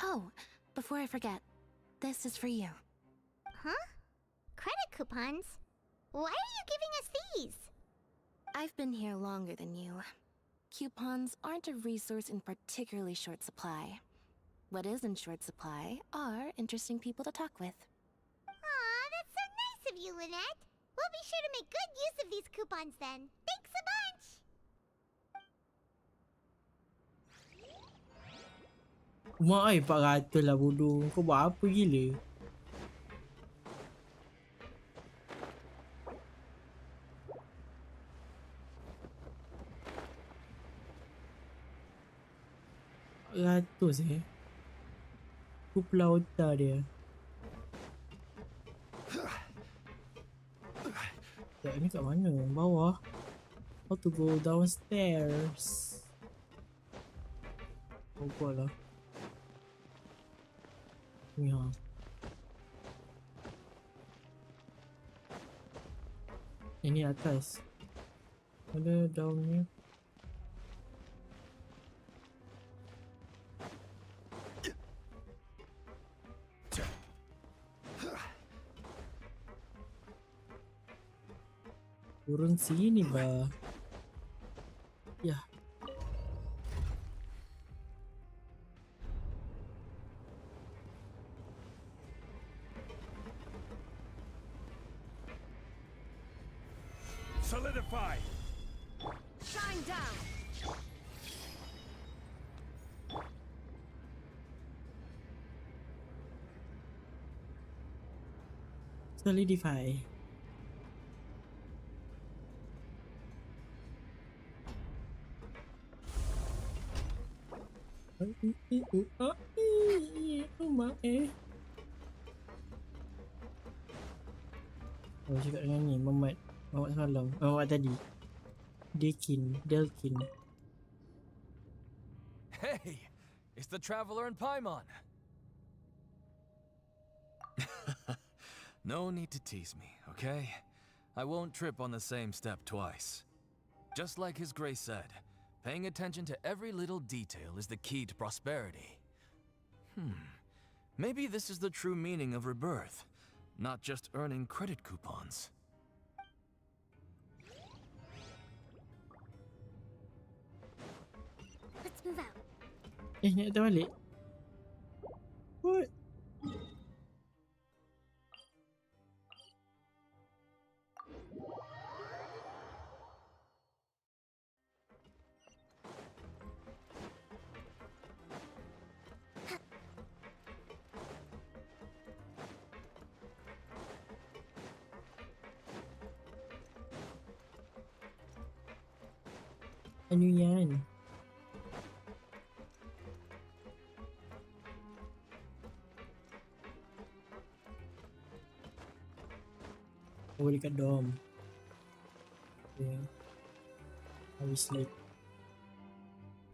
Oh, before I forget, this is for you. Huh? coupons. Why are you giving us these? I've been here longer than you. Coupons aren't a resource in particularly short supply. What is in short supply are interesting people to talk with. Aw, that's so nice of you, Lynette. We'll be sure to make good use of these coupons then. Thanks a bunch! Mak ai 400 lah bodoh. Kau buat apa gila? Ratus Aku pulau otak dia. Sekejap ni kat mana? Bawah? How to go downstairs? Oh lah. Ni ha. Ini atas. Ada down ni. Turun sini bah. Ya. Solidify. Shine down. Solidify. Rumah Oh, cakap dengan ni Mamat semalam. Mamat tadi Delkin. Hey, it's the traveler in Paimon. No need to tease me, okay? I won't trip on the same step twice. Just like His Grace said, paying attention to every little detail is the key to prosperity. Maybe this is the true meaning of rebirth, not just earning credit coupons. Let's move out. Nak datang balik? What? Ano yan? Oh, dekat dorm. Okay. I will sleep.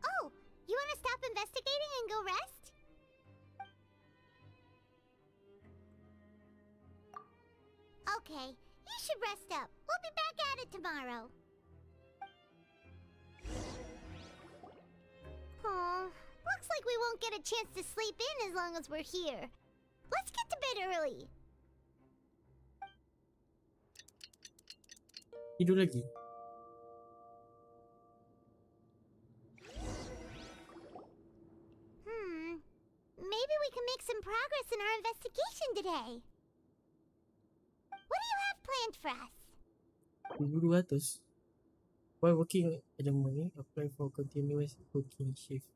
Oh, you want to stop investigating and go rest? Okay, you should rest up. We'll be back at it tomorrow. Aw, looks like we won't get a chance to sleep in as long as we're here. Let's get to bed early. Tidur lagi? Maybe we can make some progress in our investigation today. What do you have planned for us? 1,200. While working at the morning, apply for continuous working shift.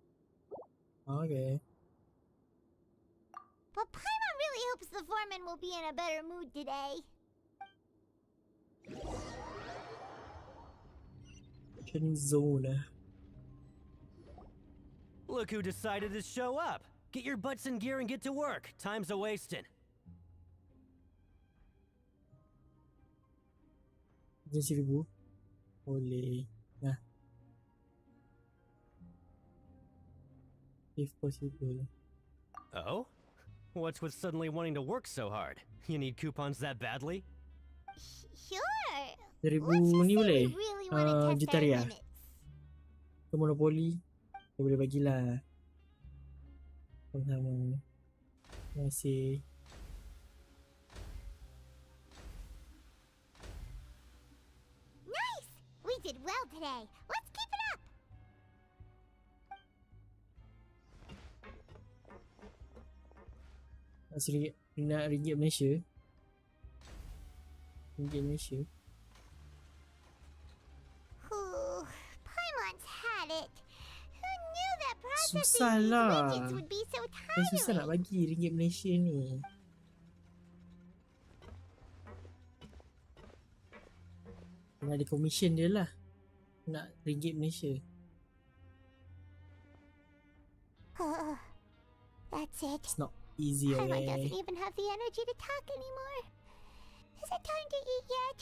Okay. But Paimon really hopes the foreman will be in a better mood today. Zone. Look who decided to show up. Get your butts in gear and get to work. Time's a-wasting. RM1,000. Boleh. Nah. If possible. Oh? What's with suddenly wanting to work so hard? You need coupons that badly? Sure. 1,000 ni boleh? Jutaria. Ke monopoli. Kita boleh bagilah. Sama-sama. Terima kasih. did well today. Let's keep it up. Ringgit Malaysia. Ringgit Malaysia. Ooh, Paimon's had it. Who knew that processing Susah these lah. widgets would be so Susah nak tiring? bagi ringgit Malaysia ni. Kena ada commission dia lah. Nak ringgit Malaysia. That's it. It's not easy, Paimon okay? doesn't even have the energy to talk anymore. Is it time to eat yet?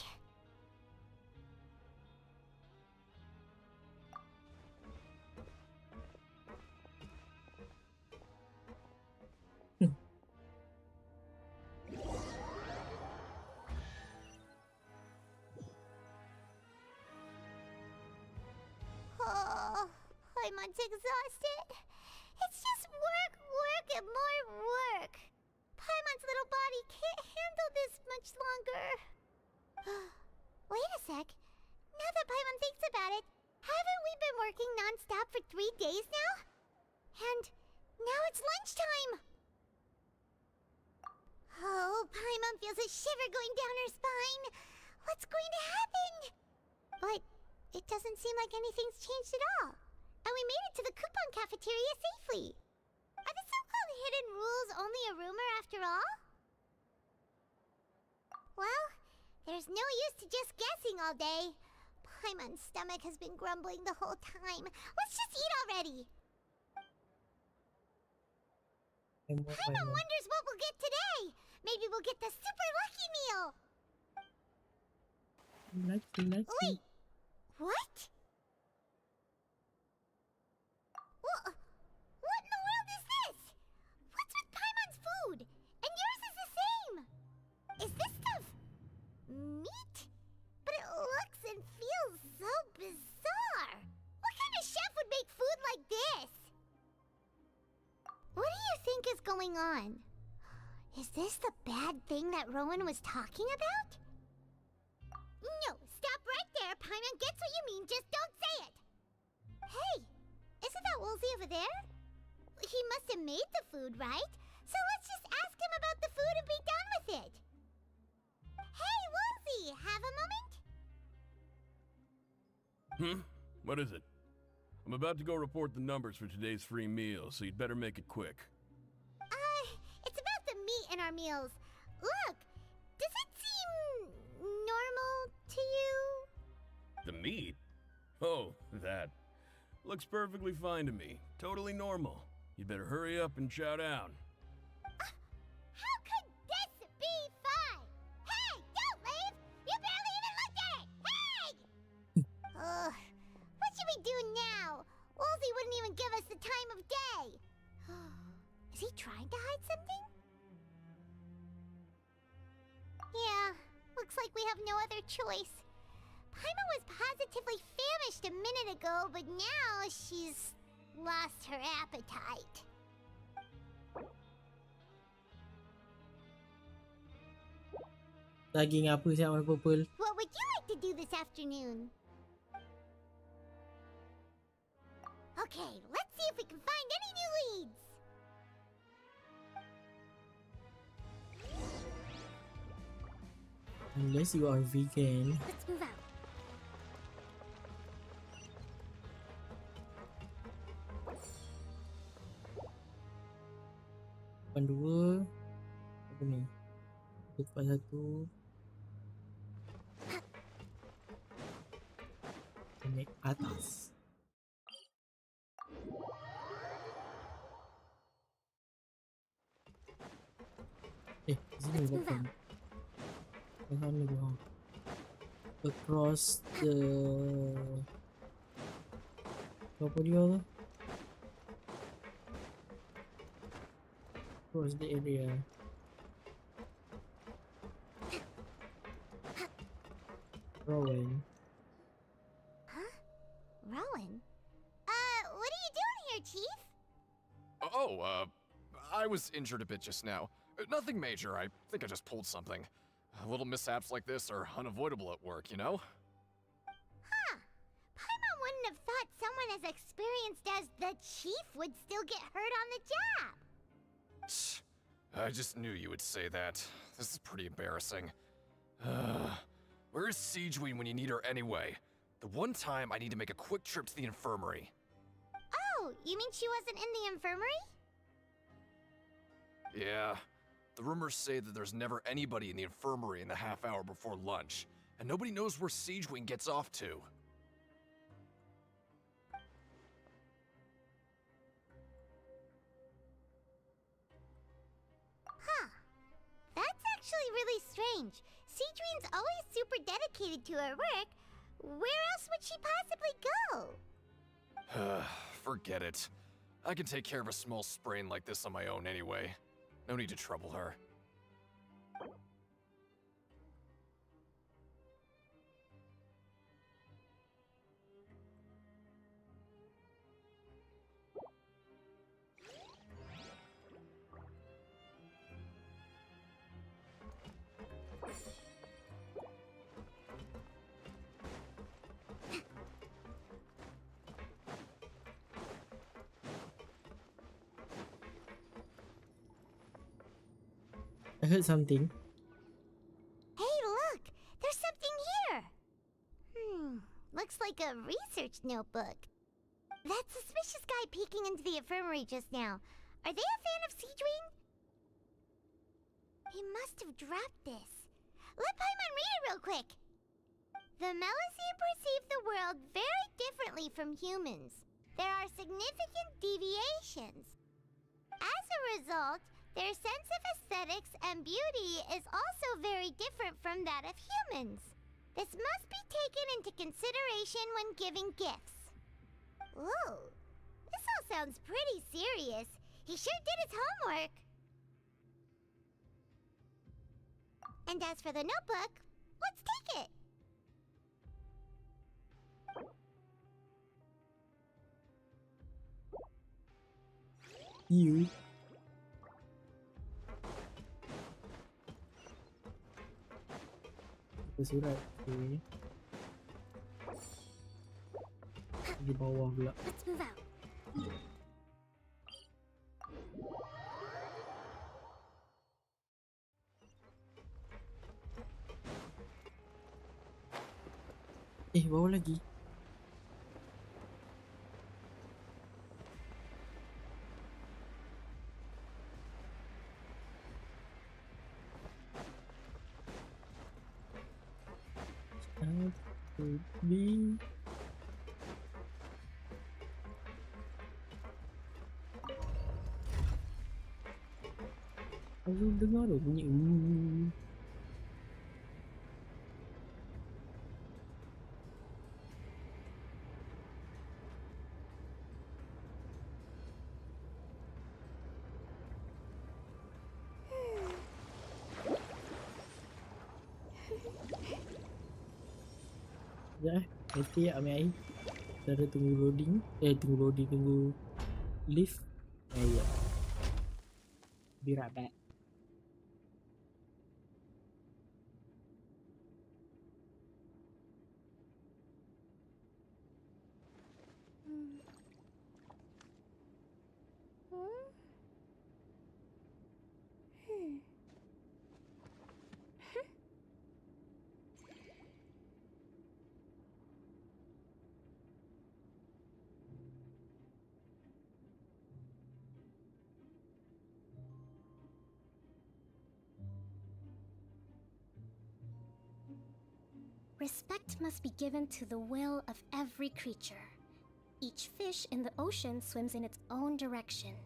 Oh, Paimon's exhausted. It's just work, work, and more work. Paimon's little body can't handle this much longer. Wait a sec. Now that Paimon thinks about it, haven't we been working non-stop for 3 days now? And now it's lunchtime. Oh, Paimon feels a shiver going down her spine. What's going to happen? But it doesn't seem like anything's changed at all. And we made it to the coupon cafeteria safely. Are the so-called hidden rules only a rumor after all? Well, there's no use to just guessing all day. Paimon's stomach has been grumbling the whole time. Let's just eat already. Paimon wonders what we'll get today. Maybe we'll get the super lucky meal. Lucky. Wait, what? What in the world is this? What's with Paimon's food? And yours is the same. Is this stuff meat? But it looks and feels so bizarre. What kind of chef would make food like this? What do you think is going on? Is this the bad thing that Rowan was talking about? No, stop right there. Paimon gets what you mean, just don't say it. Hey, isn't that Woolsey over there? He must have made the food, right? So let's just ask him about the food and be done with it. Hey, Woolsey, have a moment? What is it? I'm about to go report the numbers for today's free meal, so you'd better make it quick. It's about the meat in our meals. Look, does it seem normal to you? The meat? Oh, that. Looks perfectly fine to me. Totally normal. You better hurry up and chow down. How could this be fine? Hey, don't leave! You barely even looked at it! Hey! What should we do now? Woolsey wouldn't even give us the time of day. Is he trying to hide something? Yeah, looks like we have no other choice. Paimon was positively famished a minute ago, but now she's lost her appetite. Daging apa siap warna purple? What would you like to do this afternoon? Okay, let's see if we can find any new leads. Unless you are vegan. Let's move out. Depan 2. Apa ni? Depan 1. Naik atas. Sini belakang. Belakang ni belakang. Across the... Apa dia tu? Across the area. Rowan. Huh? Rowan? What are you doing here, Chief? I was injured a bit just now. Nothing major, I think I just pulled something. Little mishaps like this are unavoidable at work, you know? Huh. someone as experienced as the chief would still get hurt on the job. I just knew you would say that. This is pretty embarrassing. Where is Siegeween when you need her anyway? The one time I need to make a quick trip to the infirmary. Oh, you mean she wasn't in the infirmary? Yeah. The rumors say that there's never anybody in the infirmary in the half hour before lunch, and nobody knows where Siegeween gets off to. Huh. That's actually really strange. Siegeween's always super dedicated to her work. Where else would she possibly go? Forget it. I can take care of a small sprain like this on my own anyway. No need to trouble her. I heard something. Hey, look! There's something here! Looks like a research notebook. That suspicious guy peeking into the infirmary just now. Are they a fan of Siegeween? He must have dropped this. Let Paimon read it real quick! The Melusine perceive the world very differently from humans. There are significant deviations. As a result, their sense of aesthetics and beauty is also very different from that of humans. This must be taken into consideration when giving gifts. Ooh, this all sounds pretty serious. He sure did his homework. And as for the notebook, let's take it. You. Surat okay. Di bawah pula. Let's move out. Bawah lagi. B. Aku dengar bunyi Sekejap nanti ambil air. Cara tunggu loading. Tunggu lift. Ya. Be right back. Respect must be given to the will of every creature. Each fish in the ocean swims in its own direction.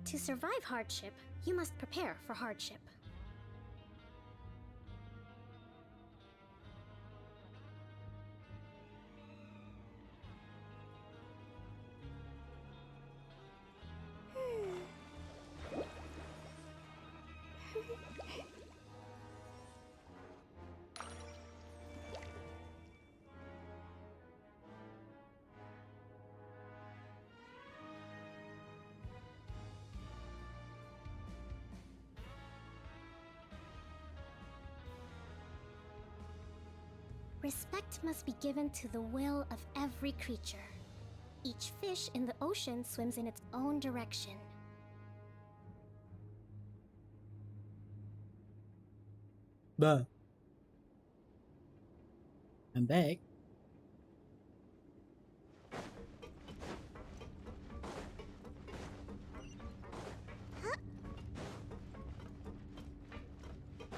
To survive hardship, you must prepare for hardship. Respect must be given to the will of every creature. Each fish in the ocean swims in its own direction. Bah. I'm back.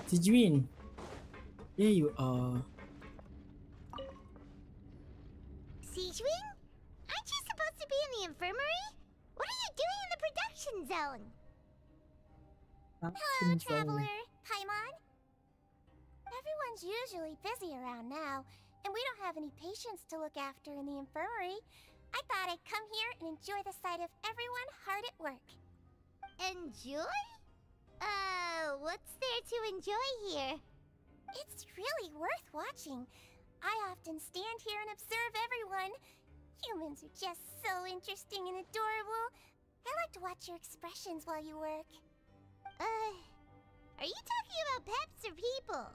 Tijwin, there you are. Sijwin? Aren't you supposed to be in the infirmary? What are you doing in the production zone? Hello, Traveler. Paimon. Everyone's usually busy around now, and we don't have any patients to look after in the infirmary. I thought I'd come here and enjoy the sight of everyone hard at work. Enjoy? What's there to enjoy here? It's really worth watching. I often stand here and observe everyone. Humans are just so interesting and adorable. I like to watch your expressions while you work. Are you talking about pets or people?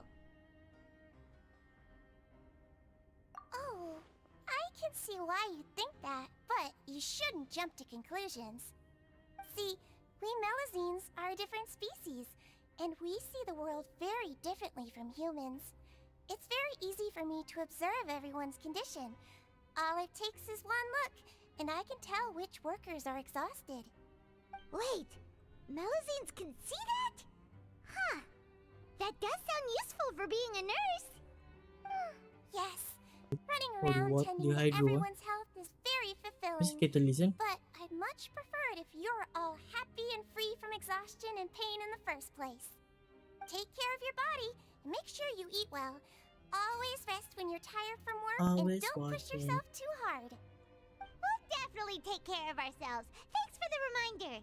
Oh, I can see why you think that, but you shouldn't jump to conclusions. See, we Melazines are a different species, and we see the world very differently from humans. It's very easy for me to observe everyone's condition. All it takes is one look, and I can tell which workers are exhausted. Wait, Melazines can see that? Huh. That does sound useful for being a nurse. Yes, running around tending to everyone's health is very fulfilling. But I'd much prefer it if you're all happy and free from exhaustion and pain in the first place. Take care of your body and make sure you eat well. Always rest when you're tired from work and don't push yourself too hard. We'll definitely take care of ourselves. Thanks for the reminder.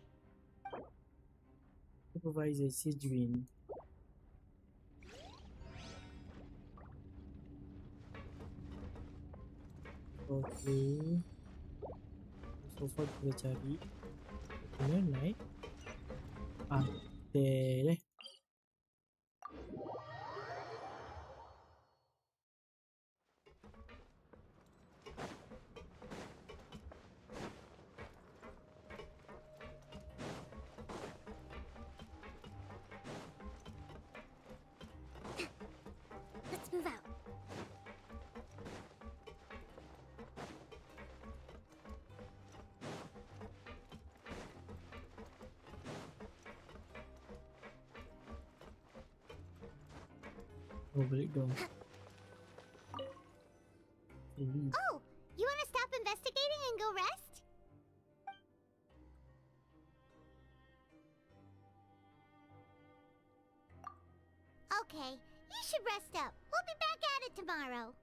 Supervisor Sidwin. Okay. So far kita cari. Mana naik? Ah, deh. Let's move out. Oh, balik dong. Oh, you want to stop investigating and go rest? Okay, you should rest up. We'll be back at it tomorrow.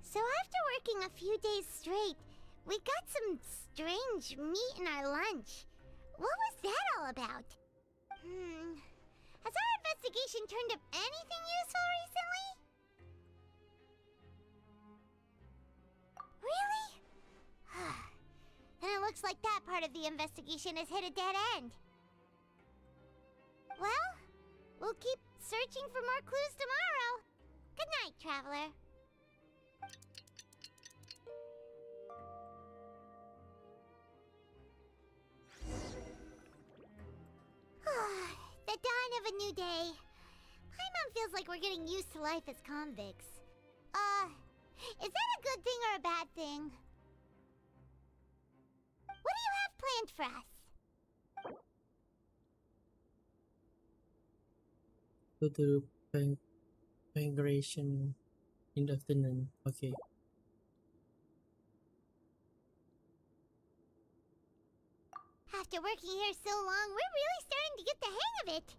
So after working a few days straight, we got some strange meat in our lunch. What was that all about? Has our investigation turned up anything useful recently? Really? Then it looks like that part of the investigation has hit a dead end. Well, we'll keep searching for more clues tomorrow. Good night, Traveler. The dawn of a new day. Paimon feels like we're getting used to life as convicts. Is that a good thing or a bad thing? What do you have planned for us? Go to migration in the afternoon. Okay. After working here so long, we're really starting to get the hang of it.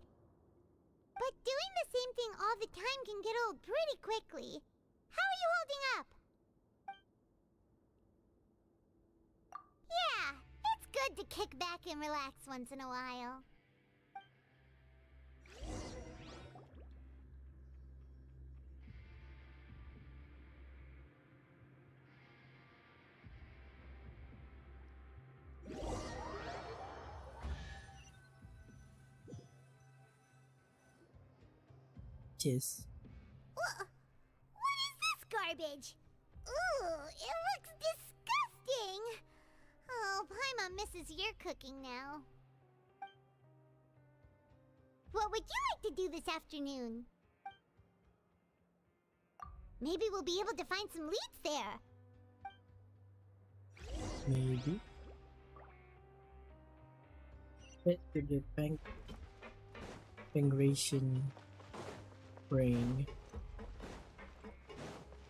But doing the same thing all the time can get old pretty quickly. How are you holding up? Yeah, it's good to kick back and relax once in a while. Cheers. What is this garbage? Ooh, it looks disgusting. Oh, Paimon misses your cooking now. What would you like to do this afternoon? Maybe we'll be able to find some leads there. Maybe. Head to the Pangration Ring.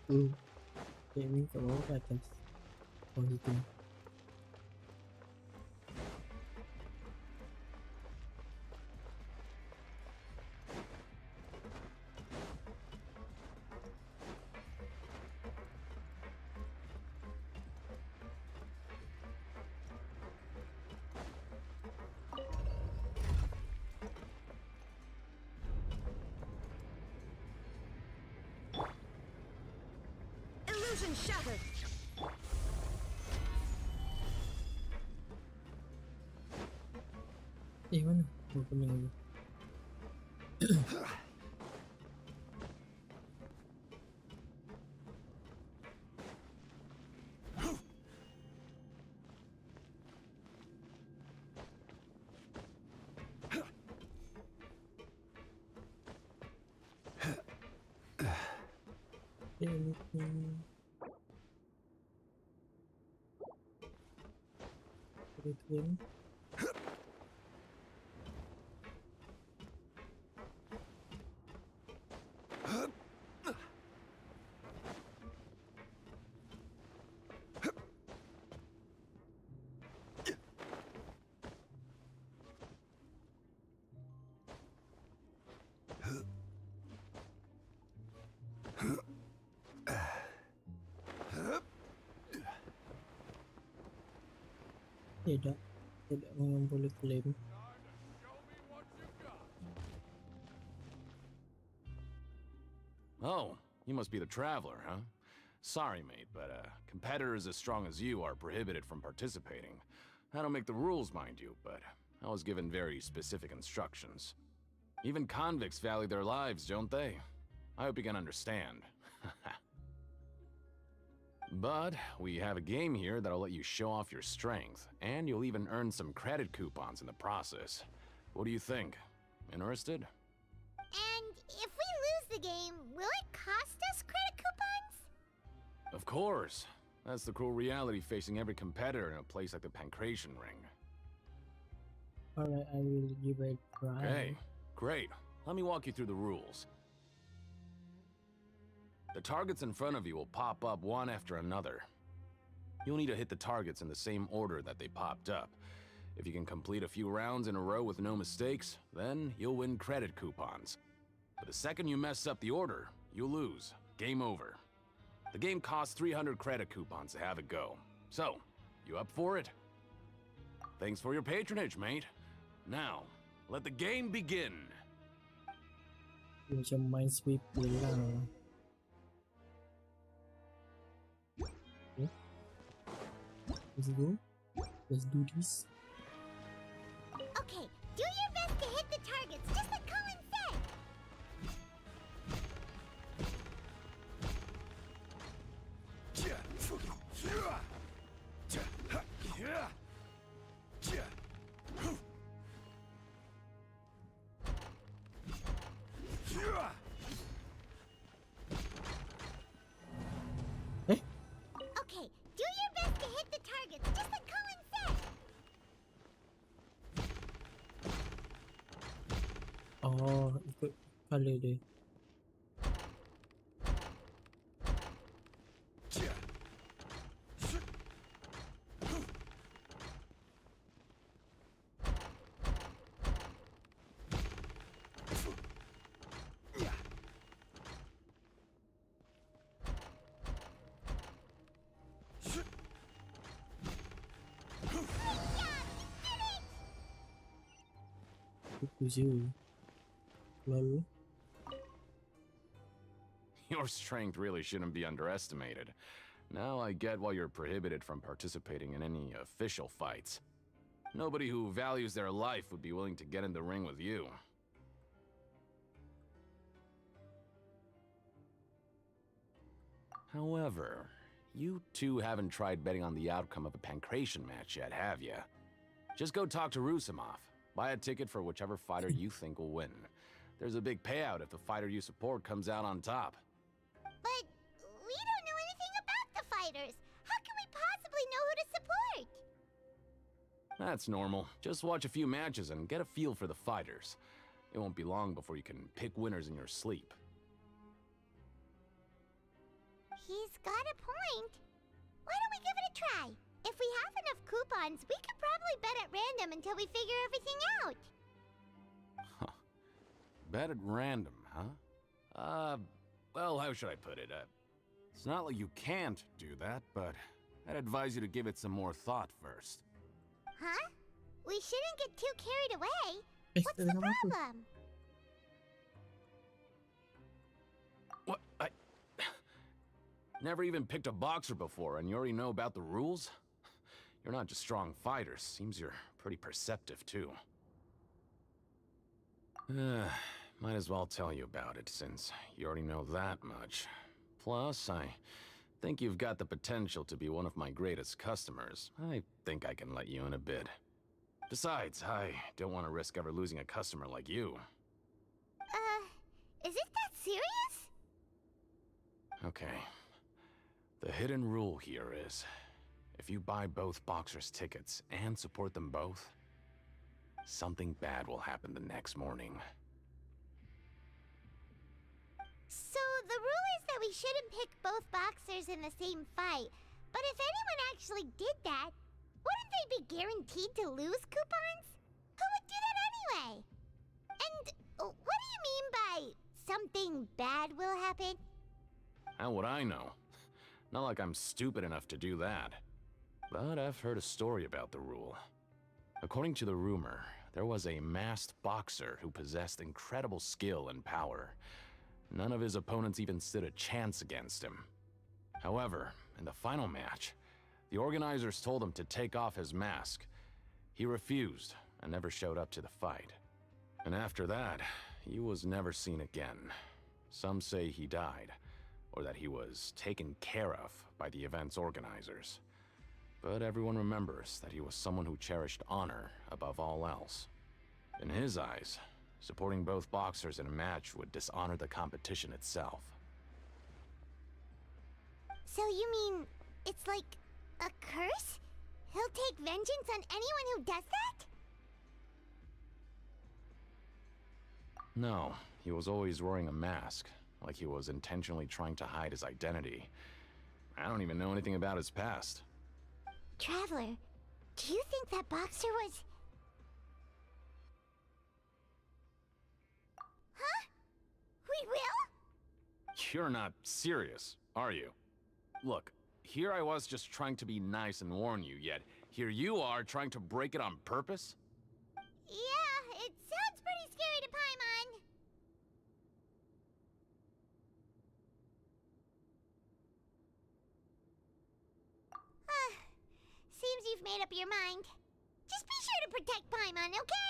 Dia ring kat bawah ke atas? Oh, situ. Illusion shattered. Mana? Oh, pening. Anything? Tidak memang boleh klaim. Oh, you must be the traveler, huh? Sorry, mate, but competitors as strong as you are prohibited from participating. I don't make the rules, mind you, but I was given very specific instructions. Even convicts value their lives, don't they? I hope you can understand. But we have a game here that'll let you show off your strength, and you'll even earn some credit coupons in the process. What do you think? Interested? And if we lose the game, will it cost us credit coupons? Of course. That's the cruel reality facing every competitor in a place like the Pancration Ring. Alright, I will give it a try. Okay, great. Let me walk you through the rules. The targets in front of you will pop up one after another. You'll need to hit the targets in the same order that they popped up. If you can complete a few rounds in a row with no mistakes, then you'll win credit coupons. But the second you mess up the order, you'll lose. Game over. The game costs 300 credit coupons to have it go. So, you up for it? Thanks for your patronage, mate. Now, let the game begin. Macam main sweep bola. Let's go. Let's do this. Okay, do your best to hit the targets, just like Colin said. Okay, do your best to hit the targets, just like Colin said. Oh, ikut color dia. Itu je. Lalu. Your strength really shouldn't be underestimated. Now I get why you're prohibited from participating in any official fights. Nobody who values their life would be willing to get in the ring with you. However, you two haven't tried betting on the outcome of a pancration match yet, have you? Just go talk to Rusimov. Buy a ticket for whichever fighter you think will win. There's a big payout if the fighter you support comes out on top. But we don't know anything about the fighters. How can we possibly know who to support? That's normal. Just watch a few matches and get a feel for the fighters. It won't be long before you can pick winners in your sleep. He's got a point. Why don't we give it a try? If we have enough coupons, we could probably bet at random until we figure everything out. Bet at random, huh? Well, how should I put it? It's not like you can't do that, but I'd advise you to give it some more thought first. Huh? We shouldn't get too carried away. What's the problem? What? I never even picked a boxer before, and you already know about the rules? You're not just strong fighters. Seems you're pretty perceptive, too. Might as well tell you about it, since you already know that much. Plus, I think you've got the potential to be one of my greatest customers. I think I can let you in a bid. Besides, I don't want to risk ever losing a customer like you. Is it that serious? Okay. The hidden rule here is, if you buy both boxers' tickets and support them both, something bad will happen the next morning. So the rule is that we shouldn't pick both boxers in the same fight. But if anyone actually did that, wouldn't they be guaranteed to lose coupons? Who would do that anyway? And what do you mean by something bad will happen? How would I know? Not like I'm stupid enough to do that. But I've heard a story about the rule. According to the rumor, there was a masked boxer who possessed incredible skill and power. None of his opponents even stood a chance against him. However, in the final match, the organizers told him to take off his mask. He refused and never showed up to the fight. And after that, he was never seen again. Some say he died, or that he was taken care of by the event's organizers. But everyone remembers that he was someone who cherished honor above all else. In his eyes, supporting both boxers in a match would dishonor the competition itself. So you mean it's like a curse? He'll take vengeance on anyone who does that? No, he was always wearing a mask, like he was intentionally trying to hide his identity. I don't even know anything about his past. Traveler, do you think that boxer was... Huh? We will? You're not serious, are you? Look, here I was just trying to be nice and warn you, yet here you are trying to break it on purpose? Yeah, it sounds pretty scary to Paimon. Seems you've made up your mind. Just be sure to protect Paimon, okay?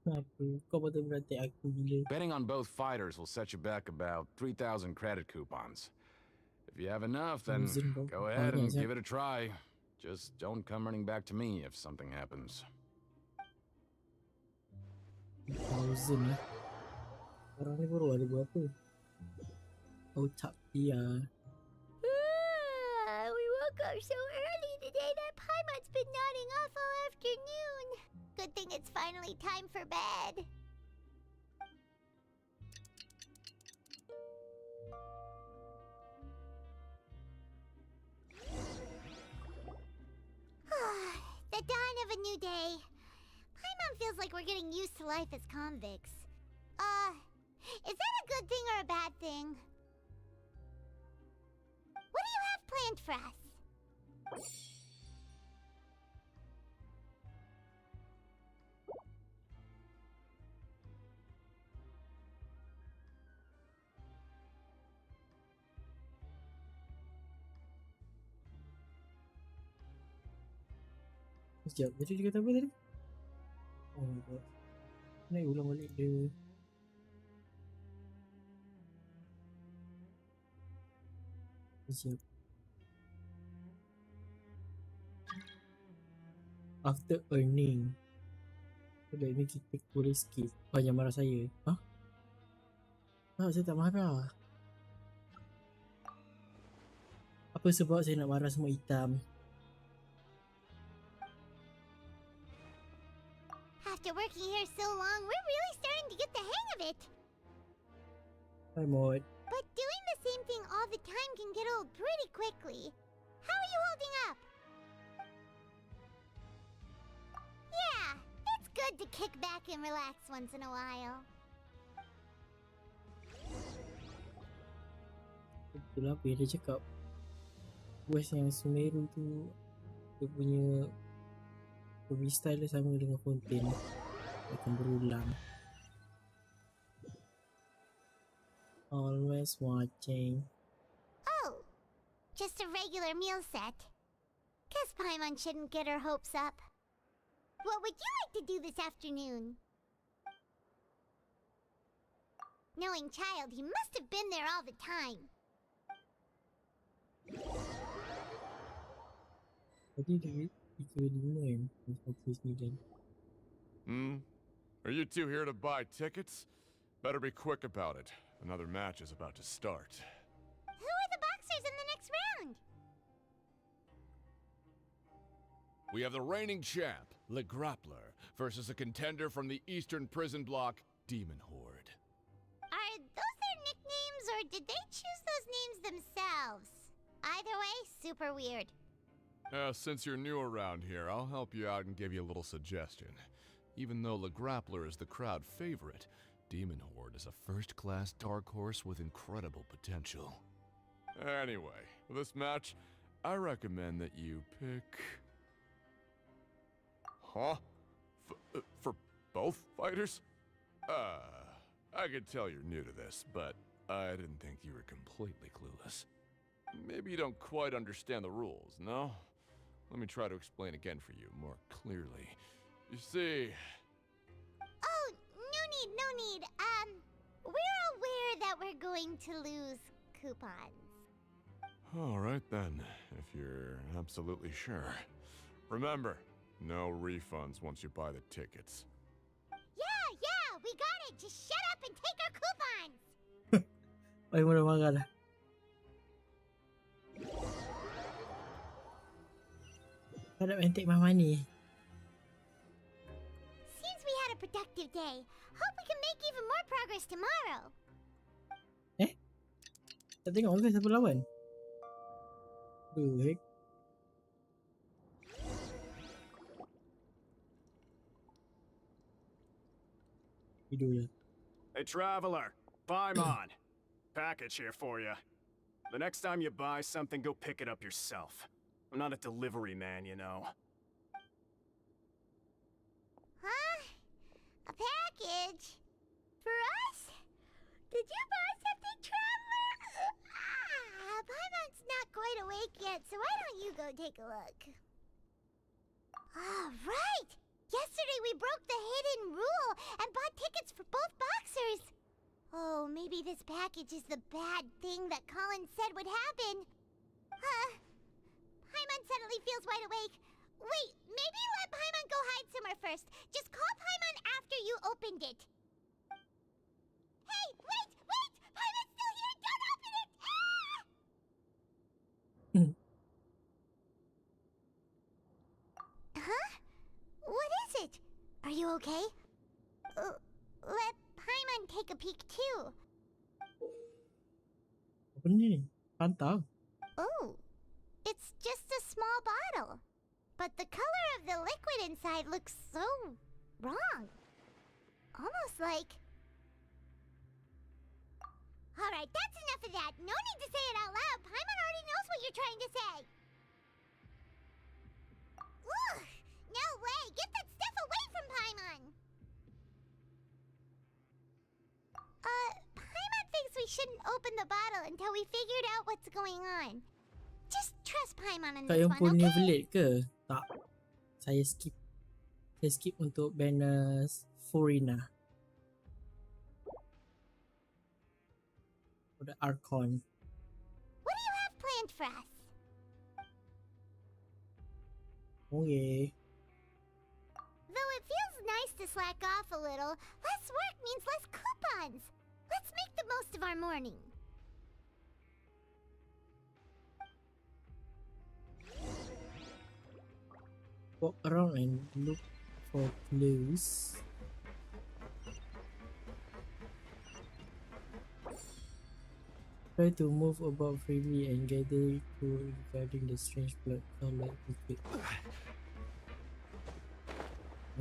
Apa? Kau betul berarti aku gila. Betting on both fighters will set you back about 3,000 credit coupons. If you have enough, then go ahead and give it a try. Just don't come running back to me if something happens. 1000 ni. Orang ni baru ada berapa? Otak dia. We woke up so early today that Paimon's been nodding off all afternoon. Good thing it's finally time for bed. The dawn of a new day. Paimon feels like we're getting used to life as convicts. Is that a good thing or a bad thing? What do you have planned for us? Sekejap, tadi dia kata apa tadi? Oh my god. Nak ulang balik dia. Sekejap. After earning. Let me kita boleh skip. Oh, jangan marah saya. Hah? Tak, saya tak marah. Apa sebab saya nak marah semua hitam? After working here so long, we're really starting to get the hang of it. Hi, Maud. But doing the same thing all the time can get old pretty quickly. How are you holding up? Yeah, it's good to kick back and relax once in a while. Itulah apa yang dia cakap. Quest yang Sumeru tu, dia punya style dia sama dengan Fontaine. Akan berulang. Always watching. Oh, just a regular meal set. Guess Paimon shouldn't get her hopes up. What would you like to do this afternoon? Knowing child, he must have been there all the time. Tadi dia dinner kan? Are you two here to buy tickets? Better be quick about it. Another match is about to start. Who are the boxers in the next round? We have the reigning champ, Le Grappler, versus a contender from the Eastern Prison Block, Demon Horde. Are those their nicknames, or did they choose those names themselves? Either way, super weird. Since you're new around here, I'll help you out and give you a little suggestion. Even though Le Grappler is the crowd favorite, Demon Horde is a first-class dark horse with incredible potential. Anyway, for this match, I recommend that you pick... Huh? For both fighters? I could tell you're new to this, but I didn't think you were completely clueless. Maybe you don't quite understand the rules, no? Let me try to explain again for you more clearly. You see... Oh, no need. We're aware that we're going to lose coupons. Alright then, if you're absolutely sure. Remember, no refunds once you buy the tickets. Yeah, we got it! Just shut up and take our coupons! Ay, marah-marah dah. Tak nak take my money. Seems we had a productive day. Hope we can make even more progress tomorrow. Tak tengok ke siapa lawan? Heck. Hidup je. Hey, traveler. Paimon. Package here for you. The next time you buy something, go pick it up yourself. I'm not a delivery man, you know. Huh? A package? For us? Did you buy something, traveler? Paimon's not quite awake yet, so why don't you go take a look? Right! Yesterday we broke the hidden rule and bought tickets for both boxers. Oh, maybe this package is the bad thing that Colin said would happen. Paimon suddenly feels wide awake. Wait, maybe let Paimon go hide somewhere first. Just call Paimon after you opened it. Hey, wait! Paimon's still here! Don't open it! Huh? What is it? Are you okay? Let Paimon take a peek too. Apa ni? Pantau. Oh, it's just a small bottle. But the color of the liquid inside looks so wrong. Almost like... Alright, that's enough of that. No need to say it out loud. Paimon already knows what you're trying to say. Ugh! No way! Get that stuff away from Paimon! Paimon thinks we shouldn't open the bottle until we figured out what's going on. Just trust Paimon on Tak this yang one, pun okay? Neuvillette ke? Tak. Saya skip. Saya skip untuk banners Foreigner. For the Archon. What do you have planned for us? Okay. Though it feels nice to slack off a little, less work means less coupons. Let's make the most of our morning. Walk around and look for clues. Try to move about freely and gather clues regarding the strange blood colored liquid.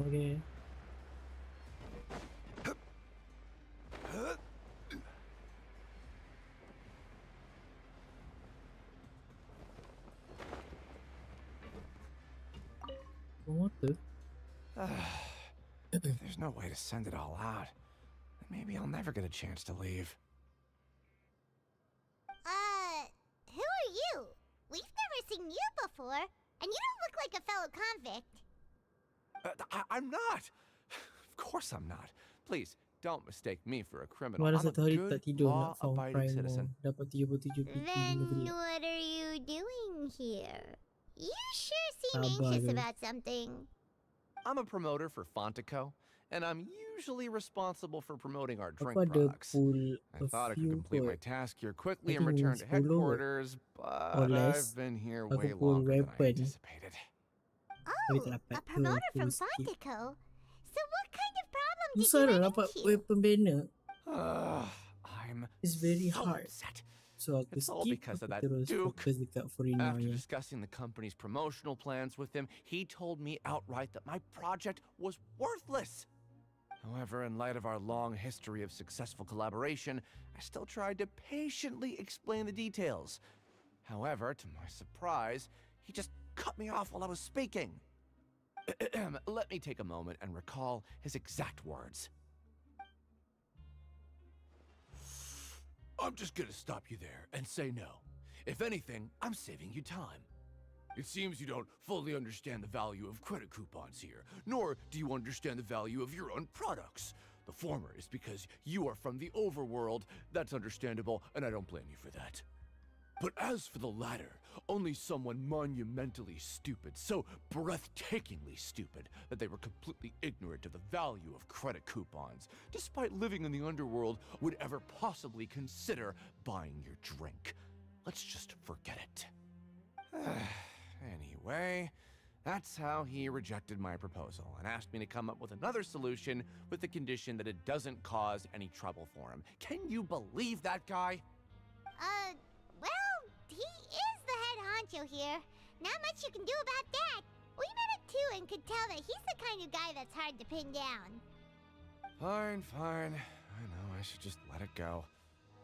Okay. What the? If there's no way to send it all out, then maybe I'll never get a chance to leave. Who are you? We've never seen you before, and you don't look like a fellow convict. I'm not! Of course I'm not. Please, don't mistake me for a criminal. Mana I'm a satu hari tak good, tidur nak found law-abiding crime citizen. dapat 37 PT Then Neuvillette. what are you doing here? You sure seem Sabar anxious dulu. about something. I'm a promoter for Fontico, and I'm usually responsible for promoting our drink Aku ada products. pool I thought I could few complete my kot. task here quickly I and think return to 10 headquarters, but or less. I've been here Aku way pool longer than I weapon. anticipated. Oh, tak dapat a promoter tu, from aku skip. Fontico. So what kind of problem did Susah you lah run dapat into? weapon banner. I'm It's very so hard. upset. So aku It's all skip, because of aku that terus Duke. fokus dekat Foreigner After ya. discussing the company's promotional plans with him, he told me outright that my project was worthless. However, in light of our long history of successful collaboration, I still tried to patiently explain the details. However, to my surprise, he just cut me off while I was speaking. Let me take a moment and recall his exact words. I'm just gonna stop you there and say no. If anything, I'm saving you time. It seems you don't fully understand the value of credit coupons here, nor do you understand the value of your own products. The former is because you are from the overworld. That's understandable, and I don't blame you for that. But as for the latter, only someone monumentally stupid, so breathtakingly stupid, that they were completely ignorant of the value of credit coupons, despite living in the underworld, would ever possibly consider buying your drink. Let's just forget it. Anyway, that's how he rejected my proposal and asked me to come up with another solution with the condition that it doesn't cause any trouble for him. Can you believe that guy? Well, he is the head honcho here. Not much you can do about that. We met him too and could tell that he's the kind of guy that's hard to pin down. Fine. I know I should just let it go.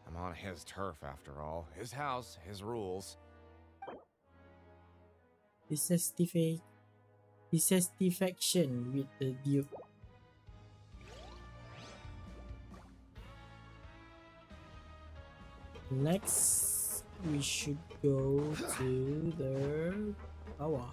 I'm on his turf after all. His house, his rules. Dissatisfaction with the Duke. Next, we should go to the bawah.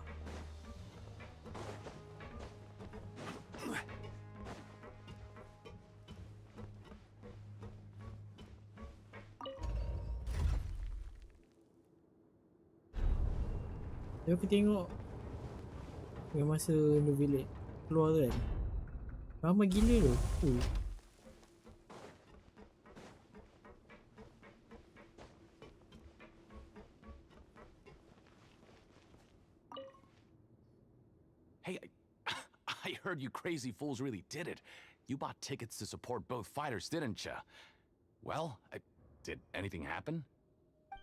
Jom aku tengok yang masa Neuvillette keluar kan. Ramai gila tu. Hey, I heard you crazy fools really did it. You bought tickets to support both fighters, didn't ya? Well, did anything happen?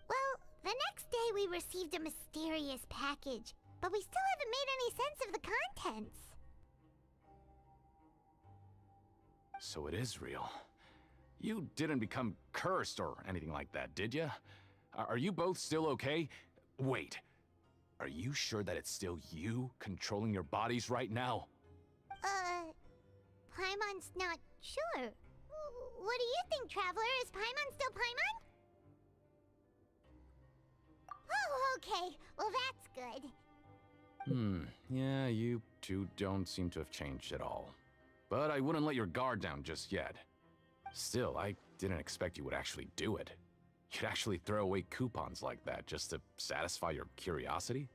Well, the next day we received a mysterious package, but we still haven't made any sense of the contents. So it is real. You didn't become cursed or anything like that, did ya? Are you both still okay? Wait, are you sure that it's still you controlling your bodies right now? Paimon's not sure. What do you think, Traveler? Is Paimon still Paimon? Oh, okay. Well, that's good. Yeah, you two don't seem to have changed at all. But I wouldn't let your guard down just yet. Still, I didn't expect you would actually do it. You'd actually throw away coupons like that just to satisfy your curiosity?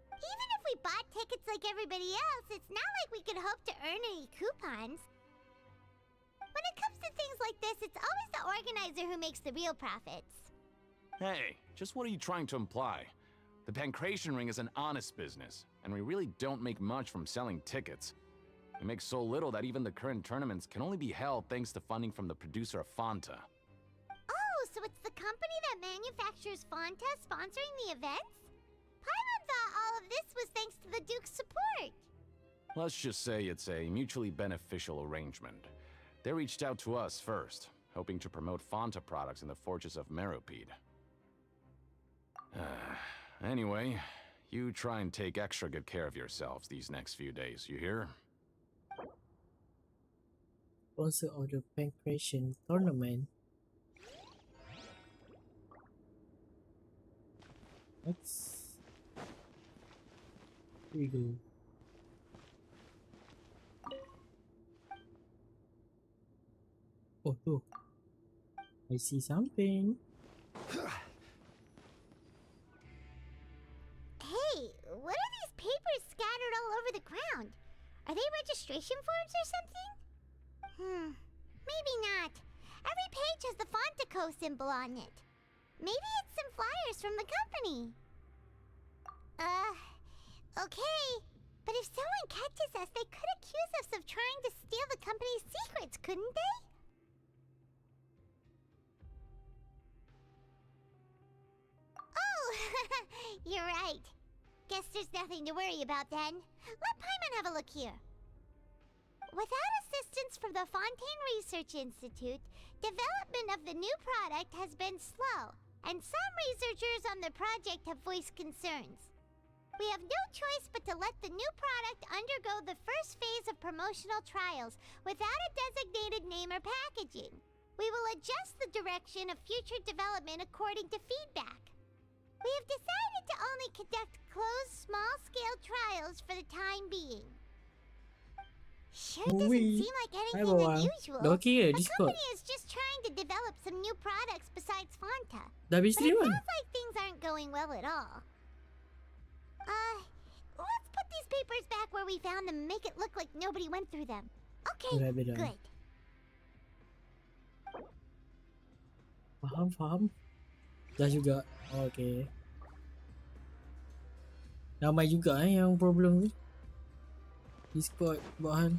Even if we bought tickets like everybody else, it's not like we could hope to earn any coupons. When it comes to things like this, it's always the organizer who makes the real profits. Hey, just what are you trying to imply? The Pancration Ring is an honest business, and we really don't make much from selling tickets. We make so little that even the current tournaments can only be held thanks to funding from the producer of Fanta. Oh, so it's the company that manufactures Fanta sponsoring the events? Paimon thought all of this was thanks to the Duke's support. Let's just say it's a mutually beneficial arrangement. They reached out to us first, hoping to promote Fanta products in the Fortress of Meropide. Anyway, you try and take extra good care of yourselves these next few days, you hear? Sponsor of the Pancration tournament. Let's... Here we go. Oh, look. I see something. Hey, what are these papers scattered all over the ground? Are they registration forms or something? Maybe not. Every page has the Fontaco symbol on it. Maybe it's some flyers from the company. Okay. But if someone catches us, they could accuse us of trying to steal the company's secrets, couldn't they? Oh, you're right. Guess there's nothing to worry about then. Let Paimon have a look here. Without assistance from the Fontaine Research Institute, development of the new product has been slow, and some researchers on the project have voiced concerns. We have no choice but to let the new product undergo the first phase of promotional trials without a designated name or packaging. We will adjust the direction of future development according to feedback. We have decided to only conduct closed, small-scale trials for the time being. Sure doesn't seem like anything unusual. The company is just trying to develop some new products besides Fanta. But it sounds like things aren't going well at all. Let's put these papers back where we found them and make it look like nobody went through them. Okay, good. Faham. Dah juga. Okay. Ramai juga yang problem ni. Discord bahan.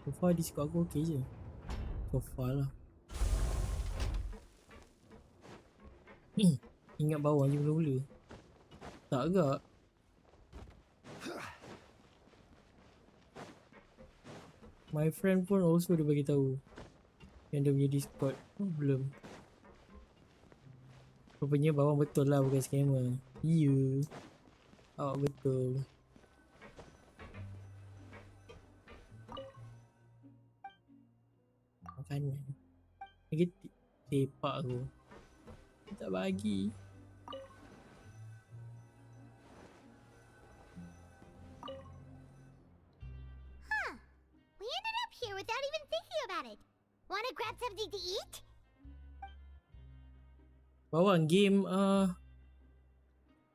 So far Discord aku okay je. So far lah. Ingat bawah je mula-mula. Tak agak. My friend pun also dia bagi tahu yang dia punya Discord problem. Rupanya bawang betul lah, bukan scammer. Ya. Awak betul. Makanan. Lagi tepak aku. Tak bagi. We ended up here without even thinking about it. Wanna grab something to eat? Bawang game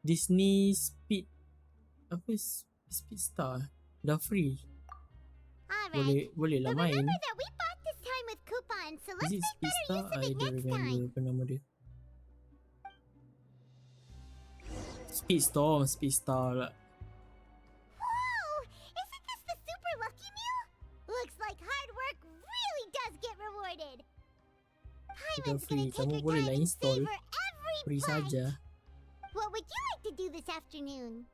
Disney Speed Speed Star dah free. Boleh lah main. Remember that we bought this time with coupons, so let's make better use of it next time. Apa nama dia? Speed Star lah. Whoa! Isn't this the super lucky meal? Looks like hard work really does get rewarded. Paimon's gonna take her time and savor every free bite. saja. What would you like to do this afternoon?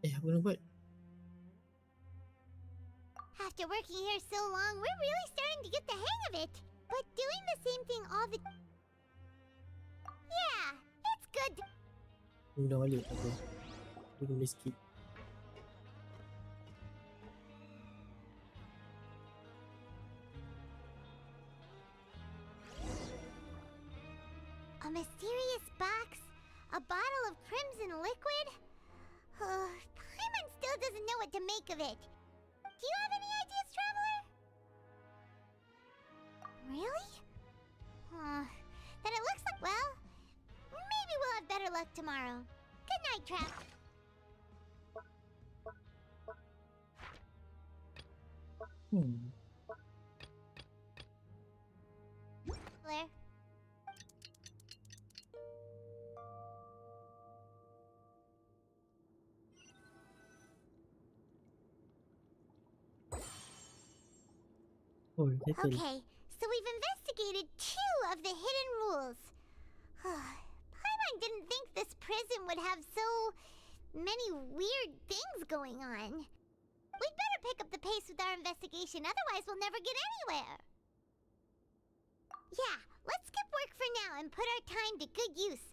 Apa nak buat? After working here so long, we're really starting to get the hang of it. But doing the same thing all the... Yeah, it's good. Udah balik tak apa. Aku boleh skip. A mysterious box? A bottle of crimson liquid? Paimon still doesn't know what to make of it. Do you have any ideas, Traveler? Really? Then it looks like, well, maybe we'll have better luck tomorrow. Good night, Trap. Blair. Okay, so we've investigated 2 of the hidden rules. Paimon didn't think this prison would have so many weird things going on. We'd better pick up the pace with our investigation, otherwise we'll never get anywhere. Yeah, let's skip work for now and put our time to good use.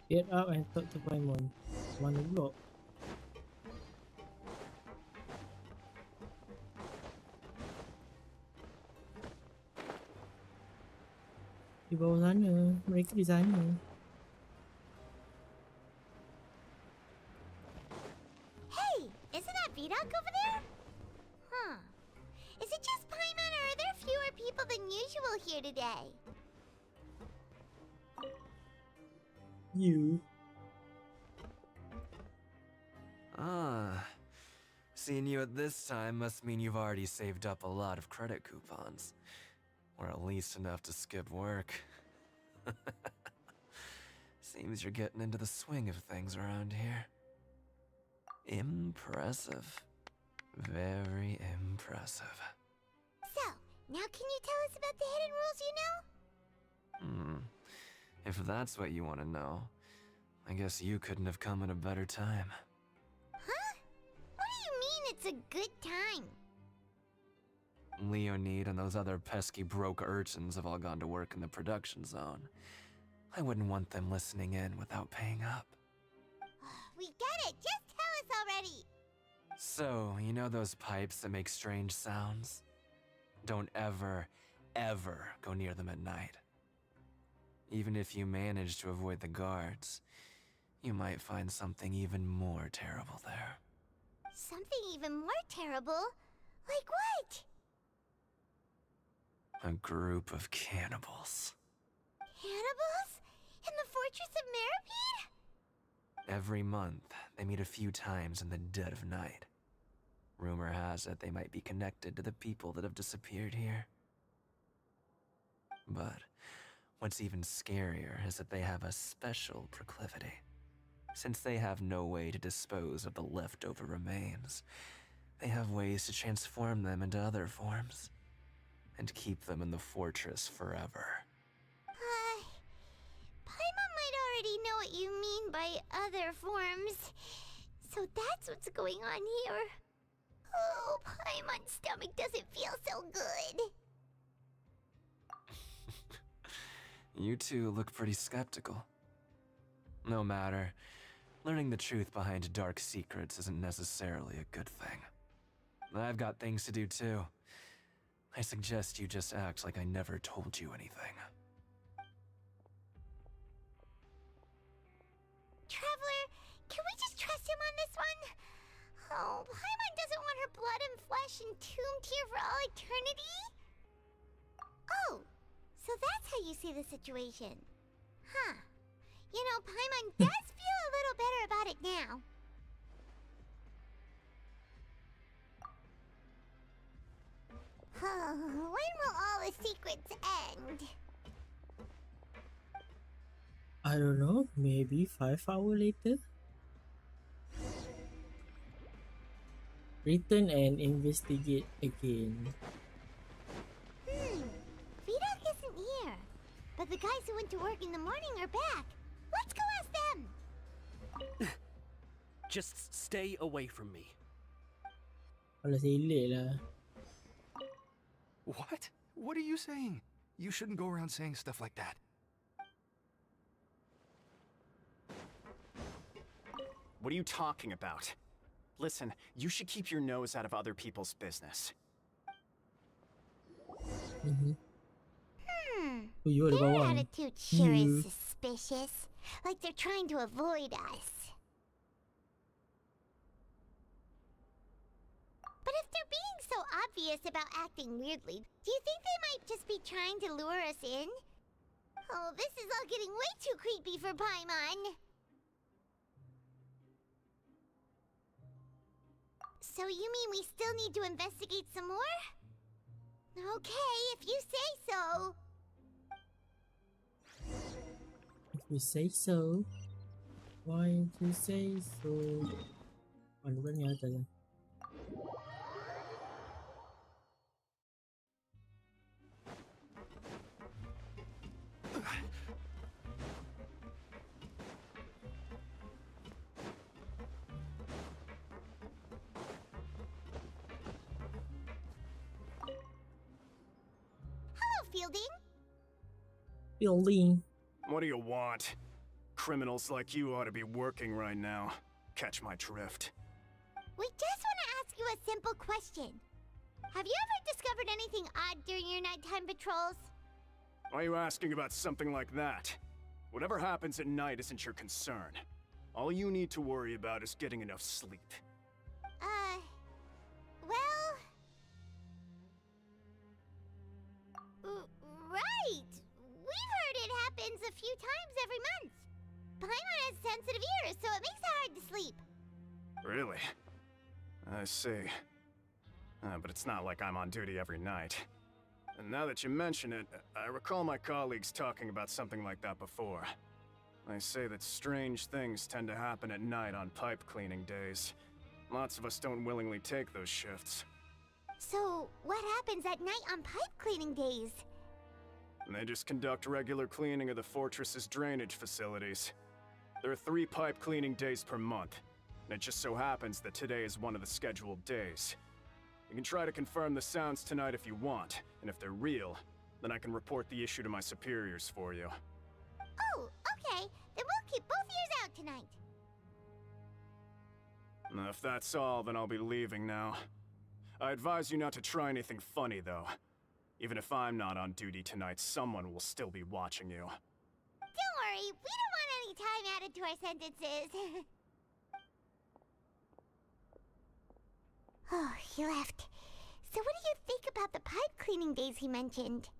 Get up and talk to Paimon. Mana pula? Di bawah sana. Mereka di sana. Hey, isn't that Vidoc over there? Huh. Is it just Paimon or are there fewer people than usual here today? You. Seeing you at this time must mean you've already saved up a lot of credit coupons. Or at least enough to skip work. Seems you're getting into the swing of things around here. Impressive. Very impressive. So, now can you tell us about the hidden rules you know? If that's what you want to know, I guess you couldn't have come at a better time. Huh? What do you mean it's a good time? Leonid and those other pesky broke urchins have all gone to work in the production zone. I wouldn't want them listening in without paying up. We get it! Just tell us already! So, you know those pipes that make strange sounds? Don't ever, ever go near them at night. Even if you manage to avoid the guards, you might find something even more terrible there. Something even more terrible? Like what? A group of cannibals. Cannibals? In the Fortress of Mayrpede? Every month, they meet a few times in the dead of night. Rumor has it they might be connected to the people that have disappeared here. But what's even scarier is that they have a special proclivity. Since they have no way to dispose of the leftover remains, they have ways to transform them into other forms. And keep them in the fortress forever. Paimon might already know what you mean by other forms. So that's what's going on here. Oh, Paimon's stomach doesn't feel so good. You two look pretty skeptical. No matter, learning the truth behind dark secrets isn't necessarily a good thing. I've got things to do too. I suggest you just act like I never told you anything. Traveler, can we just trust him on this one? Oh, Paimon doesn't want her blood and flesh entombed here for all eternity? Oh, so that's how you see the situation. Huh. You know, Paimon does feel a little better about it now. When will all the secrets end? I don't know, maybe 5 hours later? Return and investigate again. Vidoc isn't here. But the guys who went to work in the morning are back. Let's go ask them! Just stay away from me. Kalau selek lah. What? What are you saying? You shouldn't go around saying stuff like that. What are you talking about? Listen, you should keep your nose out of other people's business. Their attitude sure is suspicious. Like they're trying to avoid us. But if they're being so obvious about acting weirdly, do you think they might just be trying to lure us in? Oh, this is all getting way too creepy for Paimon. So you mean we still need to investigate some more? Okay, if you say so. If you say so. Why don't you say so? Mana kan yang atas? Fielding. What do you want? Criminals like you ought to be working right now. Catch my drift. We just want to ask you a simple question. Have you ever discovered anything odd during your nighttime patrols? Why are you asking about something like that? Whatever happens at night isn't your concern. All you need to worry about is getting enough sleep. Right! We've heard it happens a few times every month. Paimon has sensitive ears, so it makes it hard to sleep. Really? I see. But it's not like I'm on duty every night. And now that you mention it, I recall my colleagues talking about something like that before. They say that strange things tend to happen at night on pipe cleaning days. Lots of us don't willingly take those shifts. So, what happens at night on pipe cleaning days? They just conduct regular cleaning of the fortress's drainage facilities. There are 3 pipe cleaning days per month, and it just so happens that today is one of the scheduled days. You can try to confirm the sounds tonight if you want, and if they're real, then I can report the issue to my superiors for you. Oh, okay. Then we'll keep both ears out tonight. If that's all, then I'll be leaving now. I advise you not to try anything funny, though. Even if I'm not on duty tonight, someone will still be watching you. Don't worry, we don't want any time added to our sentences. Oh, he left. So what do you think about the pipe cleaning days he mentioned?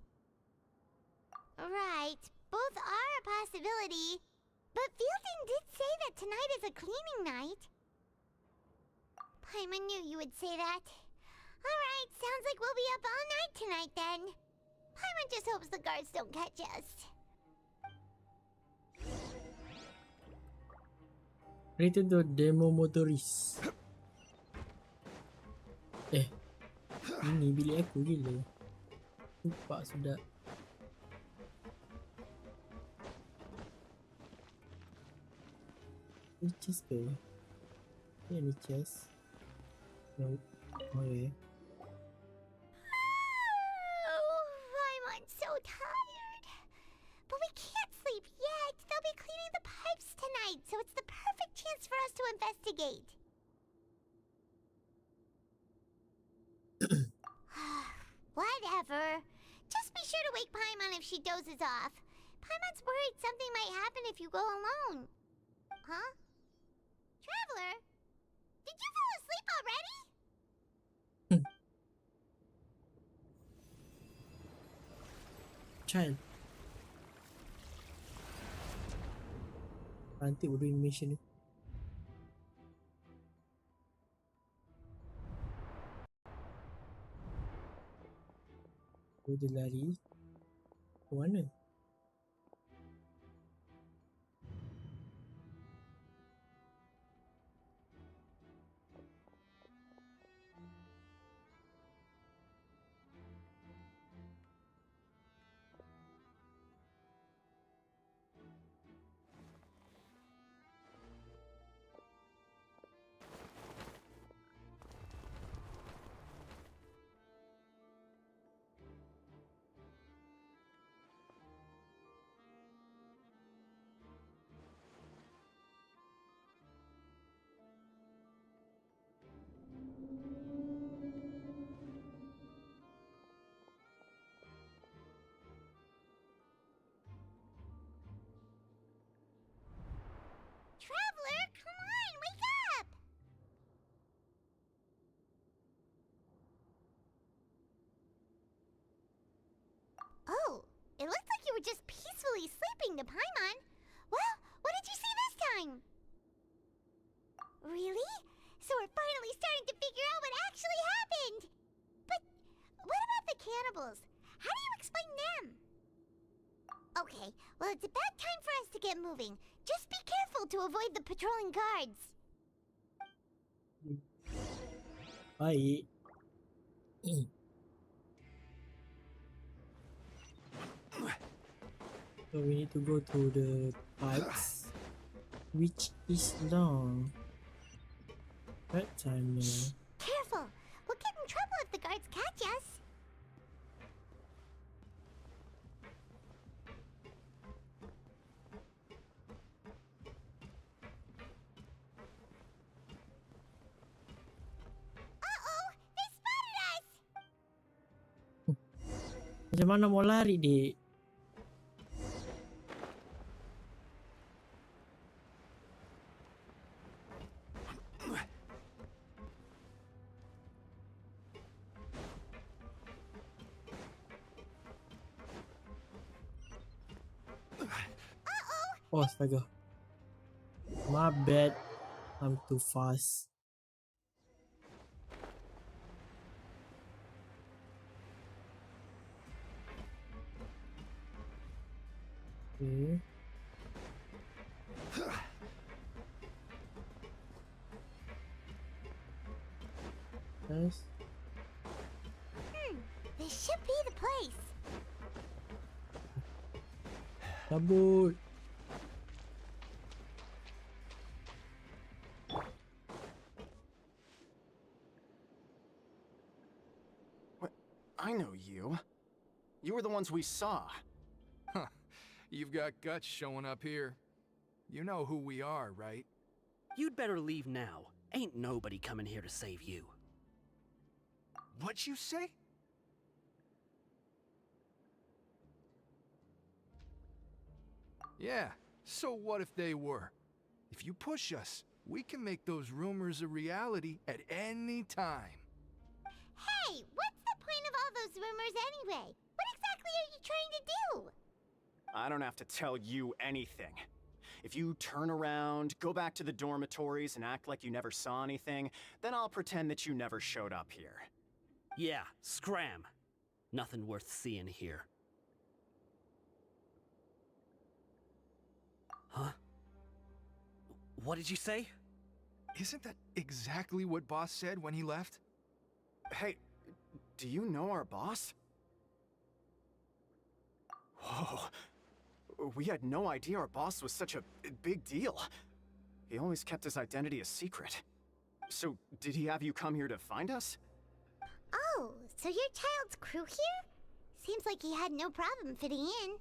Right, both are a possibility. But Fielding did say that tonight is a cleaning night. Paimon knew you would say that. Alright, sounds like we'll be up all night tonight then. Paimon just hopes the guards don't catch us. Return to demo motoris. Ini bilik aku gila. Lupa sudah. Ini chest ke? Ini chest. Nope. Okay. Oh, Paimon's so tired. But we can't sleep yet. They'll be cleaning the pipes tonight, so it's the perfect chance for us to investigate. Whatever. Just be sure to wake Paimon if she dozes off. Paimon's worried something might happen if you go alone. Huh? Traveler? Did you fall asleep already? Child. Nanti udah mission ni. Dia lari ke mana? Oh, it looked like you were just peacefully sleeping to Paimon. Well, what did you see this time? Really? So we're finally starting to figure out what actually happened! But what about the cannibals? How do you explain them? Okay, well it's about time for us to get moving. Just be careful to avoid the patrolling guards. Baik. So we need to go to the pipes, which is long. That time now. Careful! We'll get in trouble if the guards catch us. Uh-oh! They spotted us! Macam mana mau lari, Dik? Oh, astaga. My bad. I'm too fast. Okay. Yes. This should be the place. Cabut. I know you. You were the ones we saw. Huh. You've got guts showing up here. You know who we are, right? You'd better leave now. Ain't nobody coming here to save you. What'd you say? Yeah, so what if they were? If you push us, we can make those rumors a reality at any time. Hey, what's the point of all those rumors anyway? What exactly are you trying to do? I don't have to tell you anything. If you turn around, go back to the dormitories and act like you never saw anything, then I'll pretend that you never showed up here. Yeah, scram. Nothing worth seeing here. Huh? What did you say? Isn't that exactly what Boss said when he left? Hey, do you know our boss? Whoa. We had no idea our boss was such a big deal. He always kept his identity a secret. So, did he have you come here to find us? Oh, so your child's crew here? Seems like he had no problem fitting in.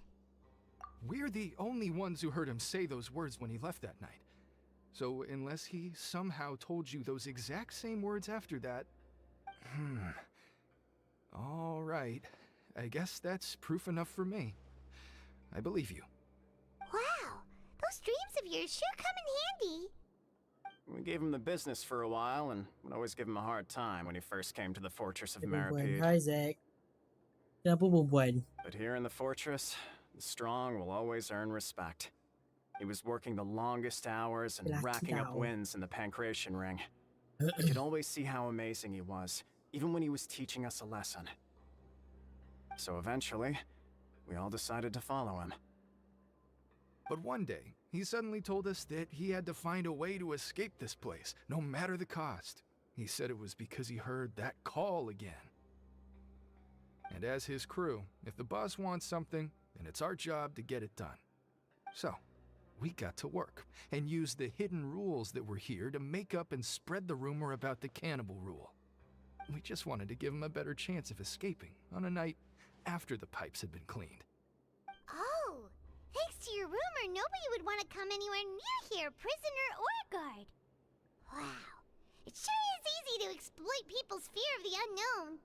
We're the only ones who heard him say those words when he left that night. So, unless he somehow told you those exact same words after that... All right. I guess that's proof enough for me. I believe you. Wow, those dreams of yours sure come in handy. We gave him the business for a while and would always give him a hard time when he first came to the Fortress of Maripede. Hi, Zach. Kenapa perempuan? But here in the fortress, the strong will always earn respect. He was working the longest hours and racking up wins in the Pancration Ring. We could always see how amazing he was, even when he was teaching us a lesson. So eventually, we all decided to follow him. But one day, he suddenly told us that he had to find a way to escape this place, no matter the cost. He said it was because he heard that call again. And as his crew, if the boss wants something, then it's our job to get it done. So, we got to work, and used the hidden rules that were here to make up and spread the rumor about the cannibal rule. We just wanted to give him a better chance of escaping on a night after the pipes had been cleaned. Oh, thanks to your rumor, nobody would want to come anywhere near here, prisoner or guard. Wow, it sure is easy to exploit people's fear of the unknown.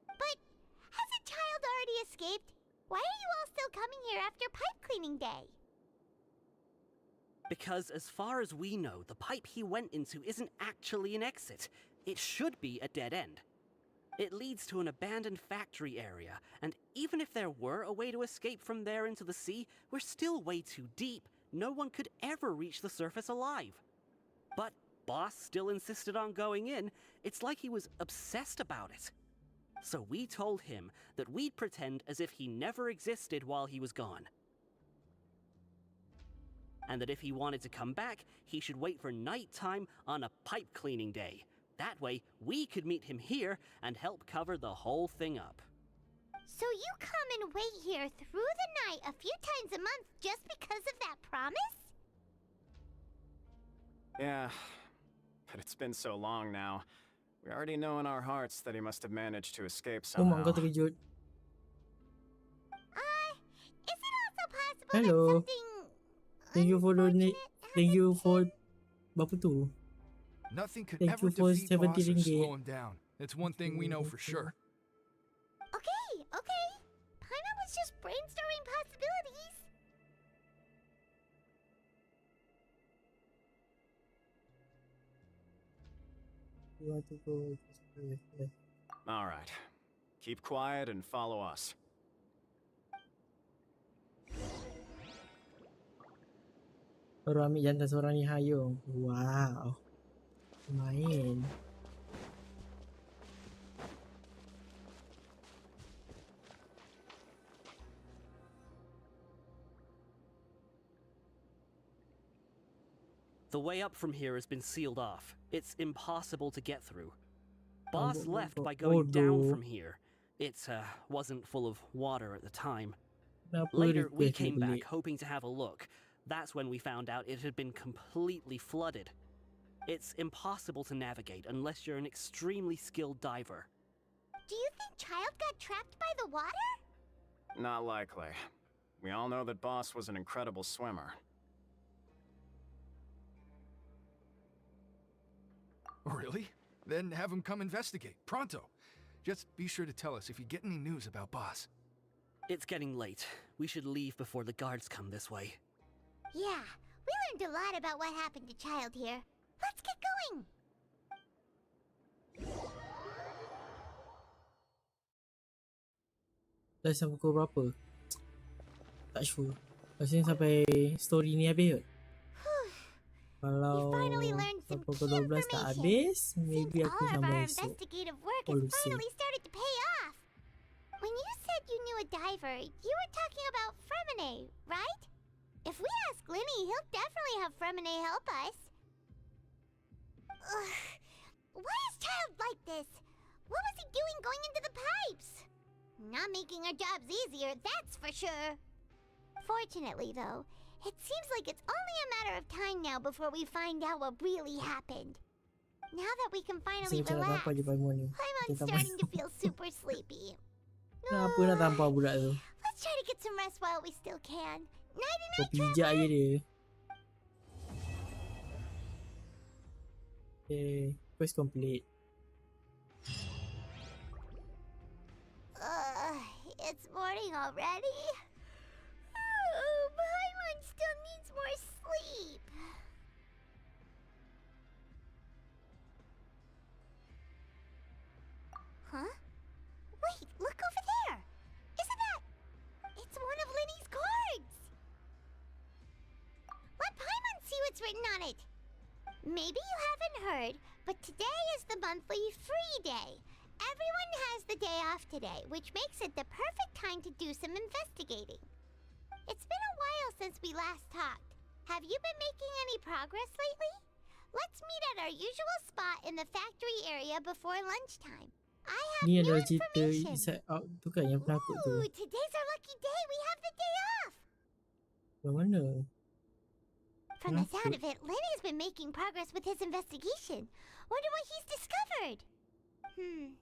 But has a child already escaped? Why are you all still coming here after pipe cleaning day? Because as far as we know, the pipe he went into isn't actually an exit. It should be a dead end. It leads to an abandoned factory area, and even if there were a way to escape from there into the sea, we're still way too deep. No one could ever reach the surface alive. But Boss still insisted on going in. It's like he was obsessed about it. So we told him that we'd pretend as if he never existed while he was gone. And that if he wanted to come back, he should wait for nighttime on a pipe cleaning day. That way, we could meet him here and help cover the whole thing up. So you come and wait here through the night a few times a month just because of that promise? Yeah, but it's been so long now. We already know in our hearts that he must have managed to escape Oh somehow. mak kau terkejut. Is it also possible Hello. that something Thank you for donate. Thank you for berapa tu? Nothing could Thank ever you for defeat 70 Boss or ringgit. slow him down. That's one thing we know for sure. Okay. Paimon was just brainstorming possibilities. You want to go? All right. Keep quiet and follow us. Baru ambil jantan seorang ni hayung. Wow. Main. The way up from here has been sealed off. It's impossible to get through. Boss left by going down from here. It wasn't full of water at the time. Later, we came back hoping to have a look. That's when we found out it had been completely flooded. It's impossible to navigate unless you're an extremely skilled diver. Do you think Child got trapped by the water? Not likely. We all know that Boss was an incredible swimmer. Really? Then have him come investigate. Pronto. Just be sure to tell us if you get any news about Boss. It's getting late. We should leave before the guards come this way. Yeah, we learned a lot about what happened to Child here. Let's get going! Dah sampai pukul berapa? Tak sure. Rasanya sampai story ni habis kot. Kalau sampai pukul 12 tak habis, maybe aku sambung esok. Investigative work Or has see. finally started to pay off. When you said you knew a diver, you were talking about Fremine, right? If we ask Linny, he'll definitely have Fremine help us. Ugh. Why is Child like this? What was he doing going into the pipes? Not making our jobs easier, that's for sure. Fortunately, though, it seems like it's only a matter of time now before we find out what really happened. Now that we can finally relax, I'm starting to feel super sleepy. Kenapa nak tampar budak tu? Let's try to get some rest while we still can. Night and Kau night, pijak je dia. Okay, quest complete. It's morning already. Paimon still needs more sleep. Huh? Wait, look over there. Isn't that? It's one of Linny's cards. Let Paimon see what's written on it. Maybe you haven't heard, but today is the monthly free day. Everyone has the day off today, which makes it the perfect time to do some investigating. It's been a while since we last talked. Have you been making any progress lately? Let's meet at our usual spot in the factory area before lunchtime. I have Ni new adalah cerita information. Inside Out tu kan yang penakut tu. Ooh, today's our lucky day. We have the day off. Yang mana? From the sound of it, Lenny's been making progress with his investigation. Wonder what he's discovered.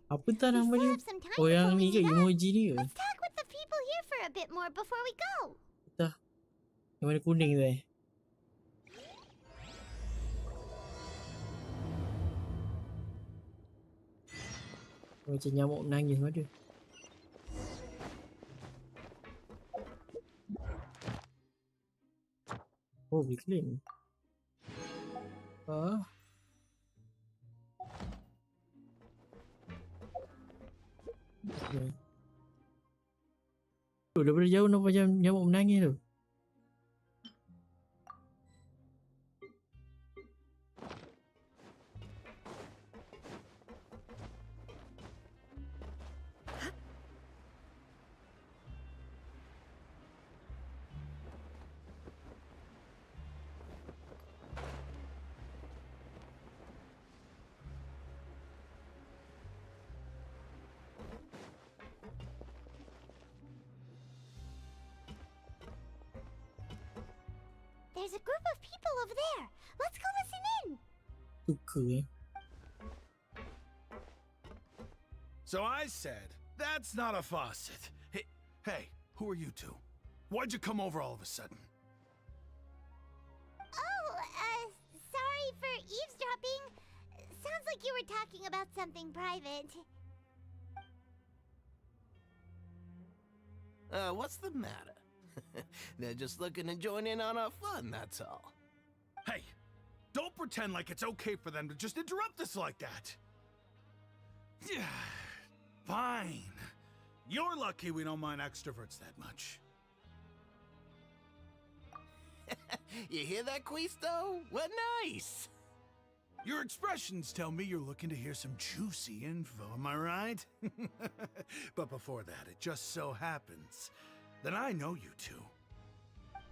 Apa tak nama dia? Oh yang ni ke emoji ni ke? Let's talk with the people here for a bit more before we go. Dah. Yang mana kuning tu Macam nyamuk menangis ada. Oh, we claim. Okay. Tu daripada jauh nampak macam nyamuk menangis tu. There's a group of people over there. Let's go listen in. Suka So I said, that's not a faucet. Hey, who are you two? Why'd you come over all of a sudden? Oh, sorry for eavesdropping. Sounds like you were talking about something private. What's the matter? They're just looking to join in on our fun, that's all. Hey, don't pretend like it's okay for them to just interrupt us like that. Yeah, fine. You're lucky we don't mind extroverts that much. You hear that, Quisto? What nice! Your expressions tell me you're looking to hear some juicy info, am I right? But before that, it just so happens that I know you two.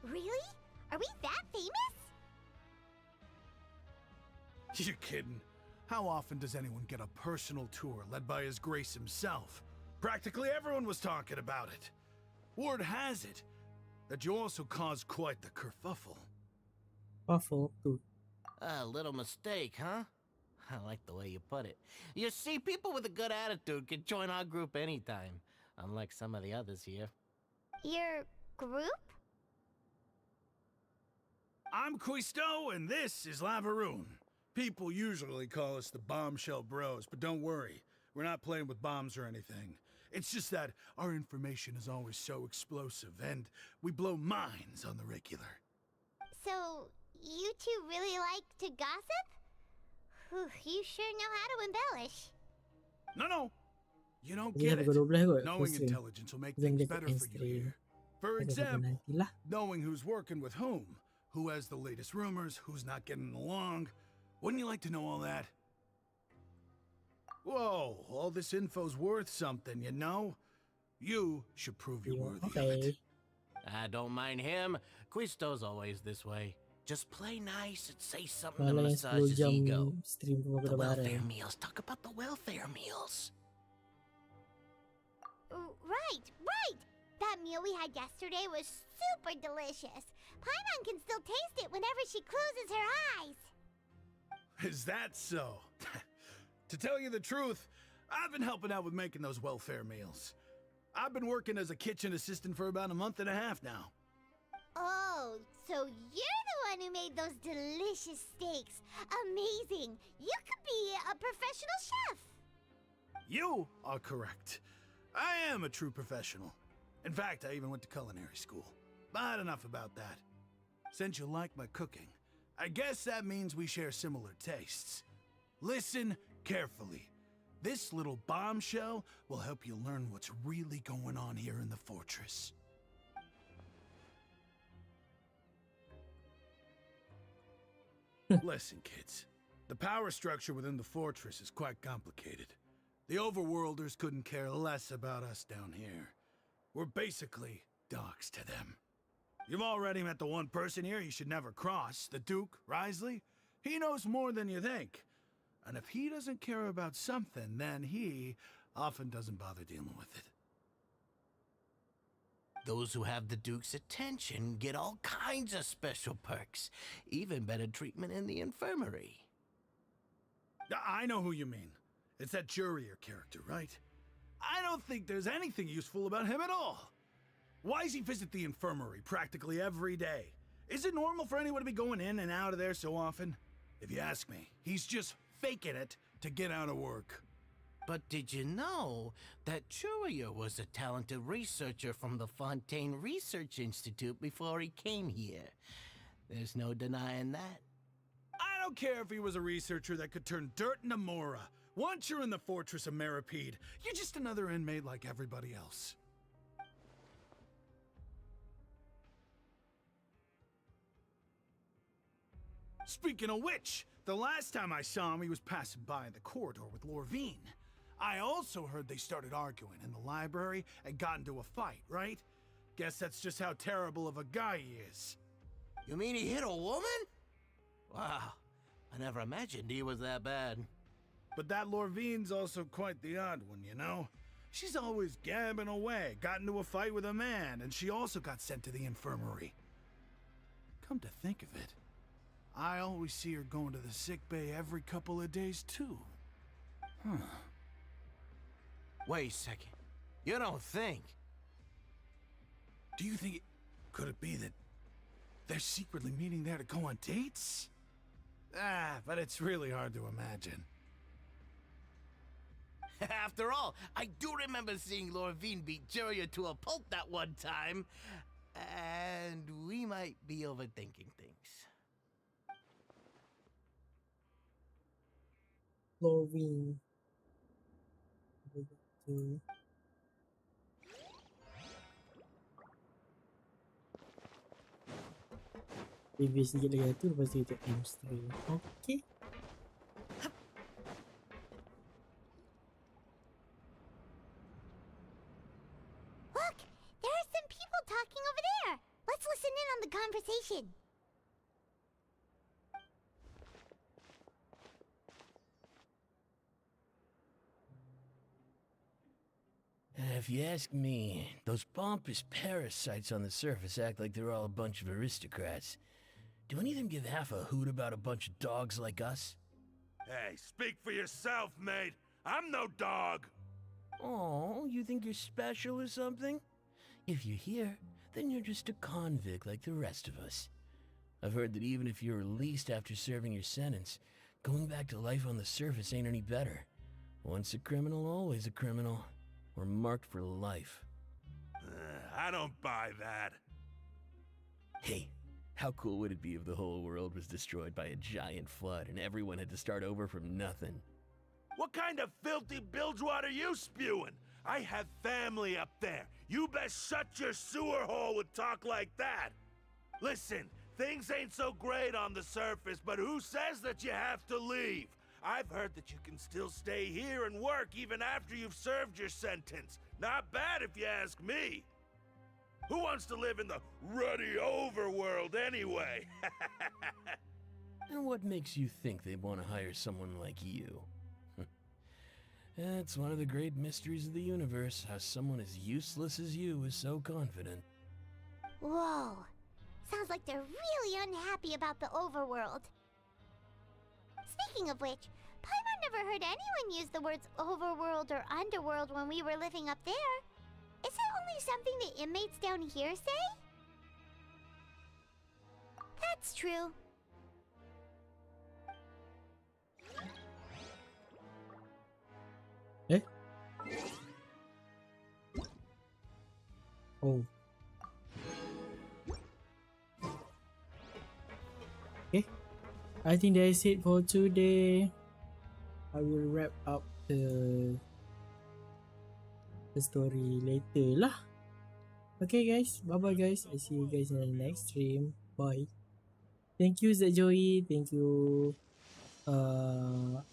Really? Are we that famous? You're kidding. How often does anyone get a personal tour led by His Grace himself? Practically everyone was talking about it. Word has it that you also caused quite the kerfuffle. Waffle tu. A little mistake, huh? I like the way you put it. You see, people with a good attitude can join our group anytime, unlike some of the others here. Your group? I'm Quisto, and this is Lavaroon. People usually call us the Bombshell Bros, but don't worry. We're not playing with bombs or anything. It's just that our information is always so explosive, and we blow minds on the regular. So, you two really like to gossip? Whew, you sure know how to embellish. No. You don't Dia get pukul it. 12 kot. Knowing Pusing. intelligence will make Jangan things dekat better for you Instagram. here. For Ada example, nantilah. knowing who's working with who has the latest rumors, who's not getting along. Wouldn't you like to know all that? Whoa, all this info's worth something, you know? You should prove you're worthy of it. I don't mind him. Quisto's always this way. Just play nice and say something Malah to yang massage 10 his jam ego. stream semua The kena welfare barang. meals. Talk about the welfare meals. Right. That meal we had yesterday was super delicious. Paimon can still taste it whenever she closes her eyes. Is that so? To tell you the truth, I've been helping out with making those welfare meals. I've been working as a kitchen assistant for about a month and a half now. Oh, so you're the one who made those delicious steaks. Amazing. You could be a professional chef. You are correct. I am a true professional. In fact, I even went to culinary school. But enough about that. Since you like my cooking, I guess that means we share similar tastes. Listen carefully. This little bombshell will help you learn what's really going on here in the fortress. Listen, kids. The power structure within the fortress is quite complicated. The overworlders couldn't care less about us down here. We're basically dogs to them. You've already met the one person here you should never cross, the Duke, RYZEN. He knows more than you think. And if he doesn't care about something, then he often doesn't bother dealing with it. Those who have the Duke's attention get all kinds of special perks. Even better treatment in the infirmary. I know who you mean. It's that Jurier character, right? I don't think there's anything useful about him at all. Why does he visit the infirmary practically every day? Is it normal for anyone to be going in and out of there so often? If you ask me, he's just faking it to get out of work. But did you know that Jurier was a talented researcher from the Fontaine Research Institute before he came here? There's no denying that. I don't care if he was a researcher that could turn dirt into Mora. Once you're in the fortress of Maripede, you're just another inmate like everybody else. Speaking of which, the last time I saw him, he was passing by in the corridor with Lorvine. I also heard they started arguing in the library and got into a fight, right? Guess that's just how terrible of a guy he is. You mean he hit a woman? Wow, I never imagined he was that bad. But that Lorvine's also quite the odd one, you know? She's always gabbing away, got into a fight with a man, and she also got sent to the infirmary. Come to think of it, I always see her going to the sick bay every couple of days, too. Huh. Wait a second. You don't think? Do you think could it be that they're secretly meeting there to go on dates? But it's really hard to imagine. After all, I do remember seeing Lorvine beat Julia to a pulp that one time. And we might be overthinking things. Lorvine. Review sikit lagi tu, lepas tu kita aim stream. Okay. Look, there are some people talking over there. Let's listen in on the conversation. If you ask me, those pompous parasites on the surface act like they're all a bunch of aristocrats. Do any of them give half a hoot about a bunch of dogs like us? Hey, speak for yourself, mate. I'm no dog. Oh, you think you're special or something? If you're here, then you're just a convict like the rest of us. I've heard that even if you're released after serving your sentence, going back to life on the surface ain't any better. Once a criminal, always a criminal. We're marked for life. I don't buy that. Hey, how cool would it be if the whole world was destroyed by a giant flood and everyone had to start over from nothing? What kind of filthy bilgewater are you spewing? I have family up there. You best shut your sewer hole with talk like that. Listen, things ain't so great on the surface, but who says that you have to leave? I've heard that you can still stay here and work even after you've served your sentence. Not bad if you ask me. Who wants to live in the ruddy overworld anyway? And what makes you think they want to hire someone like you? It's one of the great mysteries of the universe, how someone as useless as you is so confident. Whoa. Sounds like they're really unhappy about the overworld. Speaking of which, Paimon never heard anyone use the words overworld or underworld when we were living up there. Is it only something the inmates down here say? That's true. Eh? Oh. Okay. I think that's it for today. I will wrap up the story later lah. Okay guys, bye bye guys. I see you guys in the next stream. Bye. Thank you Zed Joey, thank you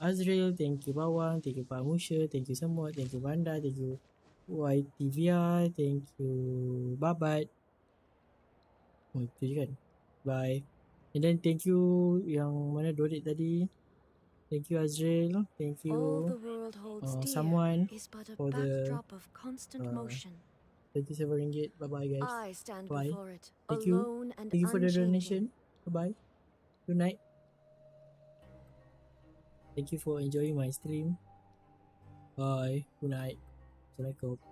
Azrael, thank you Bawang, thank you Pak Musha, thank you Semut, thank you Vanda, thank you YTVR, thank you Babat. Oh itu je kan. Bye. And then thank you yang mana donate tadi. Thank you Azrael, thank you someone for the of constant motion. 27 ringgit. Bye bye guys. I stand Bye. before it, Thank you. alone and Thank you for the unchanging. donation. Bye bye. Good night. Thank you for enjoying my stream. Bye. Good night. Assalamualaikum.